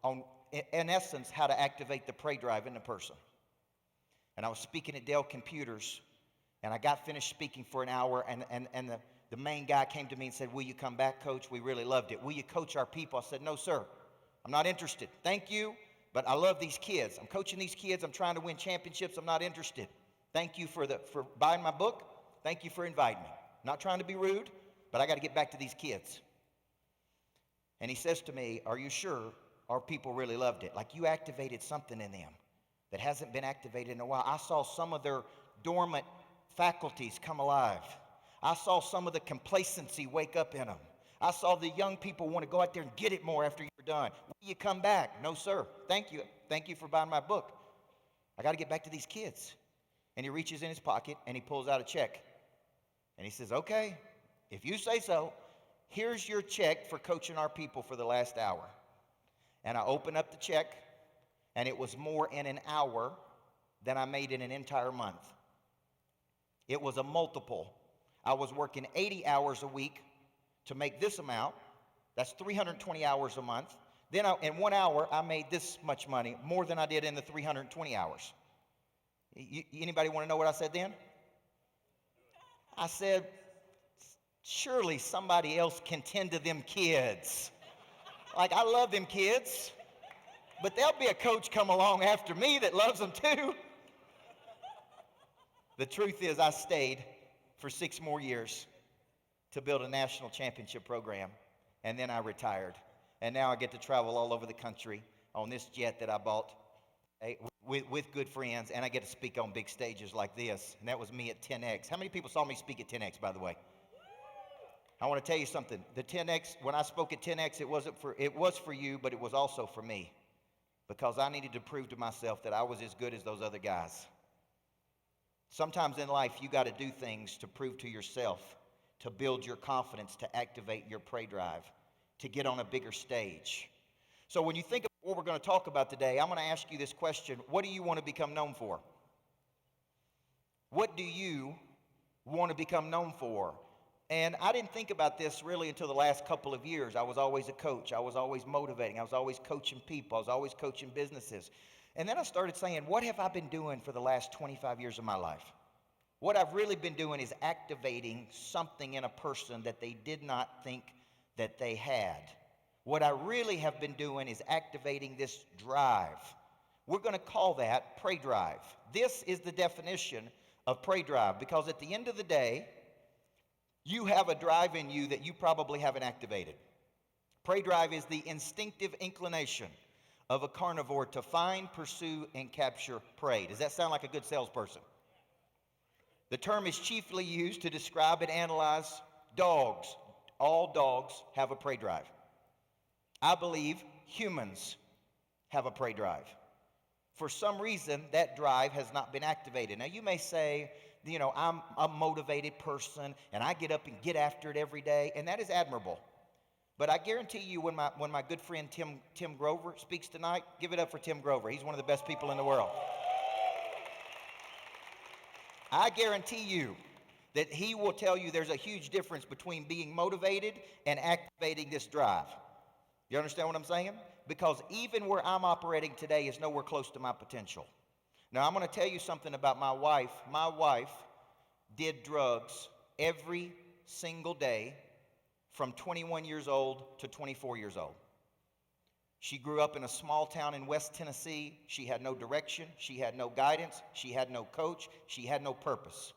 [SPEAKER 11] on, in essence, how to activate the Pray Drive in the person. And I was speaking at Dell Computers, and I got finished speaking for an hour, and the main guy came to me and said, will you come back, Coach? We really loved it. Will you coach our people? I said, no, sir. I'm not interested. Thank you, but I love these kids. I'm coaching these kids. I'm trying to win championships. I'm not interested. Thank you for buying my book. Thank you for inviting me. I'm not trying to be rude, but I got to get back to these kids. And he says to me, are you sure our people really loved it? Like, you activated something in them that hasn't been activated in a while. I saw some of their dormant faculties come alive. I saw some of the complacency wake up in them. I saw the young people want to go out there and get it more after you're done. Will you come back? No, sir. Thank you. Thank you for buying my book. I got to get back to these kids. And he reaches in his pocket and he pulls out a check. And he says, okay, if you say so, here's your check for coaching our people for the last hour. And I open up the check, and it was more in an hour than I made in an entire month. It was a multiple. I was working 80 hours a week to make this amount. That's 320 hours a month. Then in 1 hour, I made this much money, more than I did in the 320 hours. Anybody want to know what I said then? I said, surely somebody else can tend to them kids. Like, I love them kids. But there'll be a coach come along after me that loves them too. The truth is, I stayed for 6 more years to build a national championship program, and then I retired. And now I get to travel all over the country on this jet that I bought with good friends, and I get to speak on big stages like this. And that was me at 10X. How many people saw me speak at 10X, by the way? I want to tell you something. The 10X, when I spoke at 10X, it was for you, but it was also for me. Because I needed to prove to myself that I was as good as those other guys. Sometimes in life, you got to do things to prove to yourself, to build your confidence, to activate your Pray Drive, to get on a bigger stage. So when you think of what we're going to talk about today, I'm going to ask you this question. What do you want to become known for? What do you want to become known for? And I didn't think about this really until the last couple of years. I was always a coach. I was always motivating. I was always coaching people. I was always coaching businesses. And then I started saying, what have I been doing for the last 25 years of my life? What I've really been doing is activating something in a person that they did not think that they had. What I really have been doing is activating this drive. We're going to call that Pray Drive. This is the definition of Pray Drive, because at the end of the day, you have a drive in you that you probably haven't activated. Pray Drive is the instinctive inclination of a carnivore to find, pursue, and capture prey. Does that sound like a good salesperson? The term is chiefly used to describe and analyze dogs. All dogs have a Pray Drive. I believe humans have a prey drive. For some reason, that drive has not been activated. Now, you may say, you know, I'm a motivated person and I get up and get after it every day, and that is admirable. But I guarantee you, when my good friend Tim Grover speaks tonight, give it up for Tim Grover. He's one of the best people in the world. I guarantee you that he will tell you there's a huge difference between being motivated and activating this drive. You understand what I'm saying? Because even where I'm operating today is nowhere close to my potential. Now, I'm going to tell you something about my wife. My wife did drugs every single day from 21 years old to 24 years old. She grew up in a small town in West Tennessee. She had no direction. She had no guidance. She had no coach. She had no purpose.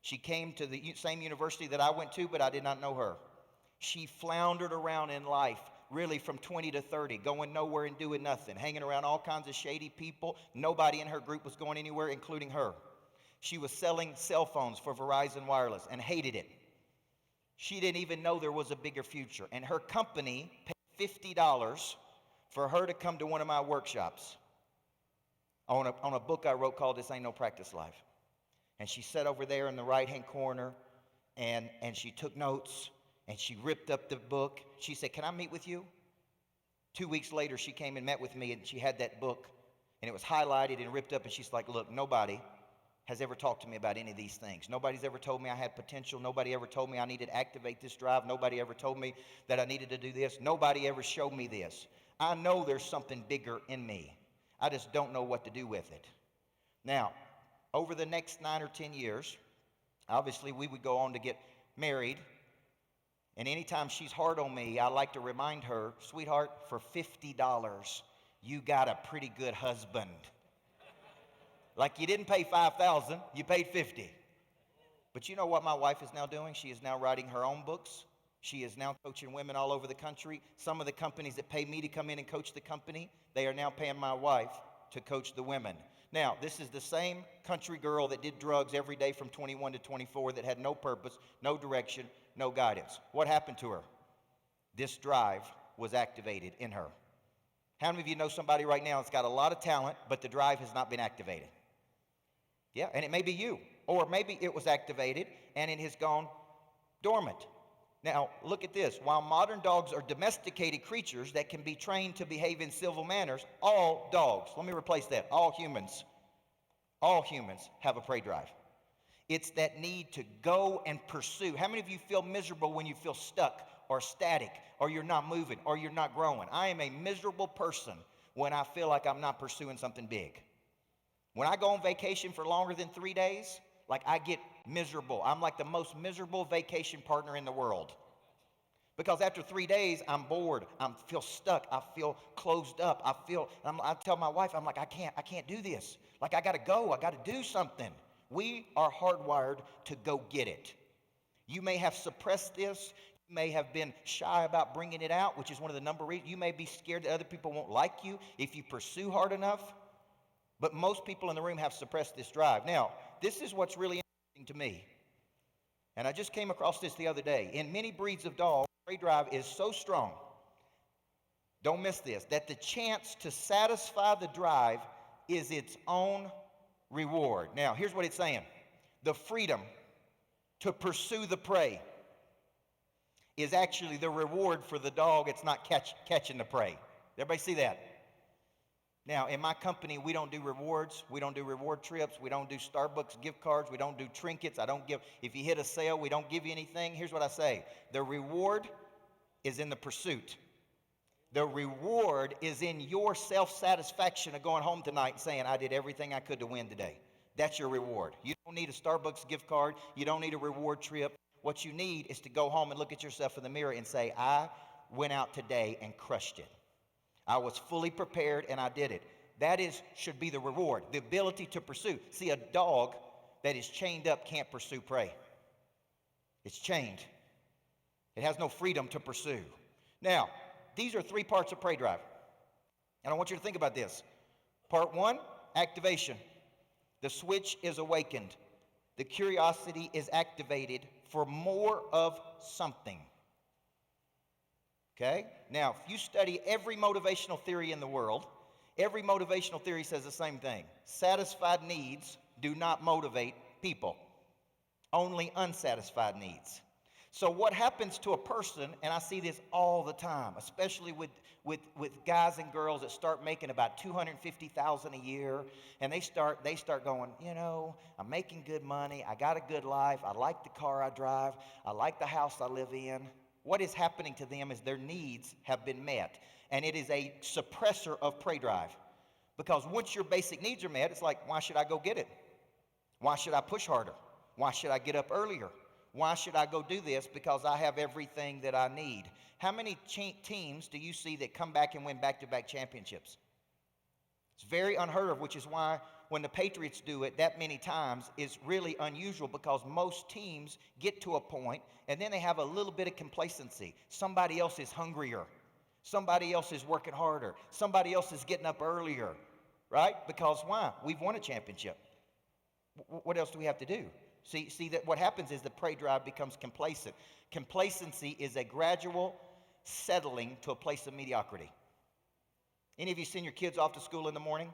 [SPEAKER 11] She came to the same university that I went to, but I did not know her. She floundered around in life, really from 20 to 30, going nowhere and doing nothing, hanging around all kinds of shady people. Nobody in her group was going anywhere, including her. She was selling cell phones for Verizon Wireless and hated it. She didn't even know there was a bigger future. And her company paid $50 for her to come to one of my workshops on a book I wrote called This Ain't No Practice Life. And she sat over there in the right-hand corner, and she took notes, and she ripped up the book. She said, "Can I meet with you?" 2 weeks later, she came and met with me, and she had that book, and it was highlighted and ripped up, and she's like, "Look, nobody has ever talked to me about any of these things. Nobody's ever told me I had potential. Nobody ever told me I needed to activate this drive. Nobody ever told me that I needed to do this. Nobody ever showed me this. I know there's something bigger in me. I just don't know what to do with it." Now, over the next 9 or 10 years, obviously we would go on to get married. And anytime she's hard on me, I like to remind her, "Sweetheart, for $50, you got a pretty good husband. Like, you didn't pay $5,000, you paid $50. But you know what my wife is now doing? She is now writing her own books. She is now coaching women all over the country. Some of the companies that pay me to come in and coach the company, they are now paying my wife to coach the women. Now, this is the same country girl that did drugs every day from 21 to 24 that had no purpose, no direction, no guidance. What happened to her? This drive was activated in her. How many of you know somebody right now that's got a lot of talent, but the drive has not been activated? Yeah, and it may be you. Or maybe it was activated and it has gone dormant. Now, look at this. While modern dogs are domesticated creatures that can be trained to behave in civil manners, all dogs, let me replace that, all humans have a prey drive. It's that need to go and pursue. How many of you feel miserable when you feel stuck or static or you're not moving or you're not growing? I am a miserable person when I feel like I'm not pursuing something big. When I go on vacation for longer than 3 days, like, I get miserable. I'm like the most miserable vacation partner in the world. Because after 3 days, I'm bored. I feel stuck. I feel closed up. I tell my wife, I'm like, I can't do this. Like, I got to go. I got to do something. We are hardwired to go get it. You may have suppressed this. You may have been shy about bringing it out, which is one of the number of reasons. You may be scared that other people won't like you if you pursue hard enough. But most people in the room have suppressed this drive. Now, this is what's really interesting to me. And I just came across this the other day. In many breeds of dogs, prey drive is so strong, don't miss this, that the chance to satisfy the drive is its own reward. Now, here's what it's saying. The freedom to pursue the prey is actually the reward for the dog. It's not catching the prey. Everybody see that? Now, in my company, we don't do rewards. We don't do reward trips. We don't do Starbucks gift cards. We don't do trinkets. If you hit a sale, we don't give you anything. Here's what I say. The reward is in the pursuit. The reward is in your self-satisfaction of going home tonight and saying, "I did everything I could to win today." That's your reward. You don't need a Starbucks gift card. You don't need a reward trip. What you need is to go home and look at yourself in the mirror and say, "I went out today and crushed it. I was fully prepared and I did it." That should be the reward, the ability to pursue. See, a dog that is chained up can't pursue prey. It's chained. It has no freedom to pursue. Now, these are 3 parts of prey drive. And I want you to think about this. Part 1, activation. The switch is awakened. The curiosity is activated for more of something. Okay? Now, if you study every motivational theory in the world, every motivational theory says the same thing. Satisfied needs do not motivate people. Only unsatisfied needs. So what happens to a person, and I see this all the time, especially with guys and girls that start making about $250,000 a year, and they start going, you know, I'm making good money, I got a good life, I like the car I drive, I like the house I live in. What is happening to them is their needs have been met, and it is a suppressor of prey drive. Because once your basic needs are met, it's like, why should I go get it? Why should I push harder? Why should I get up earlier? Why should I go do this? Because I have everything that I need. How many teams do you see that come back and win back-to-back championships? It's very unheard of, which is why when the Patriots do it that many times is really unusual, because most teams get to a point and then they have a little bit of complacency. Somebody else is hungrier. Somebody else is working harder. Somebody else is getting up earlier, right? Because why? We've won a championship. What else do we have to do? See that what happens is the prey drive becomes complacent. Complacency is a gradual settling to a place of mediocrity. Any of you send your kids off to school in the morning,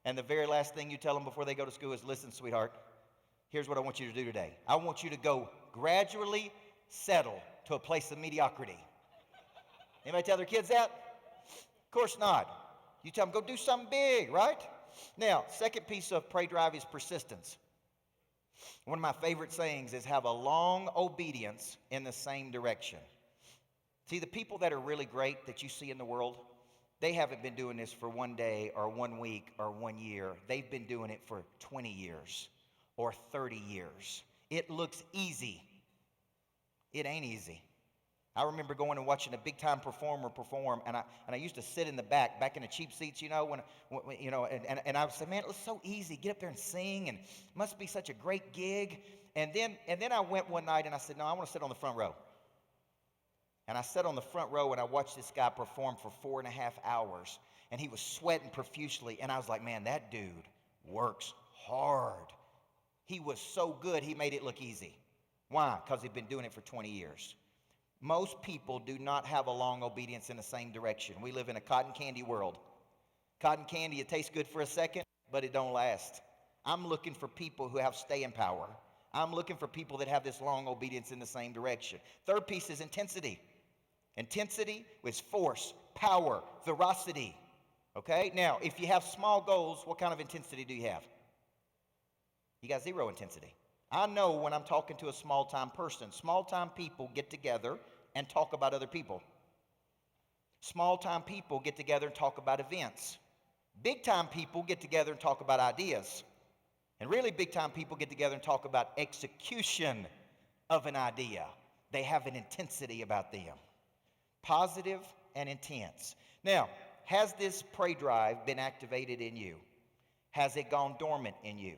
[SPEAKER 11] and the very last thing you tell them before they go to school is, listen, sweetheart, here's what I want you to do today. I want you to go gradually settle to a place of mediocrity. Anybody tell their kids that? Of course not. You tell them, go do something big, right? Now, second piece of prey drive is persistence. One of my favorite sayings is have a long obedience in the same direction. See, the people that are really great that you see in the world, they haven't been doing this for one day or 1 week or 1 year. They've been doing it for 20 years or 30 years. It looks easy. It ain't easy. I remember going and watching a big-time performer perform, and I used to sit in the back in the cheap seats, you know, when and I would say, man, it looks so easy. Get up there and sing, and it must be such a great gig. And then I went one night and I said, no, I want to sit on the front row. And I sat on the front row and I watched this guy perform for 4.5 hours, and he was sweating profusely, and I was like, man, that dude works hard. He was so good, he made it look easy. Why? Because he'd been doing it for 20 years. Most people do not have a long obedience in the same direction. We live in a cotton candy world. Cotton candy, it tastes good for a second, but it don't last. I'm looking for people who have staying power. I'm looking for people that have this long obedience in the same direction. Third piece is intensity. Intensity is force, power, ferocity. Okay? Now, if you have small goals, what kind of intensity do you have? You got zero intensity. I know when I'm talking to a small-time person. Small-time people get together and talk about other people. Small-time people get together and talk about events. Big-time people get together and talk about ideas. And really big-time people get together and talk about execution of an idea. They have an intensity about them. Positive and intense. Now, has this prey drive been activated in you? Has it gone dormant in you?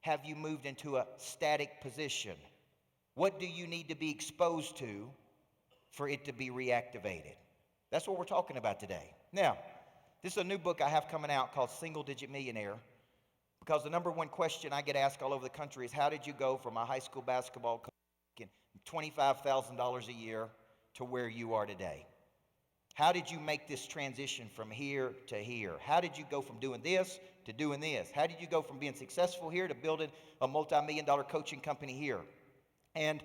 [SPEAKER 11] Have you moved into a static position? What do you need to be exposed to for it to be reactivated? That's what we're talking about today. Now, this is a new book I have coming out called Single Digit Millionaire, because the number one question I get asked all over the country is, how did you go from a high school basketball coach making $25,000 a year to where you are today? How did you make this transition from here to here? How did you go from doing this to doing this? How did you go from being successful here to building a multi-million-dollar coaching company here? And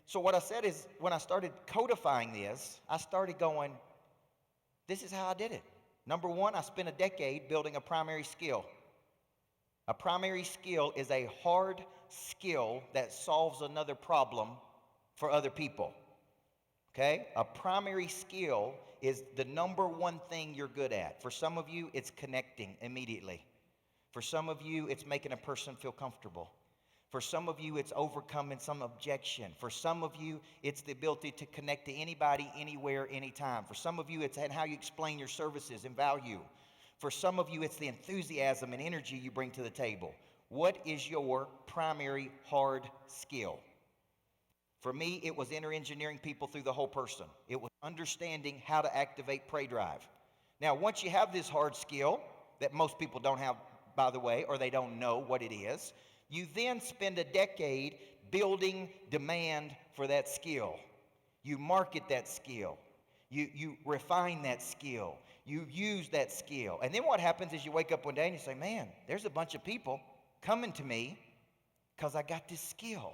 [SPEAKER 11] so what I said is, when I started codifying this, I started going, this is how I did it. Number one, I spent a decade building a primary skill. A primary skill is a hard skill that solves another problem for other people. Okay? A primary skill is the number one thing you're good at. For some of you, it's connecting immediately. For some of you, it's making a person feel comfortable. For some of you, it's overcoming some objection. For some of you, it's the ability to connect to anybody, anywhere, anytime. For some of you, it's how you explain your services and value. For some of you, it's the enthusiasm and energy you bring to the table. What is your primary hard skill? For me, it was engineering people through the whole person. It was understanding how to activate prey drive. Now, once you have this hard skill that most people don't have, by the way, or they don't know what it is, you then spend a decade building demand for that skill. You market that skill. You refine that skill. You use that skill. And then what happens is you wake up one day and you say, man, there's a bunch of people coming to me because I got this skill.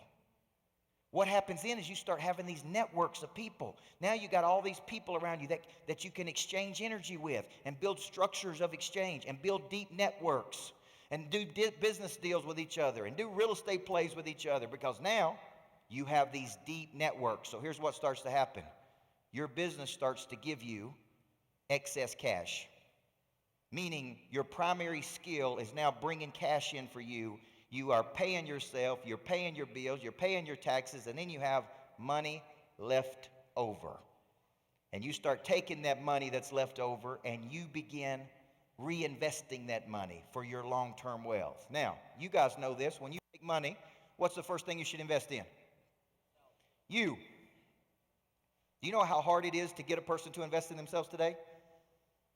[SPEAKER 11] What happens then is you start having these networks of people. Now you got all these people around you that you can exchange energy with and build structures of exchange and build deep networks and do business deals with each other and do real estate plays with each other, because now you have these deep networks. So here's what starts to happen. Your business starts to give you excess cash, meaning your primary skill is now bringing cash in for you. You are paying yourself, you're paying your bills, you're paying your taxes, and then you have money left over. And you start taking that money that's left over and you begin reinvesting that money for your long-term wealth. Now, you guys know this. When you make money, what's the first thing you should invest in? You. Do you know how hard it is to get a person to invest in themselves today?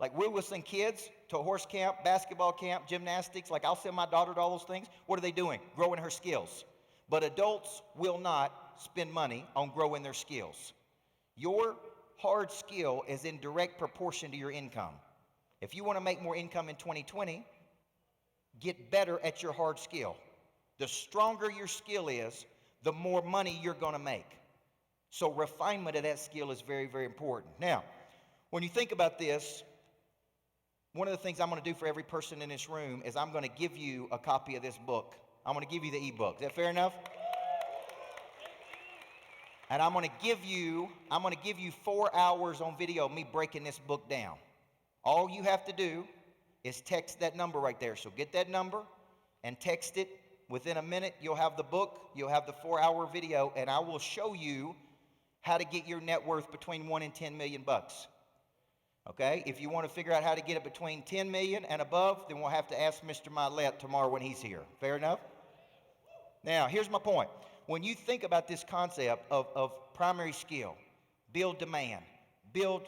[SPEAKER 11] Like, we will send kids to a horse camp, basketball camp, gymnastics. Like, I'll send my daughter to all those things. What are they doing? Growing her skills. But adults will not spend money on growing their skills. Your hard skill is in direct proportion to your income. If you want to make more income in 2020, get better at your hard skill. The stronger your skill is, the more money you're going to make. So refinement of that skill is very, very important. Now, when you think about this, one of the things I'm going to do for every person in this room is I'm going to give you a copy of this book. I'm going to give you the ebook. Is that fair enough? And I'm going to give you 4 hours on video of me breaking this book down. All you have to do is text that number right there. So get that number and text it. Within a minute, you'll have the book, you'll have the 4-hour video, and I will show you how to get your net worth between 1 and 10 million bucks. Okay? If you want to figure out how to get it between 10 million and above, then we'll have to ask Mr. Milet tomorrow when he's here. Fair enough? Now, here's my point. When you think about this concept of primary skill, build demand, build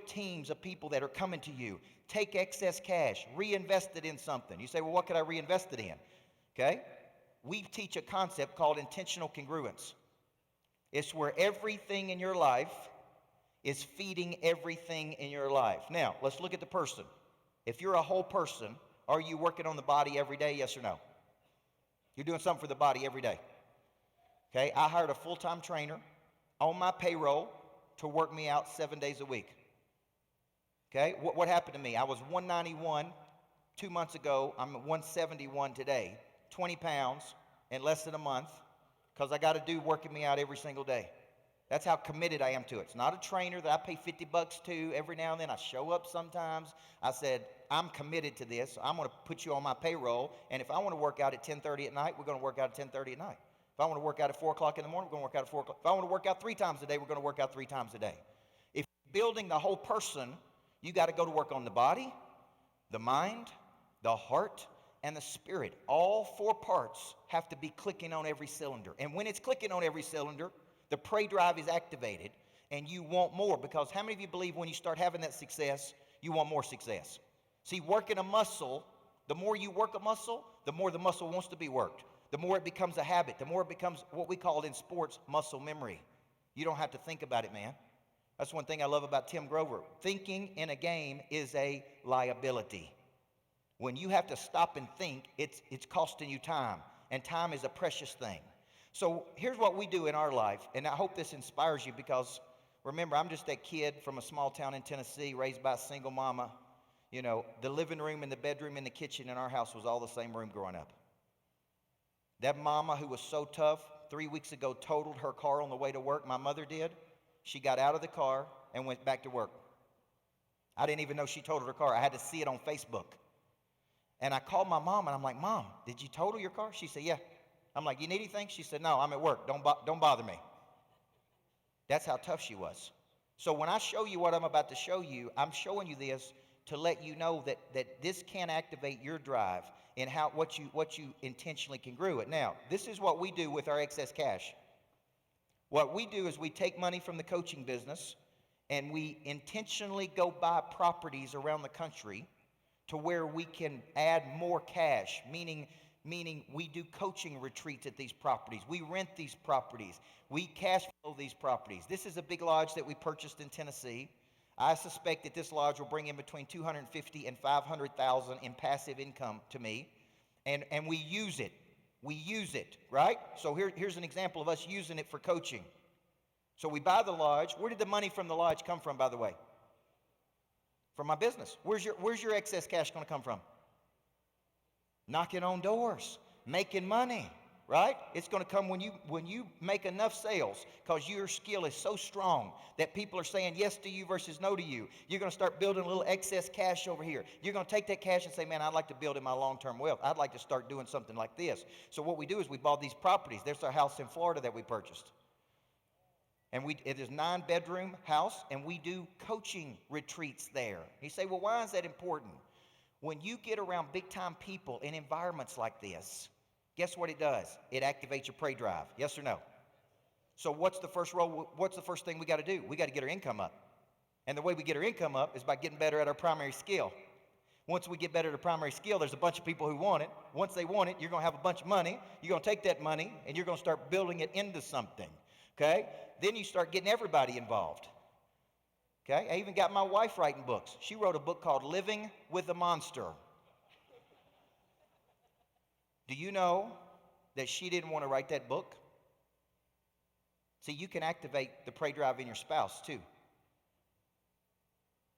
[SPEAKER 11] teams of people that are coming to you, take excess cash, reinvest it in something. You say, well, what could I reinvest it in? Okay? We teach a concept called intentional congruence. It's where everything in your life is feeding everything in your life. Now, let's look at the person. If you're a whole person, are you working on the body every day, yes or no? You're doing something for the body every day. Okay, I hired a full-time trainer on my payroll to work me out 7 days a week. Okay, what happened to me? I was 191 2 months ago. I'm at 171 today. 20 pounds in less than a month, because I got to do working me out every single day. That's how committed I am to it. It's not a trainer that I pay $50 to every now and then. I show up sometimes. I said, I'm committed to this. I'm going to put you on my payroll. And if I want to work out at 10:30 at night, we're going to work out at 10:30 at night. If I want to work out at 4 o'clock in the morning, we're going to work out at 4 o'clock. If I want to work out 3 times a day, we're going to work out 3 times a day. If you're building the whole person, you got to go to work on the body, the mind, the heart, and the spirit. All 4 parts have to be clicking on every cylinder. And when it's clicking on every cylinder, the prey drive is activated, and you want more, because how many of you believe when you start having that success, you want more success? See, working a muscle, the more you work a muscle, the more the muscle wants to be worked. The more it becomes a habit, the more it becomes what we call in sports muscle memory. You don't have to think about it, man. That's one thing I love about Tim Grover. Thinking in a game is a liability. When you have to stop and think, it's costing you time, and time is a precious thing. So here's what we do in our life, and I hope this inspires you, because remember, I'm just that kid from a small town in Tennessee, raised by a single mama. You know, the living room and the bedroom and the kitchen in our house was all the same room growing up. That mama who was so tough, 3 weeks ago totaled her car on the way to work. My mother did. She got out of the car and went back to work. I didn't even know she totaled her car. I had to see it on Facebook. And I called my mom, and I'm like, Mom, did you total your car? She said, yeah. I'm like, you need anything? She said, no, I'm at work. Don't bother me. That's how tough she was. So when I show you what I'm about to show you, I'm showing you this to let you know that this can activate your drive in what you intentionally can grow it. Now, this is what we do with our excess cash. What we do is we take money from the coaching business, and we intentionally go buy properties around the country to where we can add more cash, meaning meaning we do coaching retreats at these properties. We rent these properties. We cash flow these properties. This is a big lodge that we purchased in Tennessee. I suspect that this lodge will bring in between $250,000 and $500,000 in passive income to me, and we use it. We use it, right? So here's an example of us using it for coaching. So we buy the lodge. Where did the money from the lodge come from, by the way? From my business. Where's your excess cash going to come from? Knocking on doors, making money, right? It's going to come when you make enough sales, because your skill is so strong that people are saying yes to you versus no to you. You're going to start building a little excess cash over here. You're going to take that cash and say, man, I'd like to build in my long-term wealth. I'd like to start doing something like this. So what we do is we bought these properties. There's our house in Florida that we purchased. And it is a 9-bedroom house, and we do coaching retreats there. You say, well, why is that important? When you get around big-time people in environments like this, guess what it does? It activates your prey drive. Yes or no? So what's the first thing we got to do? We got to get our income up. And the way we get our income up is by getting better at our primary skill. Once we get better at our primary skill, there's a bunch of people who want it. Once they want it, you're going to have a bunch of money. You're going to take that money, and you're going to start building it into something. Okay? Then you start getting everybody involved. Okay? I even got my wife writing books. She wrote a book called Living with a Monster. Do you know that she didn't want to write that book? See, you can activate the prey drive in your spouse too.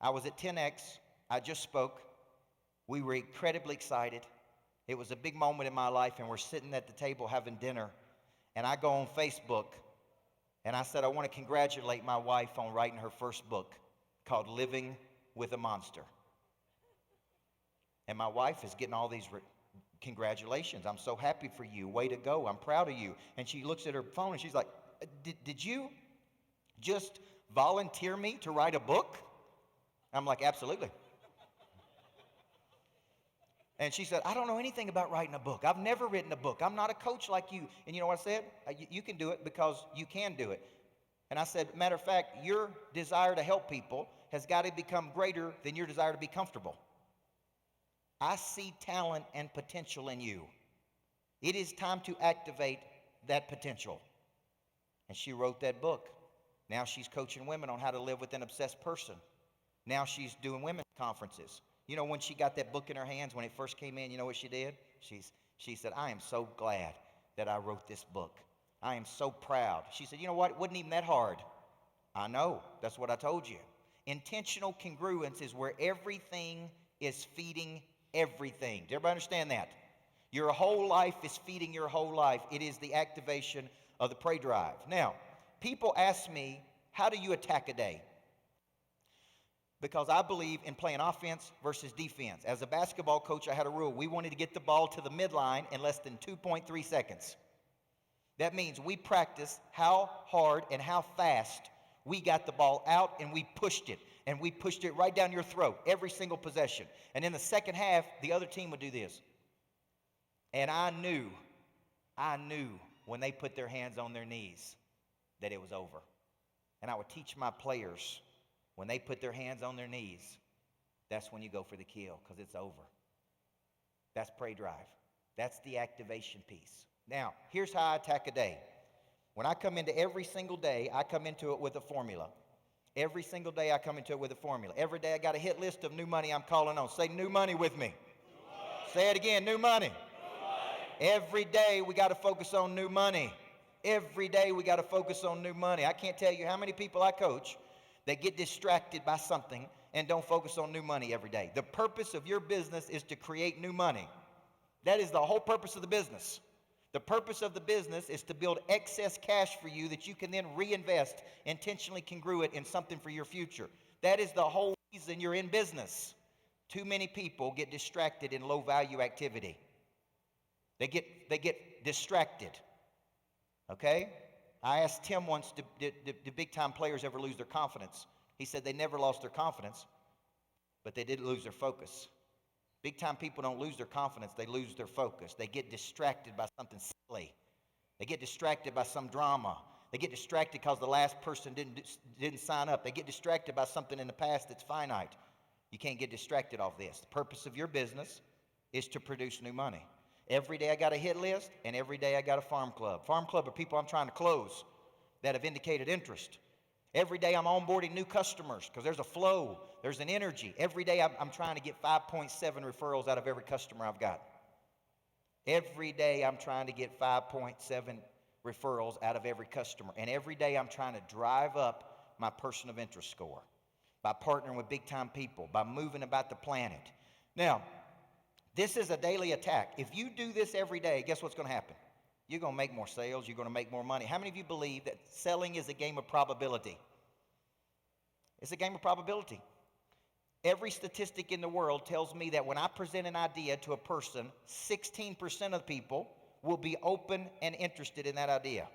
[SPEAKER 11] I was at 10X. I just spoke. We were incredibly excited. It was a big moment in my life, and we're sitting at the table having dinner, and I go on Facebook, and I said, I want to congratulate my wife on writing her first book called Living with a Monster. And my wife is getting all these congratulations. I'm so happy for you. Way to go. I'm proud of you. And she looks at her phone and she's like, did you just volunteer me to write a book? I'm like, absolutely. And she said, I don't know anything about writing a book. I've never written a book. I'm not a coach like you. And you know what I said? You can do it because you can do it. And I said, matter of fact, your desire to help people has got to become greater than your desire to be comfortable. I see talent and potential in you. It is time to activate that potential. And she wrote that book. Now she's coaching women on how to live with an obsessed person. Now she's doing women's conferences. You know, when she got that book in her hands, when it first came in, you know what she did? She said, I am so glad that I wrote this book. I am so proud. She said, you know what? It wasn't even that hard. I know. That's what I told you. Intentional congruence is where everything is feeding everything. Does everybody understand that? Your whole life is feeding your whole life. It is the activation of the prey drive. Now, people ask me, how do you attack a day? Because I believe in playing offense versus defense. As a basketball coach, I had a rule. We wanted to get the ball to the midline in less than 2.3 seconds. That means we practiced how hard and how fast we got the ball out, and we pushed it. And we pushed it right down your throat, every single possession. And in the second half, the other team would do this. And I knew when they put their hands on their knees that it was over. And I would teach my players, when they put their hands on their knees, that's when you go for the kill, because it's over. That's prey drive. That's the activation piece. Now, here's how I attack a day. When I come into every single day, I come into it with a formula. Every single day I come into it with a formula. Every day I got a hit list of new money I'm calling on. Say new money with me. Say it again, new money. Every day we got to focus on new money. Every day we got to focus on new money. I can't tell you how many people I coach that get distracted by something and don't focus on new money every day. The purpose of your business is to create new money. That is the whole purpose of the business. The purpose of the business is to build excess cash for you that you can then reinvest, intentionally congruent in something for your future. That is the whole reason you're in business. Too many people get distracted in low value activity. They get distracted. Okay? I asked Tim once, do big time players ever lose their confidence? He said they never lost their confidence, but they did lose their focus. Big time people don't lose their confidence, they lose their focus. They get distracted by something silly. They get distracted by some drama. They get distracted because the last person didn't sign up. They get distracted by something in the past that's finite. You can't get distracted off this. The purpose of your business is to produce new money. Every day I got a hit list, and every day I got a farm club. Farm club are people I'm trying to close that have indicated interest. Every day I'm onboarding new customers because there's a flow, there's an energy. Every day I'm trying to get 5.7 referrals out of every customer I've got. Every day I'm trying to get 5.7 referrals out of every customer. And every day I'm trying to drive up my person of interest score by partnering with big time people, by moving about the planet. Now, this is a daily attack. If you do this every day, guess what's going to happen? You're going to make more sales. You're going to make more money. How many of you believe that selling is a game of probability? It's a game of probability. Every statistic in the world tells me that when I present an idea to a person, 16% of people will be open and interested in that idea.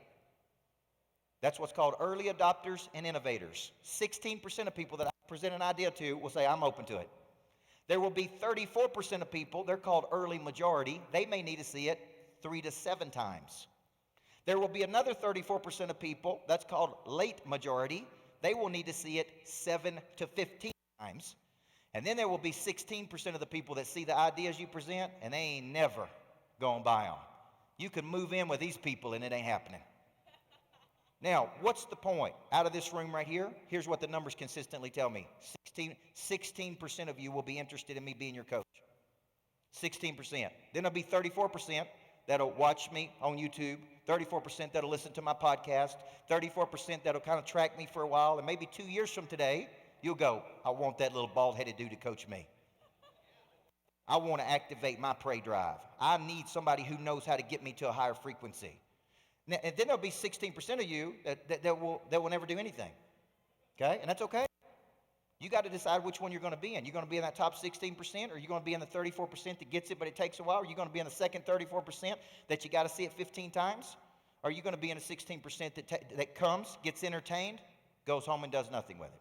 [SPEAKER 11] That's what's called early adopters and innovators. 16% of people that I present an idea to will say, I'm open to it. There will be 34% of people, they're called early majority. They may need to see it 3 to 7 times. There will be another 34% of people, that's called late majority. They will need to see it 7 to 15 times. And then there will be 16% of the people that see the ideas you present, and they ain't never gonna buy them. You can move in with these people, and it ain't happening. Now, what's the point? Out of this room right here, here's what the numbers consistently tell me. 16% of you will be interested in me being your coach. 16%. Then there'll be 34% that'll watch me on YouTube, 34% that'll listen to my podcast, 34% that'll kind of track me for a while, and maybe 2 years from today, you'll go, I want that little bald-headed dude to coach me. I want to activate my prey drive. I need somebody who knows how to get me to a higher frequency. Now, and then there'll be 16% of you that will never do anything. Okay? And that's okay. You got to decide which one you're going to be in. You're going to be in that top 16%, or you're going to be in the 34% that gets it but it takes a while, or you're going to be in the second 34% that you got to see it 15 times, or are you going to be in the 16% that comes, gets entertained, goes home and does nothing with it?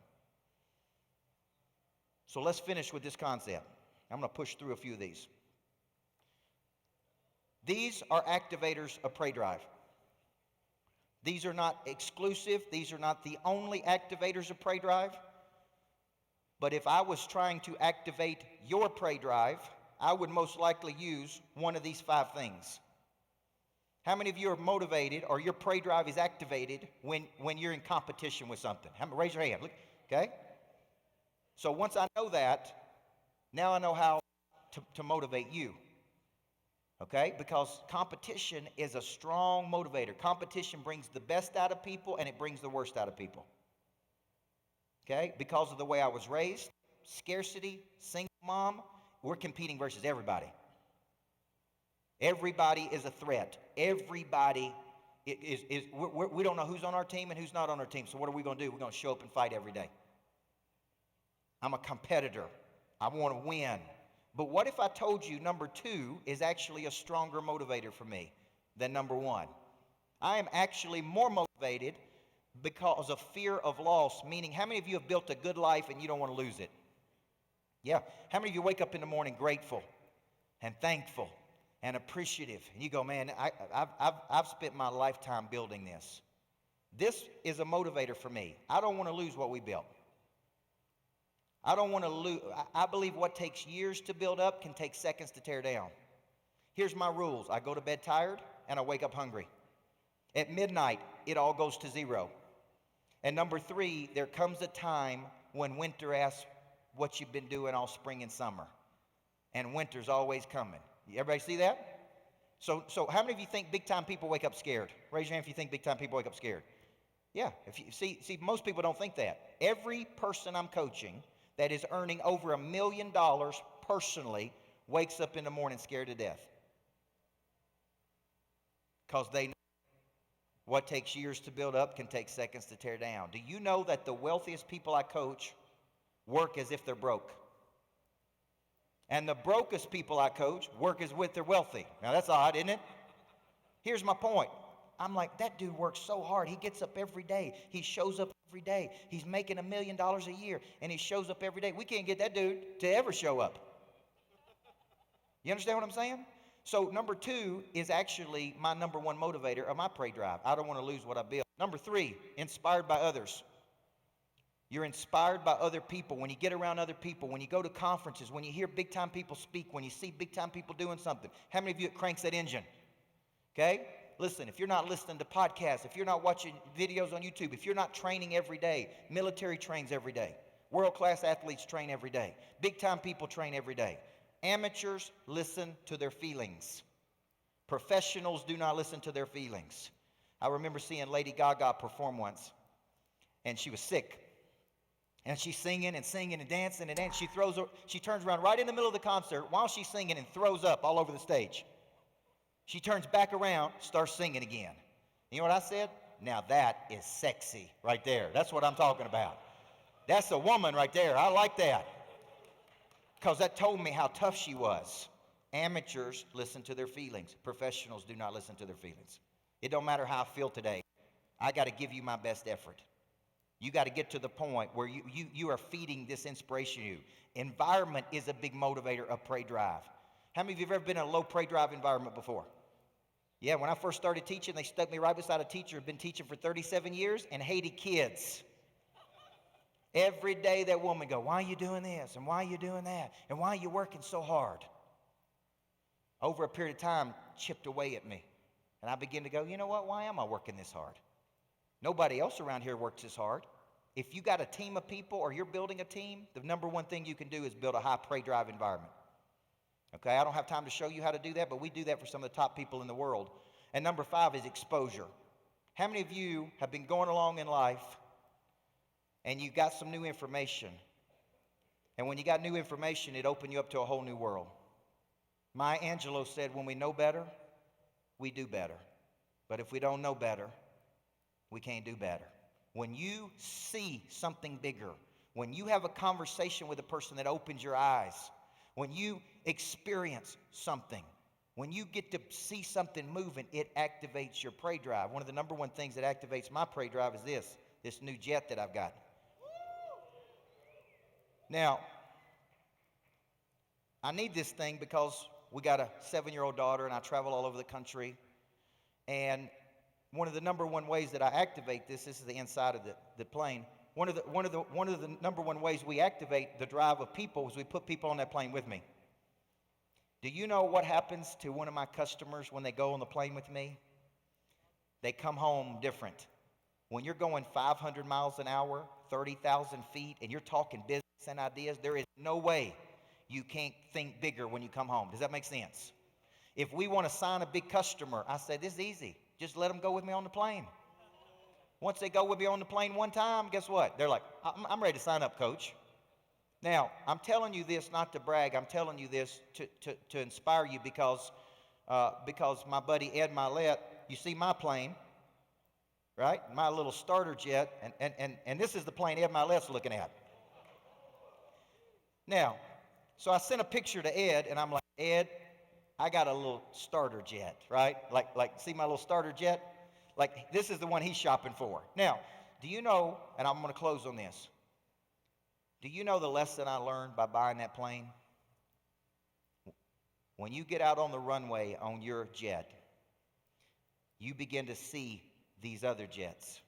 [SPEAKER 11] So let's finish with this concept. I'm going to push through a few of these. These are activators of prey drive. These are not exclusive. These are not the only activators of prey drive. But if I was trying to activate your prey drive, I would most likely use one of these 5 things. How many of you are motivated or your prey drive is activated when you're in competition with something? Raise your hand. Look, okay? So once I know that, now I know how to motivate you. Okay? Because competition is a strong motivator. Competition brings the best out of people and it brings the worst out of people. Okay? Because of the way I was raised, scarcity, single mom, we're competing versus everybody. Everybody is a threat. Everybody we don't know who's on our team and who's not on our team. So what are we going to do? We're going to show up and fight every day. I'm a competitor. I want to win. But what if I told you number 2 is actually a stronger motivator for me than number 1? I am actually more motivated because of fear of loss, meaning how many of you have built a good life and you don't want to lose it? Yeah. How many of you wake up in the morning grateful and thankful and appreciative? And you go, man, I've spent my lifetime building this. This is a motivator for me. I don't want to lose what we built. I don't want to lose. I believe what takes years to build up can take seconds to tear down. Here's my rules. I go to bed tired and I wake up hungry. At midnight, it all goes to 0. And number 3, there comes a time when winter asks what you've been doing all spring and summer. And winter's always coming. Everybody see that? So how many of you think big time people wake up scared? Raise your hand if you think big time people wake up scared. Yeah, if you see most people don't think that. Every person I'm coaching that is earning over $1 million personally wakes up in the morning scared to death. Because they know what takes years to build up can take seconds to tear down. Do you know that the wealthiest people I coach work as if they're broke? And the brokest people I coach work as if they're wealthy. Now that's odd, isn't it? Here's my point. I'm like, that dude works so hard. He gets up every day. He shows up every day. He's making $1 million a year, and he shows up every day. We can't get that dude to ever show up. You understand what I'm saying? So number 2 is actually my number 1 motivator of my prey drive. I don't want to lose what I built. Number 3, inspired by others. You're inspired by other people. When you get around other people, when you go to conferences, when you hear big-time people speak, when you see big-time people doing something. How many of you it cranks that engine? Okay? Listen, if you're not listening to podcasts, if you're not watching videos on YouTube, if you're not training every day, military trains every day, world-class athletes train every day, big-time people train every day. Amateurs listen to their feelings. Professionals do not listen to their feelings. I remember seeing Lady Gaga perform once, and she was sick. And she's singing and singing and dancing and dancing. She turns around right in the middle of the concert while she's singing and throws up all over the stage. She turns back around, starts singing again. You know what I said? Now that is sexy right there. That's what I'm talking about. That's a woman right there. I like that. Because that told me how tough she was. Amateurs listen to their feelings. Professionals do not listen to their feelings. It don't matter how I feel today. I got to give you my best effort. You got to get to the point where you are feeding this inspiration to you. Environment is a big motivator of prey drive. How many of you have ever been in a low prey drive environment before? Yeah, when I first started teaching, they stuck me right beside a teacher who'd been teaching for 37 years and hated kids. Every day that woman go, why are you doing this? And why are you doing that? And why are you working so hard? Over a period of time, chipped away at me. And I began to go, you know what? Why am I working this hard? Nobody else around here works this hard. If you got a team of people or you're building a team, the number one thing you can do is build a high prey drive environment. Okay, I don't have time to show you how to do that, but we do that for some of the top people in the world. And number 5 is exposure. How many of you have been going along in life and you got some new information? And when you got new information, it opened you up to a whole new world. Maya Angelou said, when we know better, we do better. But if we don't know better, we can't do better. When you see something bigger, when you have a conversation with a person that opens your eyes, when you experience something, when you get to see something moving, it activates your prey drive. One of the number one things that activates my prey drive is this new jet that I've got. Now, I need this thing because we got a 7-year-old daughter and I travel all over the country. And one of the number one ways that I activate this is the inside of the plane. One of the number one ways we activate the drive of people is we put people on that plane with me. Do you know what happens to one of my customers when they go on the plane with me? They come home different. When you're going 500 miles an hour, 30,000 feet, and you're talking business and ideas, there is no way you can't think bigger when you come home. Does that make sense? If we want to sign a big customer, I say, this is easy. Just let them go with me on the plane. Once they go with me on the plane one time, guess what? They're like, I'm ready to sign up, coach. Now, I'm telling you this not to brag. I'm telling you this to inspire you because my buddy Ed Milet, you see my plane, right? My little starter jet, and this is the plane Ed Milet's looking at. Now, so I sent a picture to Ed, and I'm like, Ed, I got a little starter jet, right? Like, see my little starter jet? Like, this is the one he's shopping for. Now, do you know, and I'm going to close on this. Do you know the lesson I learned by buying that plane? When you get out on the runway on your jet, you begin to see these other jets.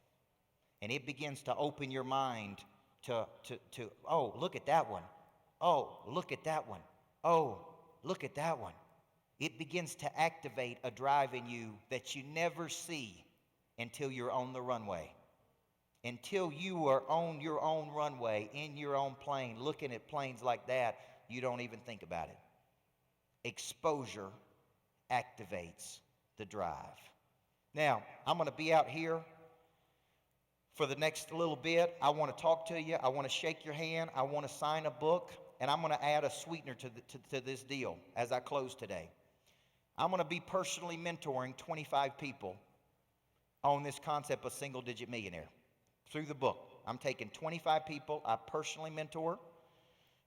[SPEAKER 11] And it begins to open your mind to oh, look at that one. Oh, look at that one. Oh, look at that one. It begins to activate a drive in you that you never see until you're on the runway. Until you are on your own runway, in your own plane, looking at planes like that, you don't even think about it. Exposure activates the drive. Now, I'm going to be out here for the next little bit. I want to talk to you. I want to shake your hand. I want to sign a book. And I'm going to add a sweetener to this deal as I close today. I'm going to be personally mentoring 25 people on this concept of single-digit millionaire through the book. I'm taking 25 people I personally mentor.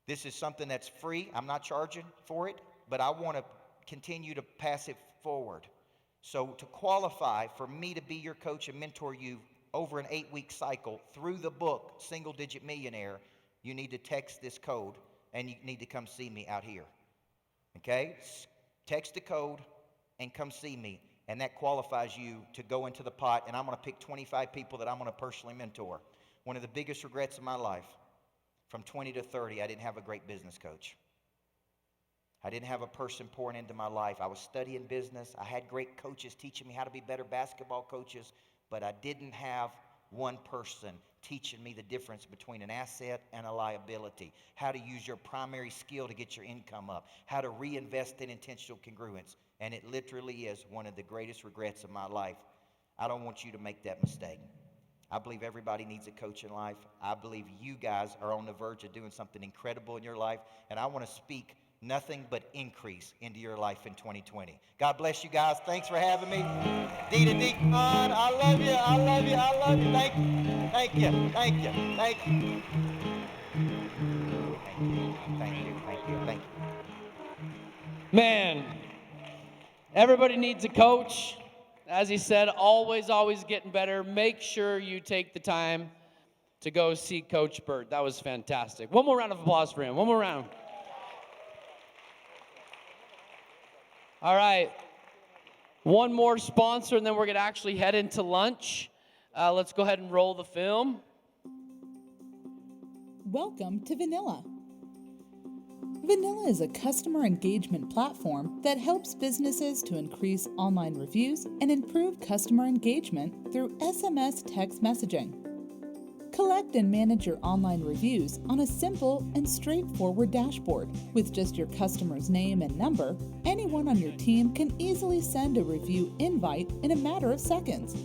[SPEAKER 11] This is something that's free. I'm not charging for it, but I want to continue to pass it forward. So to qualify for me to be your coach and mentor you over an 8-week cycle through the book, Single-Digit Millionaire, you need to text this code and you need to come see me out here. Okay? Text the code and come see me. And that qualifies you to go into the pot. And I'm going to pick 25 people that I'm going to personally mentor.
[SPEAKER 9] One of the biggest regrets of my life, from 20 to 30, I didn't have a great business coach. I didn't have a person pouring into my life. I was studying business. I had great coaches teaching me how to be better basketball coaches, but I didn't have one person teaching me the difference between an asset and a liability, how to use your primary skill to get your income up, how to reinvest in intentional congruence. And it literally is one of the greatest regrets of my life. I don't want you to make that mistake. I believe everybody needs a coach in life. I believe you guys are on the verge of doing something incredible in your life, and I want to speak nothing but increase into your life in 2020. God bless you guys. Thanks for having me. D2D Con, I love you, I love you, I love you. Thank you, thank you, thank you, thank you. Thank you, thank you.
[SPEAKER 3] Man, everybody needs a coach. As he said, always getting better. Make sure you take the time to go see Coach Burt. That was fantastic. One more round of applause for him. One more round. All right. One more sponsor, and then we're going to actually head into lunch. Let's go ahead and roll the film.
[SPEAKER 12] Welcome to Vanilla. Vanilla is a customer engagement platform that helps businesses to increase online reviews and improve customer engagement through SMS text messaging. Collect and manage your online reviews on a simple and straightforward dashboard. With just your customer's name and number, anyone on your team can easily send a review invite in a matter of seconds.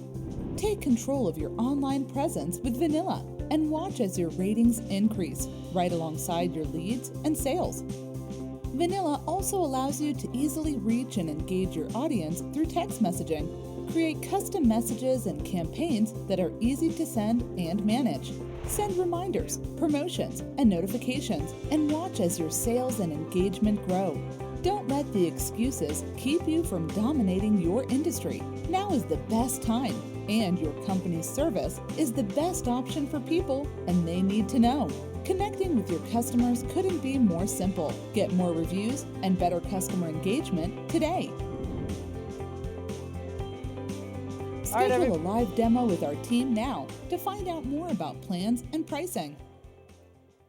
[SPEAKER 12] Take control of your online presence with Vanilla and watch as your ratings increase right alongside your leads and sales. Vanilla also allows you to easily reach and engage your audience through text messaging. Create custom messages and campaigns that are easy to send and manage. Send reminders, promotions, and notifications, and watch as your sales and engagement grow. Don't let the excuses keep you from dominating your industry. Now is the best time, and your company's service is the best option for people, and they need to know. Connecting with your customers couldn't be more simple. Get more reviews and better customer engagement today. Schedule a live demo with our team now to find out more about plans and pricing.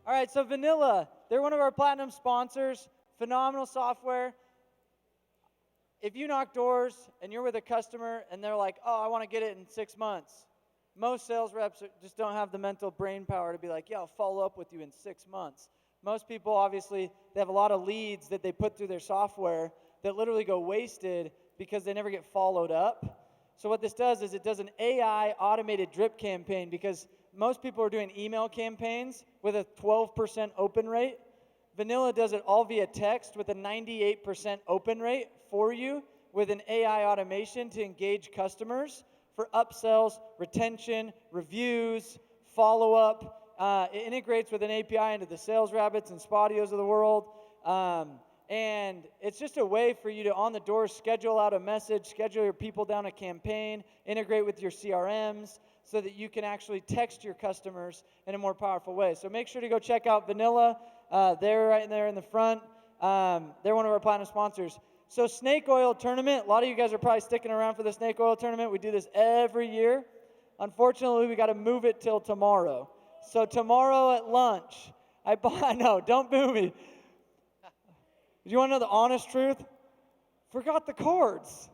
[SPEAKER 27] All right, so Vanilla, they're one of our platinum sponsors. Phenomenal software. If you knock doors and you're with a customer and they're like, oh, I want to get it in 6 months, most sales reps just don't have the mental brain power to be like, yeah, I'll follow up with you in 6 months. Most people, obviously, they have a lot of leads that they put through their software that literally go wasted because they never get followed up. So what this does is it does an AI automated drip campaign, because most people are doing email campaigns with a 12% open rate. Vanilla does it all via text with a 98% open rate for you with an AI automation to engage customers for upsells, retention, reviews, follow-up. It integrates with an API into the Sales Rabbits and Spatios of the world. And it's just a way for you to, on the door, schedule out a message, schedule your people down a campaign, integrate with your CRMs so that you can actually text your customers in a more powerful way. So make sure to go check out Vanilla. They're right there in the front. They're one of our platinum sponsors. So snake oil tournament, a lot of you guys are probably sticking around for the snake oil tournament. We do this every year. Unfortunately, we got to move it till tomorrow. So tomorrow at lunch, no, don't boo me. Do you want to know the honest truth? Forgot the cards.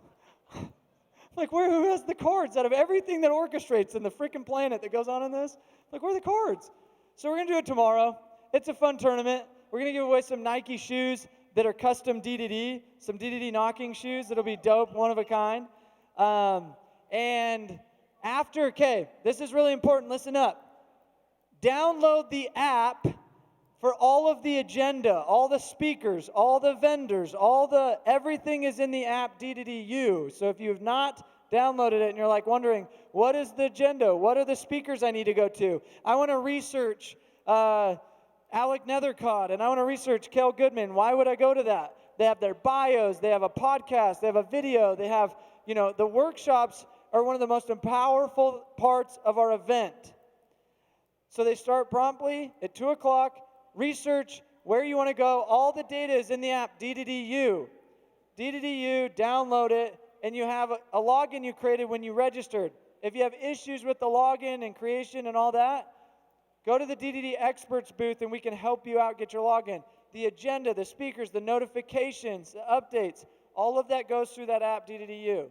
[SPEAKER 27] Like, who has the cards out of everything that orchestrates in the freaking planet that goes on in this? Like, where are the cards? So we're going to do it tomorrow. It's a fun tournament. We're going to give away some Nike shoes that are custom D2D, some D2D knocking shoes that'll be dope, one of a kind. And after, this is really important, listen up. Download the app for all of the agenda, all the speakers, all the vendors, everything is in the app D2DU. So if you have not downloaded it and you're like wondering, what is the agenda? What are the speakers I need to go to? I want to research Alec Nethercott, and I want to research Kel Goodman. Why would I go to that? They have their bios, they have a podcast, they have a video, they have, the workshops are one of the most powerful parts of our event. So they start promptly at 2 o'clock. Research where you want to go. All the data is in the app, D2DU. D2DU, download it, and you have a login you created when you registered. If you have issues with the login and creation and all that, Go to the D2D Experts booth and we can help you out get your login. The agenda, the speakers, the notifications, the updates, all of that goes through that app, D2DU.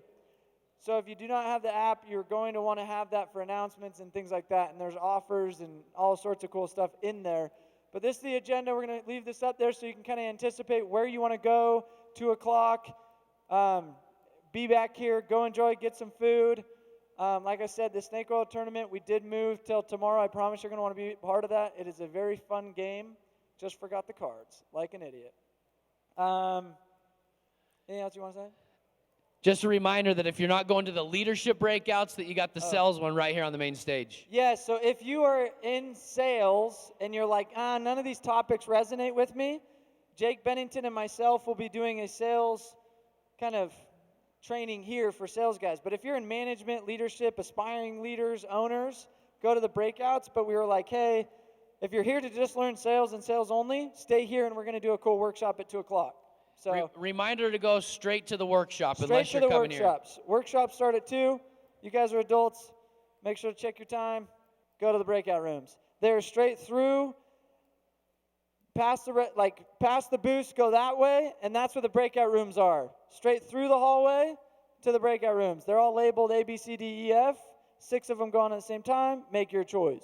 [SPEAKER 27] So if you do not have the app, you're going to want to have that for announcements and things like that. And there's offers and all sorts of cool stuff in there. But this is the agenda. We're going to leave this up there so you can kind of anticipate where you want to go, 2 o'clock. Be back here, go enjoy, get some food. Like I said, the snake oil tournament, we did move till tomorrow. I promise you're going to want to be part of that. It is a very fun game. Just forgot the cards, like an idiot. Anything else you want to say?
[SPEAKER 3] Just a reminder that if you're not going to the leadership breakouts, that you got the sales one right here on the main stage.
[SPEAKER 27] Yeah, so if you are in sales and you're like, none of these topics resonate with me, Jake Bennington and myself will be doing a sales kind of training here for sales guys. But if you're in management, leadership, aspiring leaders, owners, go to the breakouts. But we were like, hey, if you're here to just learn sales and sales only, stay here and we're going to do a cool workshop at 2 o'clock. So
[SPEAKER 3] reminder to go straight to the workshop
[SPEAKER 27] straight
[SPEAKER 3] unless
[SPEAKER 27] to
[SPEAKER 3] you're
[SPEAKER 27] the
[SPEAKER 3] coming
[SPEAKER 27] workshops.
[SPEAKER 3] here.
[SPEAKER 27] Workshops start at 2. You guys are adults. Make sure to check your time. Go to the breakout rooms. They're straight through. Past the booths, go that way, and that's where the breakout rooms are. Straight through the hallway to the breakout rooms. They're all labeled A, B, C, D, E, F. 6 of them go on at the same time. Make your choice.